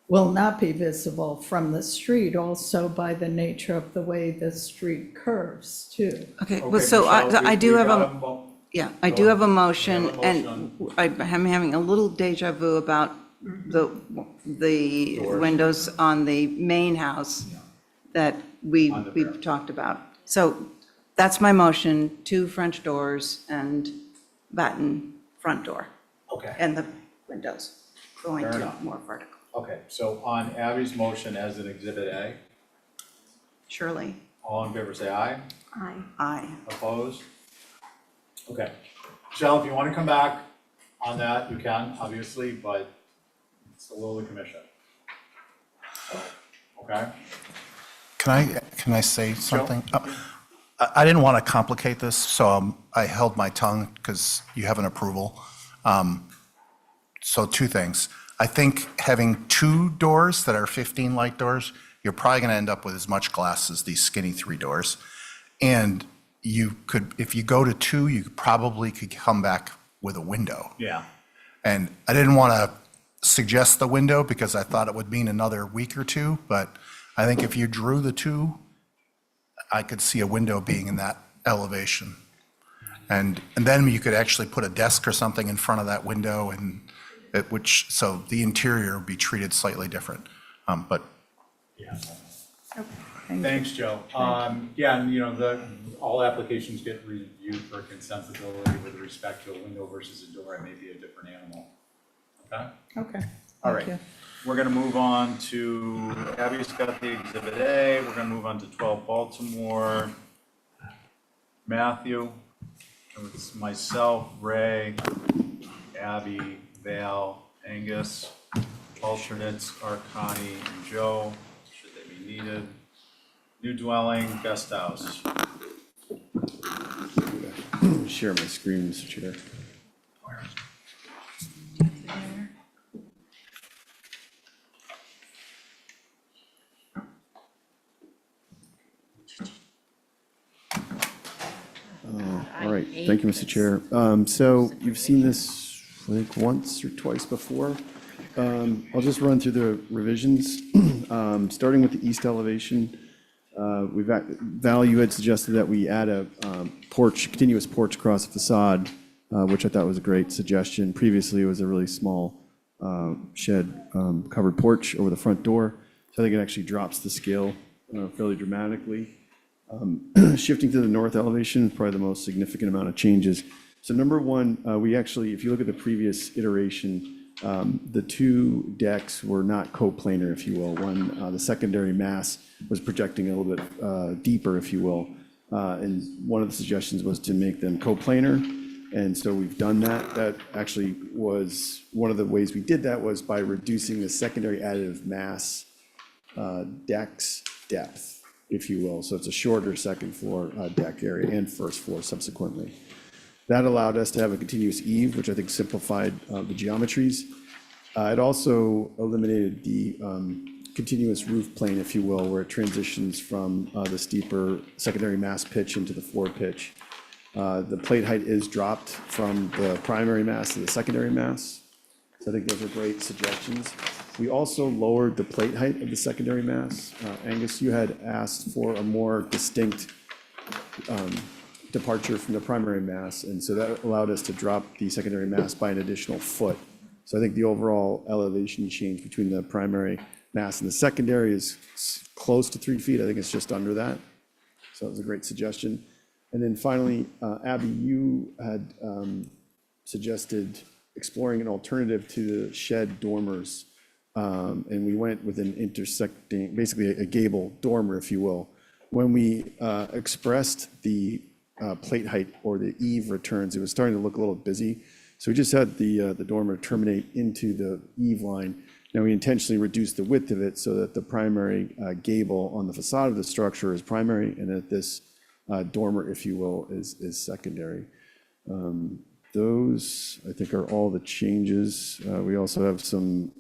will not be visible from the street, also by the nature of the way the street curves too. Okay, well, Okay, so Michelle, I do we have got a, yeah, I do have a motion, and I'm having a little deja vu about the Doors. windows on the main house that On the rear. we've talked about. So that's my motion, 2 French doors and batten front door, Okay. and the windows going Fair to enough. more vertical. Okay, so on Abby's motion as an exhibit A, Shirley? all in favor say aye. Aye. Aye. Opposed? Okay. Michelle, if you want to come back on that, you can, obviously, but it's the will of the commission. So, okay? Can I say something? I didn't want to complicate this, so I held my tongue because you have an approval. So 2 things. I think having 2 doors that are 15 light doors, you're probably going to end up with as much glass as these skinny 3 doors. And you could, if you go to 2, you probably could come back with a window. Yeah. And I didn't want to suggest the window because I thought it would mean another week or 2, but I think if you drew the 2, I could see a window being in that elevation. And then you could actually put a desk or something in front of that window, and so the interior would be treated slightly different. But Yeah. Thanks, Joe. Yeah, and all applications get reviewed for consensibility with respect to a window versus a door. It may be a different animal. Okay? Okay. All Thank right. you. We're gonna move on to, Abby's got the Exhibit A. We're gonna move on to 12 Baltimore. Matthew, it's myself, Ray, Abby, Val, Angus, alternates are Connie and Joe, should they be needed. New dwelling, guest house. Share my screen, Mr. Chair. All right, thank you, Mr. Chair. So you've seen this, I think, once or twice before. I'll just run through the revisions. Starting with the east elevation, Val, you had suggested that we add a continuous porch across the facade, which I thought was a great suggestion. Previously, it was a really small shed covered porch over the front door. So I think it actually drops the scale fairly dramatically. Shifting to the north elevation, probably the most significant amount of changes. So number one, we actually, if you look at the previous iteration, the 2 decks were not coplanar, if you will. One, the secondary mass was projecting a little bit deeper, if you will. And one of the suggestions was to make them coplanar. And so we've done that. That actually was, one of the ways we did that was by reducing the secondary additive mass deck's depth, if you will. So it's a shorter second floor deck area and first floor subsequently. That allowed us to have a continuous eave, which I think simplified the geometries. It also eliminated the continuous roof plane, if you will, where it transitions from the steeper secondary mass pitch into the floor pitch. The plate height is dropped from the primary mass to the secondary mass. So I think those are great suggestions. We also lowered the plate height of the secondary mass. Angus, you had asked for a more distinct departure from the primary mass, and so that allowed us to drop the secondary mass by an additional foot. So I think the overall elevation change between the primary mass and the secondary is close to 3 feet. I think it's just under that. So it was a great suggestion. And then finally, Abby, you had suggested exploring an alternative to the shed dormers. And we went with an intersecting, basically a gable dormer, if you will. When we expressed the plate height or the eave returns, it was starting to look a little busy. So we just had the dormer terminate into the eave line. Now we intentionally reduced the width of it so that the primary gable on the facade of the structure is primary and that this dormer, if you will, is secondary. Those, I think, are all the changes. We also have some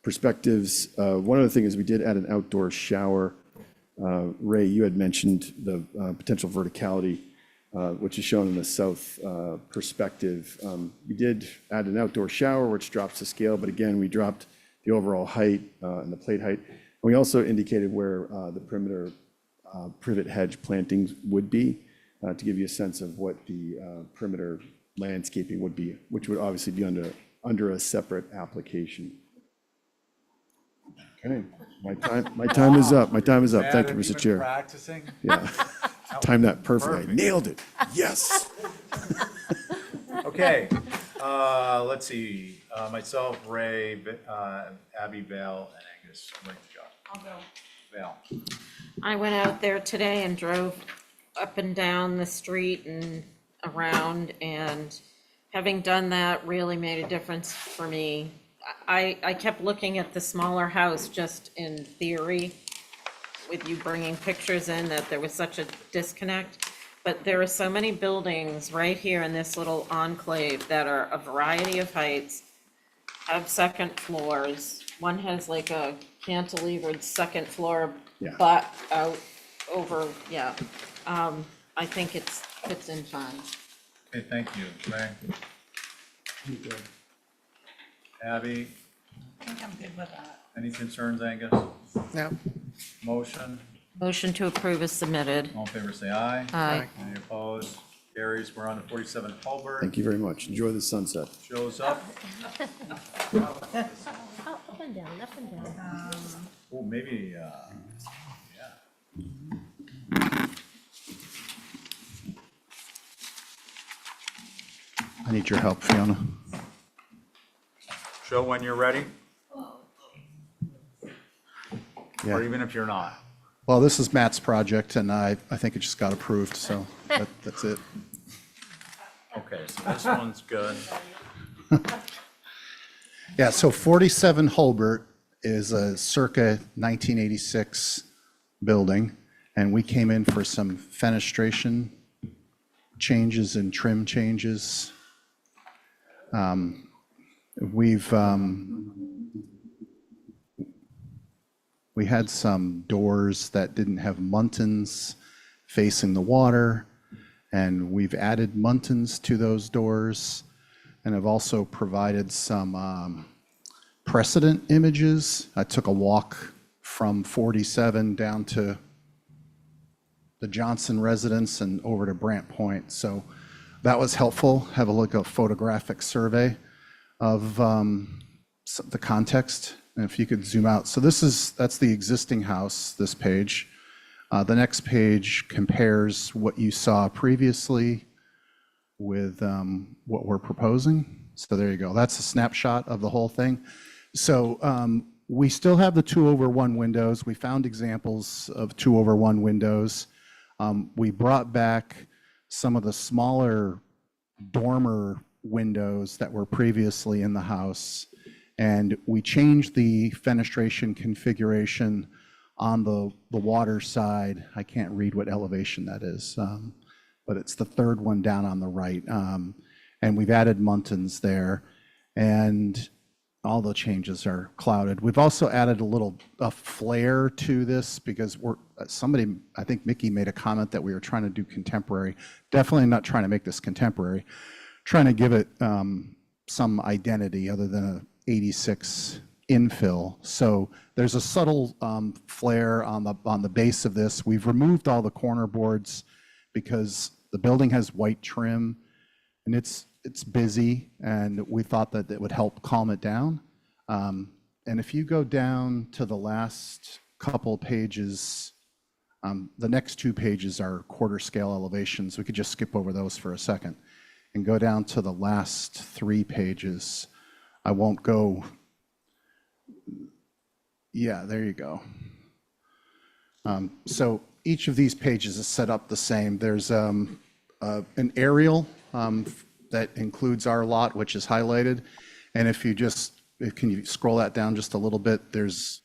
perspectives. One other thing is we did add an outdoor shower. Ray, you had mentioned the potential verticality, which is shown in the south perspective. We did add an outdoor shower, which drops the scale, but again, we dropped the overall height and the plate height. And we also indicated where the perimeter privet hedge plantings would be to give you a sense of what the perimeter landscaping would be, which would obviously be under a separate application. Okay, my time is up. My time is up. Thank you, Mr. Chair. Practicing? Yeah, timed that perfectly. I nailed it. Yes. Okay, let's see, myself, Ray, Abby, Val, and Angus. Where'd you go? I'll go. Val. I went out there today and drove up and down the street and around, and having done that really made a difference for me. I kept looking at the smaller house just in theory, with you bringing pictures in, that there was such a disconnect. But there are so many buildings right here in this little enclave that are a variety of heights, have second floors. One has like a cantilevered second floor Yeah. butt out over, yeah. I think fits in fine. Okay, thank you. Ray? Abby, I think I'm good with that. any concerns, Angus? No. Motion, Motion to approve is submitted. all in favor, say aye. Aye. Any opposed? Carries. We're on to 47 Hulbert. Thank you very much. Enjoy the sunset. Shows up. Up and down, up and down. Oh, maybe, yeah. I need your help, Fiona. Show when you're ready, Yeah. or even if you're not. Well, this is Matt's project, and I think it just got approved, so that's it. Okay, so this one's good. Yeah, so 47 Hulbert is a circa 1986 building, and we came in for some fenestration changes and trim changes. We had some doors that didn't have muntins facing the water, and we've added muntins to those doors, and have also provided some precedent images. I took a walk from 47 down to the Johnson residence and over to Brant Point, so that was helpful. Have a look at a photographic survey of the context, and if you could zoom out. So that's the existing house, this page. The next page compares what you saw previously with what we're proposing. So there you go. That's a snapshot of the whole thing. So we still have the 2/1 windows. We found examples of 2/1 windows. We brought back some of the smaller dormer windows that were previously in the house, and we changed the fenestration configuration on the water side. I can't read what elevation that is, but it's the third one down on the right. And we've added muntins there, and all the changes are clouded. We've also added a flair to this because somebody, I think Mickey made a comment that we were trying to do contemporary. Definitely not trying to make this contemporary, trying to give it some identity other than a 86 infill. So there's a subtle flare on the base of this. We've removed all the corner boards because the building has white trim and it's busy, and we thought that it would help calm it down. And if you go down to the last couple pages, the next 2 pages are quarter scale elevations. We could just skip over those for a second and go down to the last 3 pages. I won't go. Yeah, there you go. So each of these pages is set up the same. There's an aerial that includes our lot, which is highlighted. And if you can you scroll that down just a little bit? There's,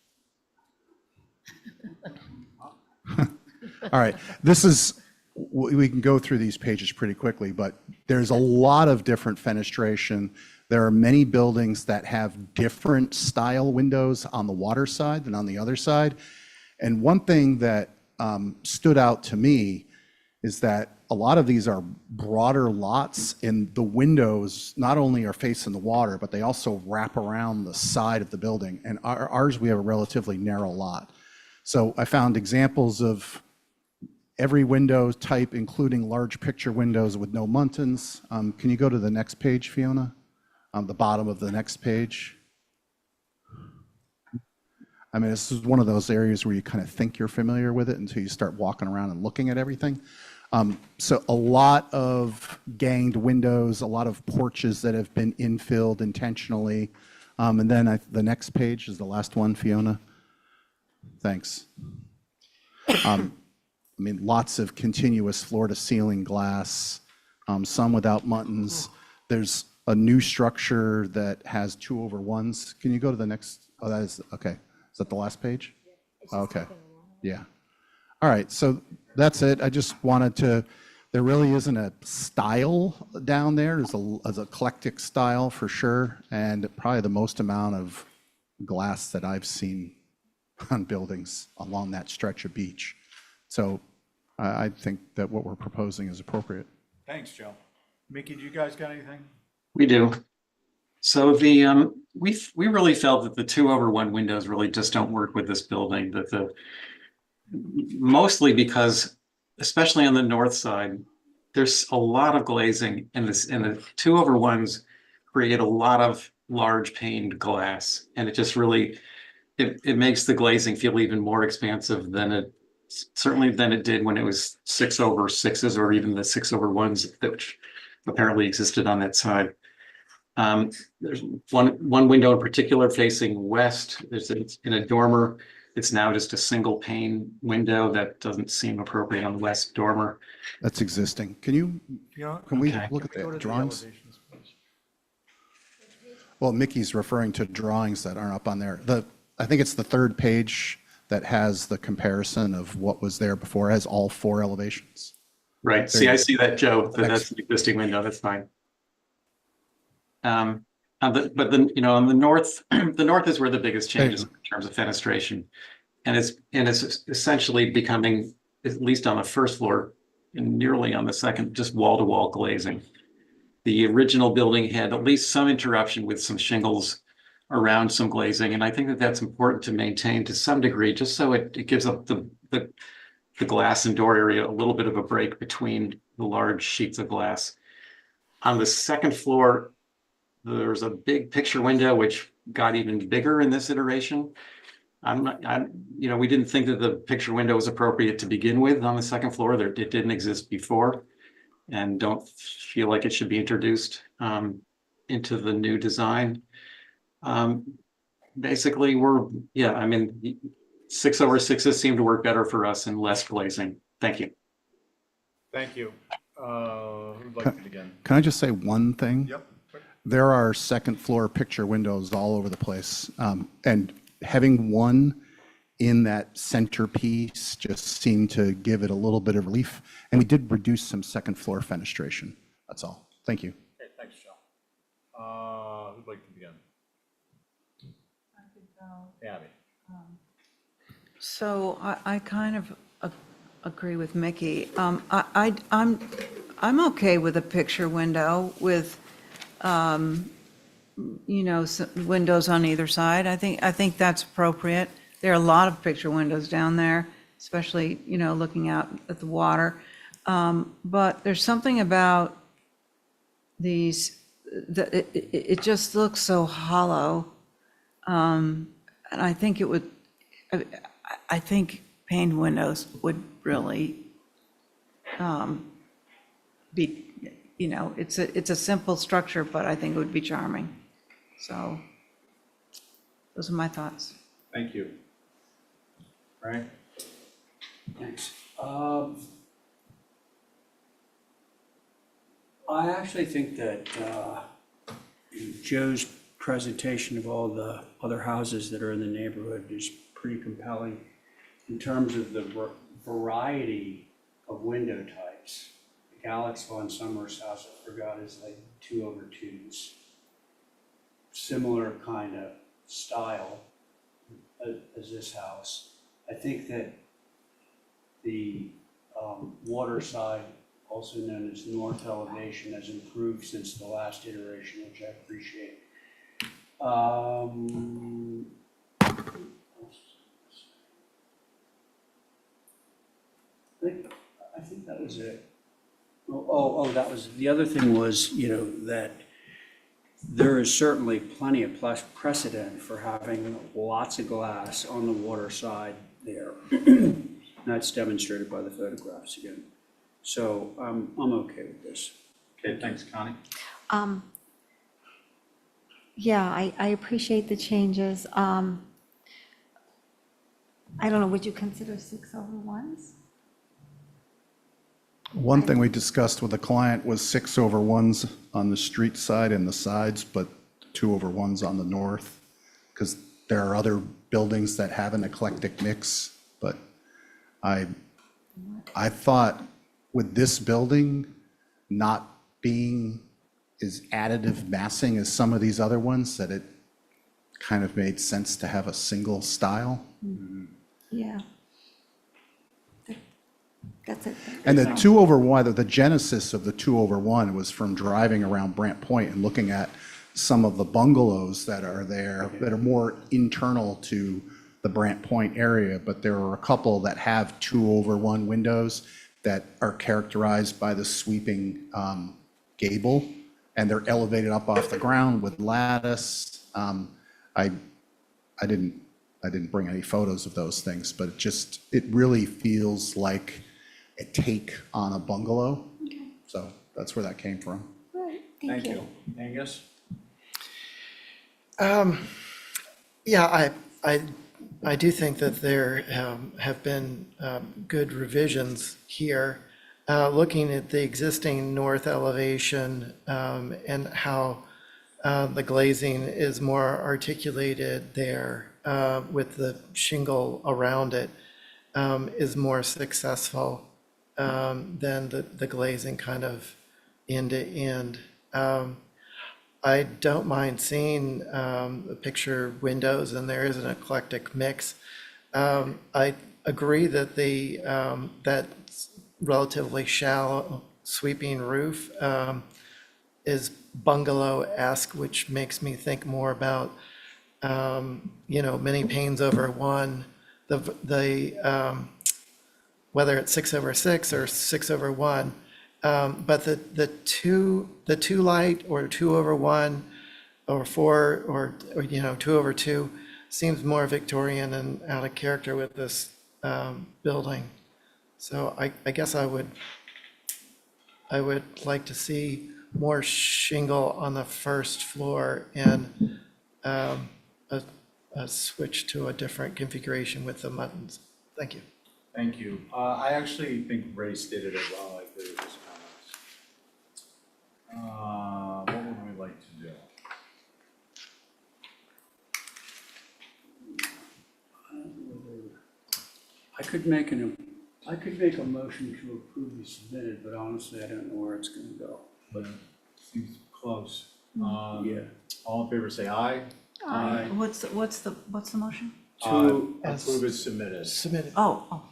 all right, we can go through these pages pretty quickly, but there's a lot of different fenestration. There are many buildings that have different style windows on the water side than on the other side. And one thing that stood out to me is that a lot of these are broader lots, and the windows not only are facing the water, but they also wrap around the side of the building. And ours, we have a relatively narrow lot. So I found examples of every window type, including large picture windows with no muntins. Can you go to the next page, Fiona? The bottom of the next page. I mean, this is one of those areas where you kind of think you're familiar with it until you start walking around and looking at everything. So a lot of ganged windows, a lot of porches that have been infilled intentionally. And then the next page is the last one, Fiona. Thanks. I mean, lots of continuous floor-to-ceiling glass, some without muntins. There's a new structure that has 2/1s. Can you go to the next? Oh, that is, okay. Is that the last page? Okay, yeah. All right, so that's it. I just wanted to There really isn't a style down there. There's a eclectic style for sure, and probably the most amount of glass that I've seen on buildings along that stretch of beach. So I think that what we're proposing is appropriate. Thanks, Joe. Mickey, do you guys got anything? We do. So we really felt that the 2/1 windows really just don't work with this building, mostly because, especially on the north side, there's a lot of glazing and the 2/1s create a lot of large paned glass, and it just really, it makes the glazing feel even more expansive than it did when it was 6/6s or even the 6/1s, which apparently existed on that side. There's one window in particular facing west. It's in a dormer. It's now just a single pane window that doesn't seem appropriate on the west dormer. That's existing. Can we look at the drawings? Well, Mickey's referring to drawings that aren't up on there. I think it's the third page that has the comparison of what was there before. It has all 4 elevations. Right. See, I see that, Joe. That's an existing window. That's fine. But then, on the north, the north is where the biggest change is in terms of fenestration, and it's essentially becoming, at least on the first floor and nearly on the second, just wall-to-wall glazing. The original building had at least some interruption with some shingles around some glazing, and I think that that's important to maintain to some degree, just so it gives up the glass and door area a little bit of a break between the large sheets of glass. On the second floor, there's a big picture window which got even bigger in this iteration. We didn't think that the picture window was appropriate to begin with on the second floor. It didn't exist before, and don't feel like it should be introduced into the new design. Basically, 6/6s seem to work better for us and less glazing. Thank you. Thank you. Who'd like to begin? Can I just say one thing? Yep. There are second floor picture windows all over the place. And having one in that centerpiece just seemed to give it a little bit of relief. And we did reduce some second floor fenestration. That's all. Thank you. Okay, thanks, Joe. Who'd like to begin? Abby. So I kind of agree with Mickey. I'm okay with a picture window with, windows on either side. I think that's appropriate. There are a lot of picture windows down there, especially, looking out at the water. But there's something about these, it just looks so hollow. And I think I think paned windows would really be, it's a simple structure, but I think it would be charming. So those are my thoughts. Thank you. Right? Thanks. I actually think that Joe's presentation of all the other houses that are in the neighborhood is pretty compelling in terms of the variety of window types. Alex von Summers' house, I forgot, is like 2/2s. Similar kind of style as this house. I think that the water side, also known as north elevation, has improved since the last iteration, which I appreciate. I think that was it. That was, the other thing was, that there is certainly plenty of precedent for having lots of glass on the water side there. That's demonstrated by the photographs again. So I'm okay with this. Okay, thanks, Connie. Yeah, I appreciate the changes. I don't know, would you consider 6/1s? One thing we discussed with the client was 6/1s on the street side and the sides, but 2/1s on the north, because there are other buildings that have an eclectic mix. But I thought with this building not being as additive massing as some of these other ones, that it kind of made sense to have a single style. Yeah. That's it. And the 2/1, the genesis of the 2/1 was from driving around Brant Point and looking at some of the bungalows that are there that are more internal to the Brant Point area, but there are a couple that have 2/1 windows that are characterized by the sweeping gable, and they're elevated up off the ground with lattice. I didn't bring any photos of those things, but it really feels like a take on a bungalow. So that's where that came from. Right, Thank you. Angus? Yeah, I do think that there have been good revisions here. Looking at the existing north elevation and how the glazing is more articulated there with the shingle around it is more successful than the glazing kind of end to end. I don't mind seeing the picture windows, and there is an eclectic mix. I agree that that relatively shallow sweeping roof is bungalow-esque, which makes me think more about, many panes over one, whether it's 6/6 or 6/1. But the two light or 2/1 or 4 or 2/2 seems more Victorian and out of character with this building. So I guess I would like to see more shingle on the first floor and a switch to a different configuration with the muttons. Thank you. Thank you. I actually think Ray stated it well. I agree with his comments. What would we like to do? I could make a motion to approve the submitted, but honestly, I don't know where it's gonna go. But it seems close. Yeah. All in favor, say aye. Aye. What's the motion? To approve is submitted. Submitted. Oh,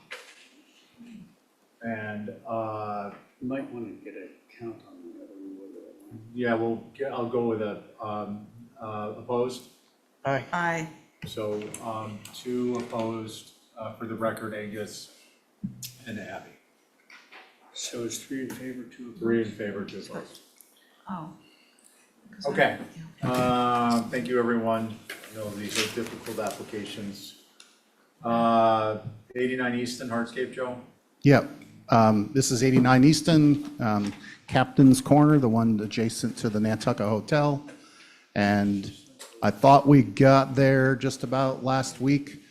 And, You might wanna get a count on the other one. yeah, I'll go with opposed. Aye. aye. So, two opposed, for the record, Angus and Abby. So it's 3 in favor, 2 opposed? 3 in favor, 2 opposed. Oh. Okay. Thank you, everyone. I know these are difficult applications. 89 Easton Hardscape, Joe? Yep. This is 89 Easton, Captain's Corner, the one adjacent to the Nantucket Hotel. And I thought we got there just about last week.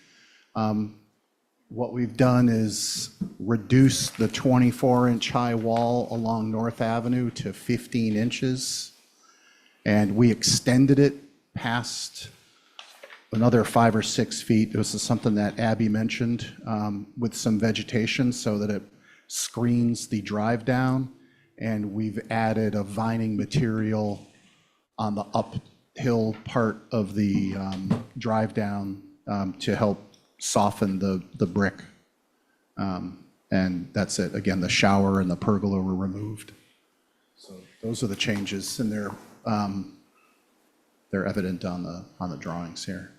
What we've done is reduce the 24-inch high wall along North Avenue to 15 inches. And we extended it past another 5 or 6 feet. This is something that Abby mentioned, with some vegetation so that it screens the drive down. And we've added a vining material on the uphill part of the drive down to help soften the brick. And that's it. Again, the shower and the pergola were removed. So those are the changes, and they're evident on the drawings here.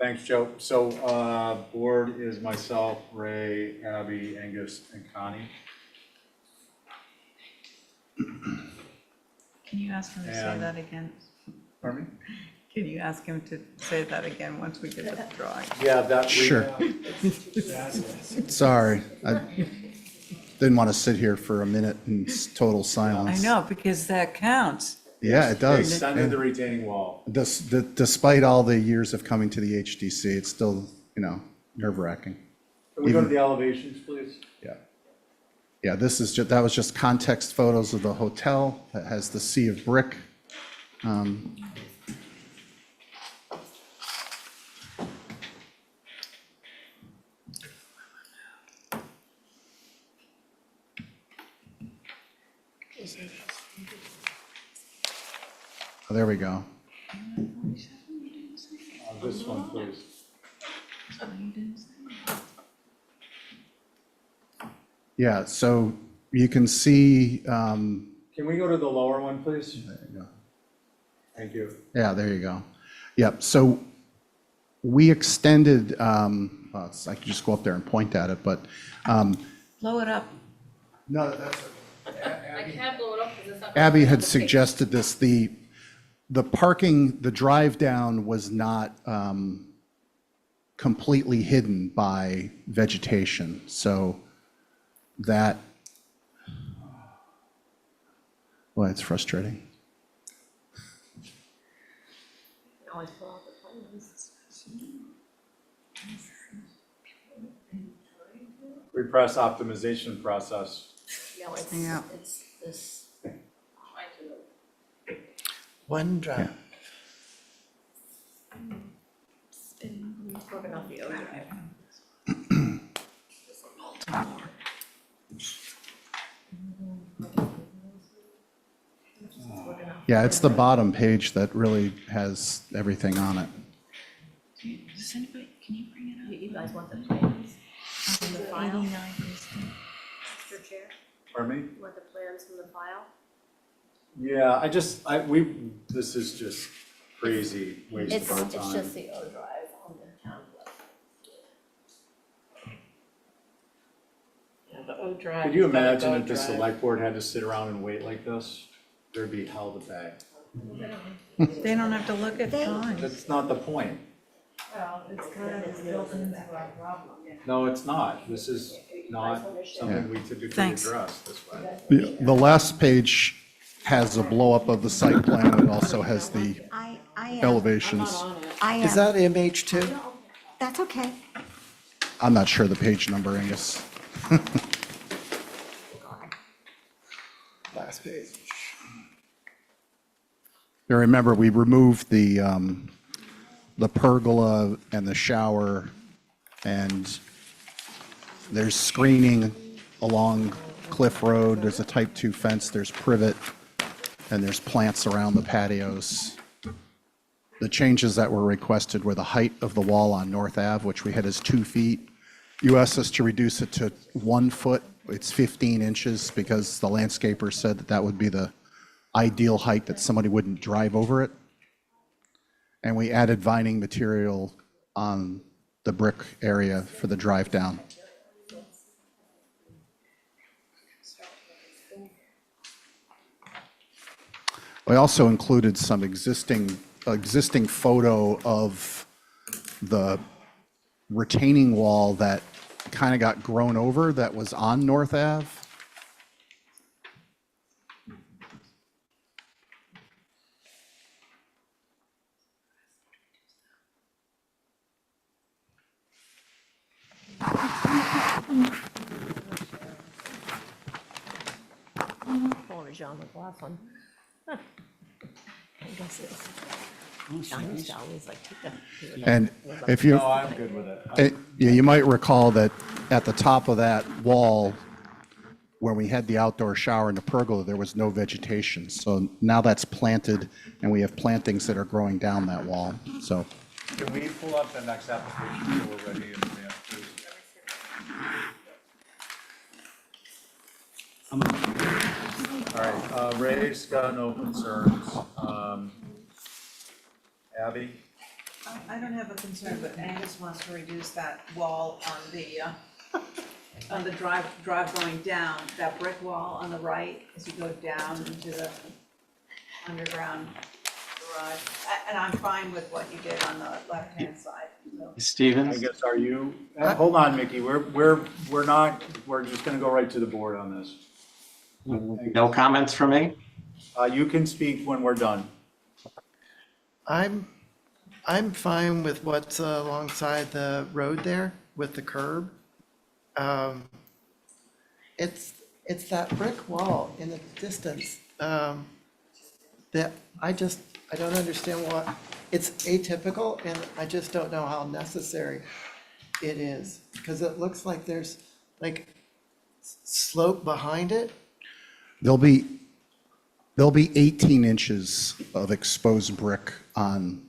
Thanks, Joe. So, board is myself, Ray, Abby, Angus, and Connie. Can you ask him to say And- that again? Pardon me? Can you ask him to say that again once we get the drawing? Yeah, that. Sure. Sorry, I didn't want to sit here for a minute in total I silence. know, because that counts. Yeah, it does. Extended the retaining wall. Despite all the years of coming to the HDC, it's still, nerve-wracking. Can we go to the elevations, please? Yeah. Yeah, that was just context photos of the hotel that has the sea of brick. Oh, there we go. This one, please. Yeah, so you can see, Can we go to the lower one, please? there you go. Thank you. Yeah, there you go. Yep, so we extended, I could just go up there and point at it, but, Blow it up. no, that's, I can't blow it up because it's not. Abby had suggested this, the parking, the drive down was not completely hidden by vegetation, so that, well, it's frustrating. Repress optimization process. No, Yeah. it's this. OneDrive. Working off the O drive. Yeah, it's the bottom page that really has everything on it. Does anybody, can you bring it up? You guys want the plans from the file? Mr. Chair, Pardon me? you want the plans from the file? Yeah, this is just crazy waste of our time. the O drive on the town website. Yeah, the O drive. Could you imagine if the select board had to sit around and wait like this? There'd be hell to pay. They don't have to look at time. That's not the point. Well, it's kind of built into our problem. No, it's not. This is not something we typically Thanks. address this way. The last page has a blow-up of the site plan. It also has the I am. elevations. I am. Is that MH2? That's okay. I'm not sure the page numbering is. Last page. You remember, we removed the pergola and the shower, and there's screening along Cliff Road. There's a type 2 fence, there's privet, and there's plants around the patios. The changes that were requested were the height of the wall on North Ave, which we had as 2 feet. You asked us to reduce it to 1 foot. It's 15 inches because the landscaper said that that would be the ideal height that somebody wouldn't drive over it. And we added vining material on the brick area for the drive down. We also included some existing photo of the retaining wall that kind of got grown over that was on North Ave. Pulling a John McLaughlin. I guess it's. John's always like, take the. And if you, No, I'm good with it. yeah, you might recall that at the top of that wall, when we had the outdoor shower and the pergola, there was no vegetation. So now that's planted, and we have plantings that are growing down that wall, so. Can we pull up the next application so we're ready in advance, please? All right, Ray's got no concerns. Abby? I don't have a concern, but Angus wants to reduce that wall on the drive going down, that brick wall on the right, as you go down into the underground garage. And I'm fine with what you did on the left-hand side, so. I Stevens? guess, are you, hold on, Mickey, we're not, we're just gonna go right to the board on this. No comments from me? You can speak when we're done. I'm fine with what's alongside the road there with the curb. It's that brick wall in the distance that I don't understand what, it's atypical and I just don't know how necessary it is. Because it looks like there's like slope behind it. There'll be, There'll be 18 inches of exposed brick on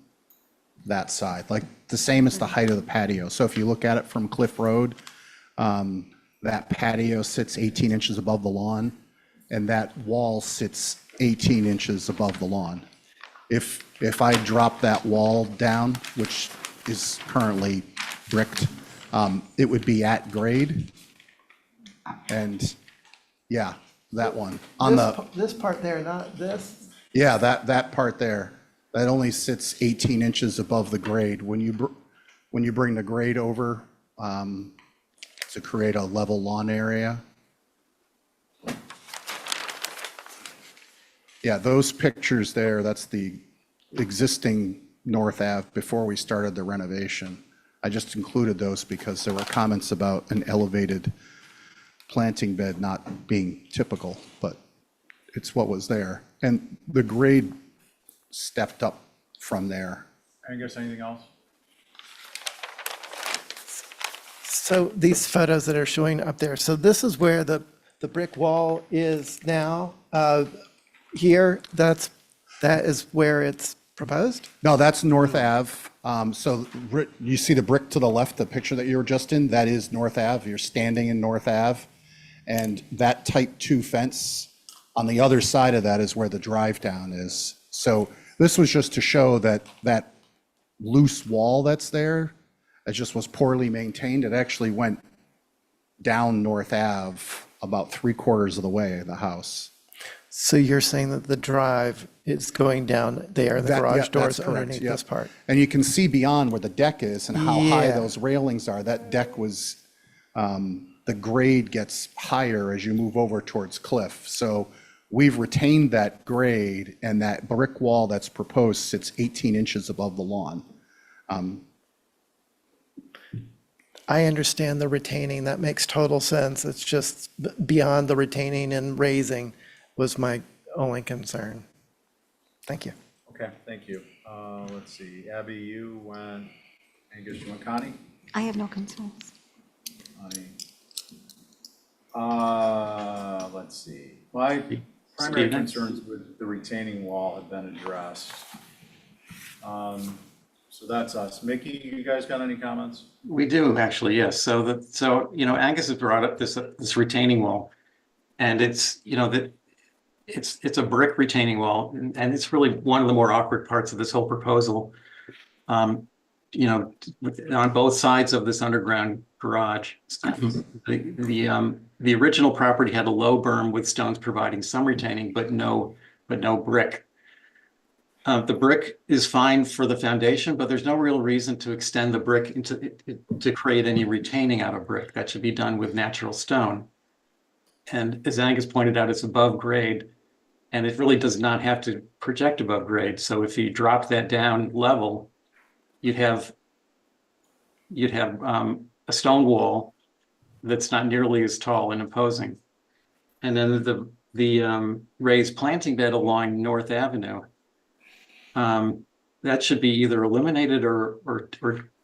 that side, like the same as the height of the patio. So if you look at it from Cliff Road, that patio sits 18 inches above the lawn, and that wall sits 18 inches above the lawn. If I drop that wall down, which is currently bricked, it would be at grade. And yeah, that one. On the, This part there, not this? yeah, that part there, that only sits 18 inches above the grade. When you bring the grade over to create a level lawn area. Yeah, those pictures there, that's the existing North Ave before we started the renovation. I just included those because there were comments about an elevated planting bed not being typical, but it's what was there. And the grade stepped up from there. Angus, anything else? So these photos that are showing up there, so this is where the brick wall is now. Here, that is where it's proposed? No, that's North Ave. So you see the brick to the left, the picture that you were just in, that is North Ave. You're standing in North Ave. And that type 2 fence on the other side of that is where the drive down is. So this was just to show that that loose wall that's there, it just was poorly maintained. It actually went down North Ave about 3/4 of the way of the house. So you're saying that the drive is going down there, the That- garage yeah, that's doors correct, underneath yeah. this part? And you can see beyond where the deck is and how high Yeah. those railings are. That deck was, the grade gets higher as you move over towards Cliff. So we've retained that grade, and that brick wall that's proposed sits 18 inches above the lawn. I understand the retaining, that makes total sense. It's just beyond the retaining and raising was my only concern. Thank you. Okay, thank you. Let's see, Abby, you went, Angus, you went Connie? I have no concerns. Connie. Let's see. My primary Stephen? concerns with the retaining wall have been addressed. So that's us. Mickey, you guys got any comments? We do actually, yes. So Angus has brought up this retaining wall. And it's, that it's a brick retaining wall, and it's really one of the more awkward parts of this whole proposal. On both sides of this underground garage, the original property had a low berm with stones providing some retaining, but no brick. The brick is fine for the foundation, but there's no real reason to extend the brick to create any retaining out of brick. That should be done with natural stone. And as Angus pointed out, it's above grade, and it really does not have to project above grade. So if you drop that down level, you'd have a stone wall that's not nearly as tall and imposing. And then the raised planting bed along North Avenue, that should be either eliminated or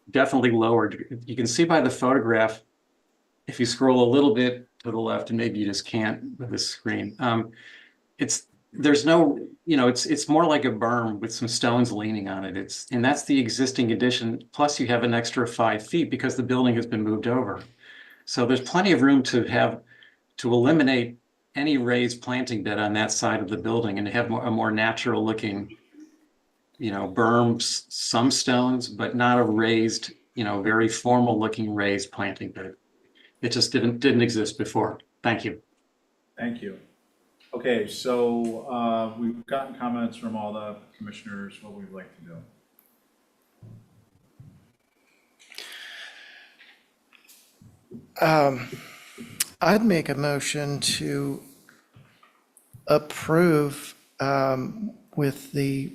definitely lowered. You can see by the photograph, if you scroll a little bit to the left, and maybe you just can't with this screen, it's more like a berm with some stones leaning on it. And that's the existing addition. Plus you have an extra 5 feet because the building has been moved over. So there's plenty of room to eliminate any raised planting bed on that side of the building and to have a more natural looking, berms, some stones, but not a raised, very formal looking raised planting bed. It just didn't exist before. Thank you. Thank you. Okay, so we've gotten comments from all the commissioners, what we'd like to do. I'd make a motion to approve with the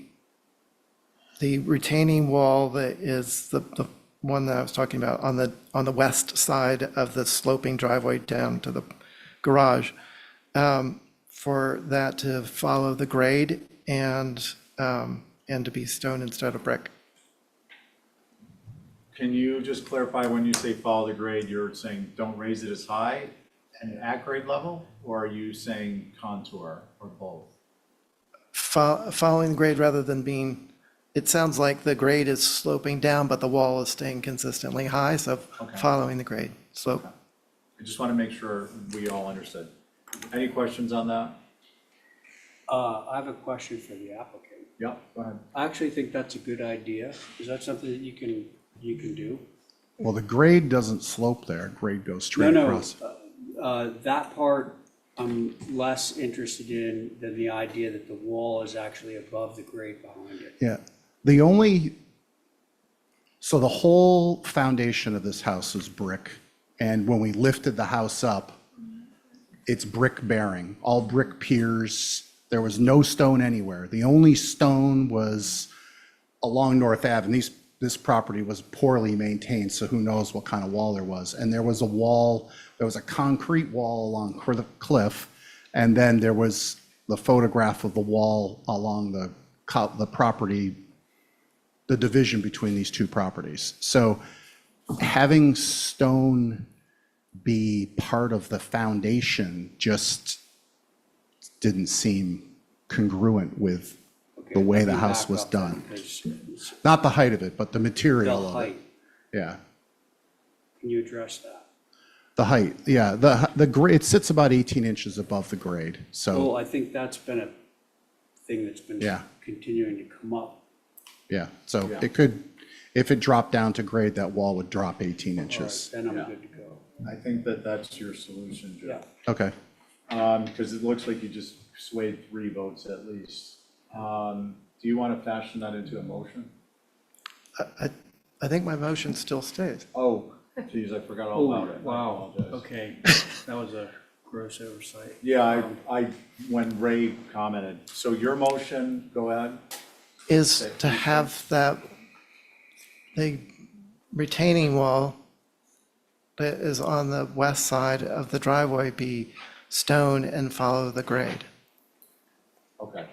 retaining wall that is the one that I was talking about on the west side of the sloping driveway down to the garage, for that to follow the grade and to be stone instead of brick. Can you just clarify when you say follow the grade, you're saying don't raise it as high and at grade level? Or are you saying contour or both? following the grade rather than being, it sounds like the grade is sloping down, but the wall is staying consistently high, so Okay. following the grade slope. I just want to make sure we all understood. Any questions on that? I have a question for the applicant. Yep, go ahead. I actually think that's a good idea. Is that something that you can do? Well, the grade doesn't slope there. Grade goes straight No, across. that part I'm less interested in than the idea that the wall is actually above the grade behind it. Yeah. So the whole foundation of this house is brick. And when we lifted the house up, it's brick bearing, all brick piers. There was no stone anywhere. The only stone was along North Ave. And this property was poorly maintained, so who knows what kind of wall there was. And there was a wall, there was a concrete wall along the cliff. And then there was the photograph of the wall along the property, the division between these two properties. So having stone be part of the foundation just didn't seem congruent with the way the house was done. Not the height of it, but the material The of it. height, Yeah, can you address that? the height, yeah, the grade, it sits about 18 inches above the grade, Well, so, I think that's been a thing that's been Yeah. continuing to come up. yeah. So Yeah. it could, if it dropped down to grade, that wall would drop 18 All right, inches. then I'm Yeah. good to go. I think that that's your solution, Joe. Okay. Because it looks like you just swayed 3 votes at least. Do you want to fashion that into a motion? I think my motion still stays. Oh, geez, I forgot all about it. I Wow, apologize. okay, that was a gross oversight. Yeah, when Ray commented, so your motion, go ahead. Is to have the retaining wall that is on the west side of the driveway be stone and follow the grade Okay,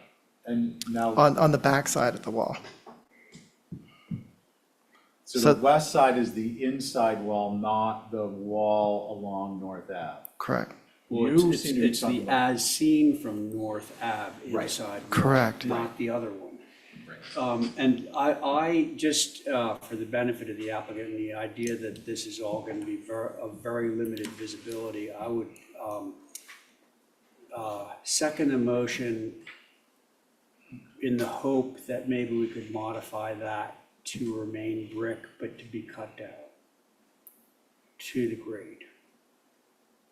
and now, on the back side of the wall. so so- the west side is the inside wall, not the wall along North Ave. Correct. Well, You it's seem to be it's talking the about- as seen from North Ave Right. inside. wall, Correct. Not the other one. Right. And I just, for the benefit of the applicant and the idea that this is all going to be of very limited visibility, I would second the motion in the hope that maybe we could modify that to remain brick, but to be cut down to the grade,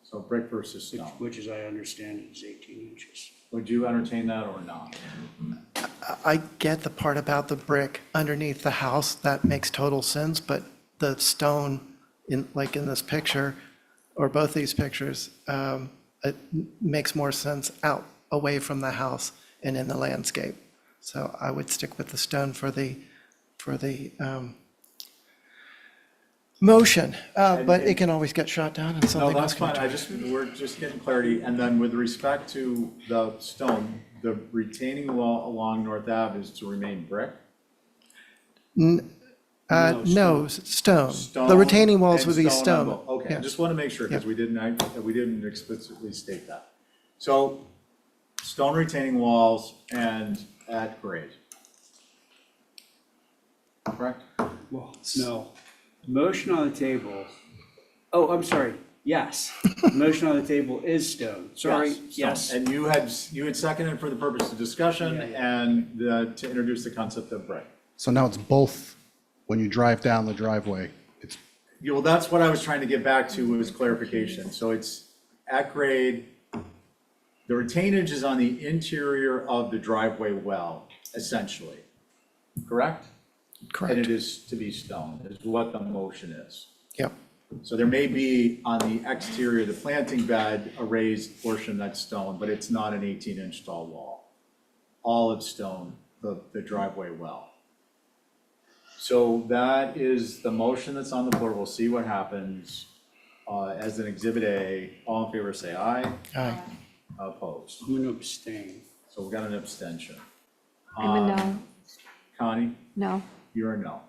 So brick versus which, stone. which as I understand it is 18 inches. Would you entertain that or not? I get the part about the brick underneath the house, that makes total sense, but the stone in, like in this picture, or both these pictures, it makes more sense out, away from the house and in the landscape. So I would stick with the stone for the motion, but it can always get shot down and No, something else that's can. fine, we're just getting clarity, and then with respect to the stone, the retaining wall along North Ave is to remain brick? No, stone. The Stone retaining walls and would be on stone. both. Okay, I Yeah. just want to make sure, because we didn't explicitly state that. So, stone retaining walls and at grade. Correct? Well, no. Motion on the table. Oh, I'm sorry. Yes. Motion on the table is stone. Sorry. stone. Yes. And you had seconded for the purpose of discussion and to introduce the concept of brick. So now it's both, when you drive down the driveway, it's, Yeah, well, that's what I was trying to get back to, was clarification. So it's at grade, the retainage is on the interior of the driveway well, essentially, correct? And Correct. it is to be stone, is what the motion is. Yep. So there may be on the exterior of the planting bed, a raised portion that's stone, but it's not an 18-inch tall wall. All of stone, the driveway well. So that is the motion that's on the floor. We'll see what happens. As an exhibit A, all in favor say aye. Aye. Opposed. I'm going to abstain. So we got an abstention. I'm a no. Connie, No. you're a no.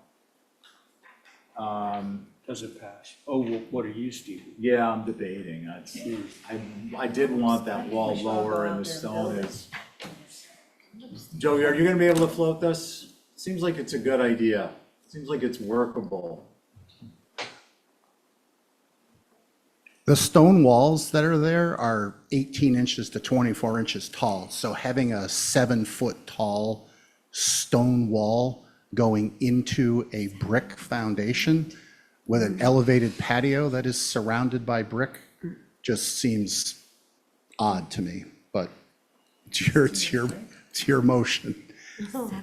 Doesn't pass. Oh, what are you, Stephen? Yeah, I'm debating. I did want that wall lower and the stone is, Joe, are you gonna be able to float this? Seems like it's a good idea. Seems like it's workable. The stone walls that are there are 18 inches to 24 inches tall. So having a 7-foot tall stone wall going into a brick foundation with an elevated patio that is surrounded by brick just seems odd to me, but it's your motion.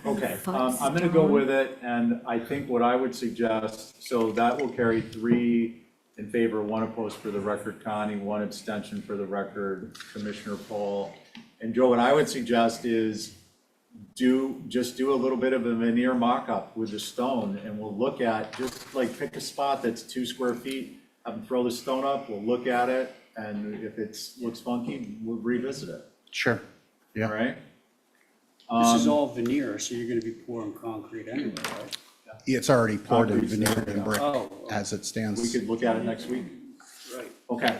Okay, I'm gonna go with it, and I think what I would suggest, so that will carry 3 in favor, 1 opposed for the record, Connie, 1 abstention for the record, Commissioner Paul. And Joe, what I would suggest is just do a little bit of a veneer mock-up with the stone, and we'll look at, just like pick a spot that's 2 square feet, have them throw the stone up, we'll look at it, and if looks funky, we'll revisit it, Sure. all right? This is all veneer, so you're gonna be pouring concrete anyway, right? It's already poured in Concrete's veneer there, and brick Oh, as it We stands. could look at it next week. right. Okay.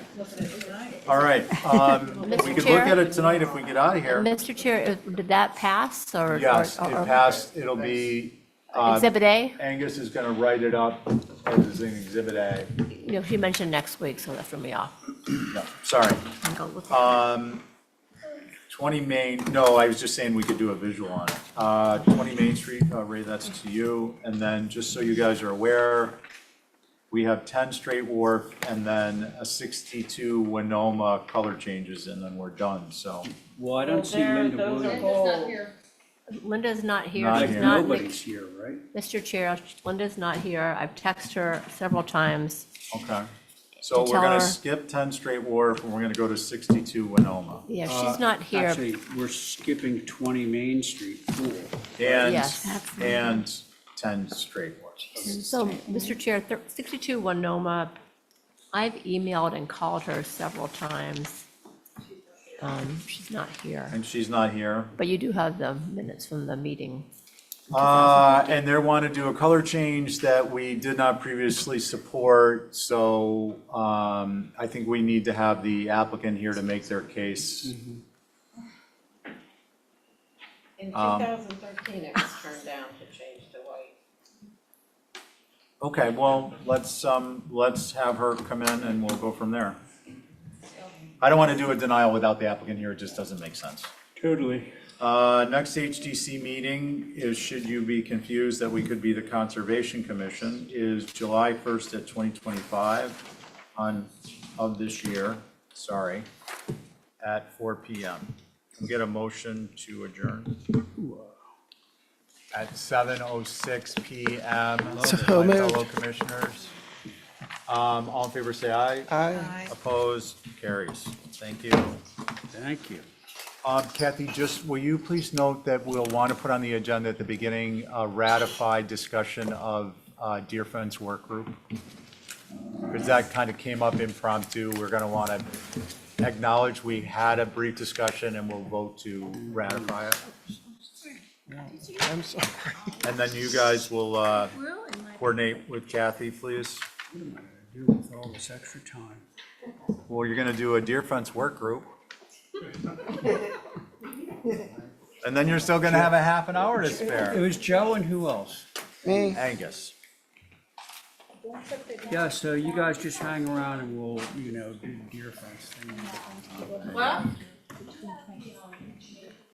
All right, we could look Chair? at it tonight if we get out of here. Mr. Chair, did that pass or? Yes, or- it or- passed, it'll be, Exhibit A? Angus is gonna write it up as an exhibit A. You know, she mentioned next week, so that threw me off. No, sorry. I'll go look at it. 20 Main, no, I was just saying we could do a visual on it. 20 Main Street, Ray, that's to you. And then, just so you guys are aware, we have 10 Straight Wharf and then a 62 Winoma color changes, and then we're done, so. Well, I don't see Linda Williams. Linda's not here. Not She's here. not- Nobody's here, right? Mr. Chair, Linda's not here. I've texted her several times. Okay. So To we're tell gonna her- skip 10 Straight Wharf, and we're gonna go to 62 Winoma. Yeah, she's not here. Actually, we're skipping 20 Main Street Pool. And, Yes. and 10 Straight Wharf. So, Mr. Chair, 62 Winoma, I've emailed and called her several times. She's not here, And she's not here. but you do have the minutes from the meeting. And they want to do a color change that we did not previously support, so I think we need to have the applicant here to make their case. In 2013, it was turned down to change to white. Okay, well, let's have her come in and we'll go from there. I don't want to do a denial without the applicant here, it just doesn't make sense. Totally. Next HDC meeting is, should you be confused that we could be the Conservation Commission, is July 1st at 2025 of this year, sorry, at 4 PM. Can we get a motion to adjourn? At 7:06 PM. So My moved. fellow commissioners. All in favor, say aye. Aye. Opposed, carries. Thank you. Thank you. Kathy, just, will you please note that we'll want to put on the agenda at the beginning, a ratified discussion of Deer Fence Work Group? Because that kind of came up impromptu. We're going to want to acknowledge we had a brief discussion and we'll vote to ratify it. I'm sorry. And then you guys will coordinate with Kathy, please. What am I gonna do with all this extra time? Well, you're going to do a Deer Fence Work Group. And then you're still going to have a half an hour to It spare. was Joe and who else? Me. Angus. Yeah, so you guys just hang around and we'll, do the deer fence thing.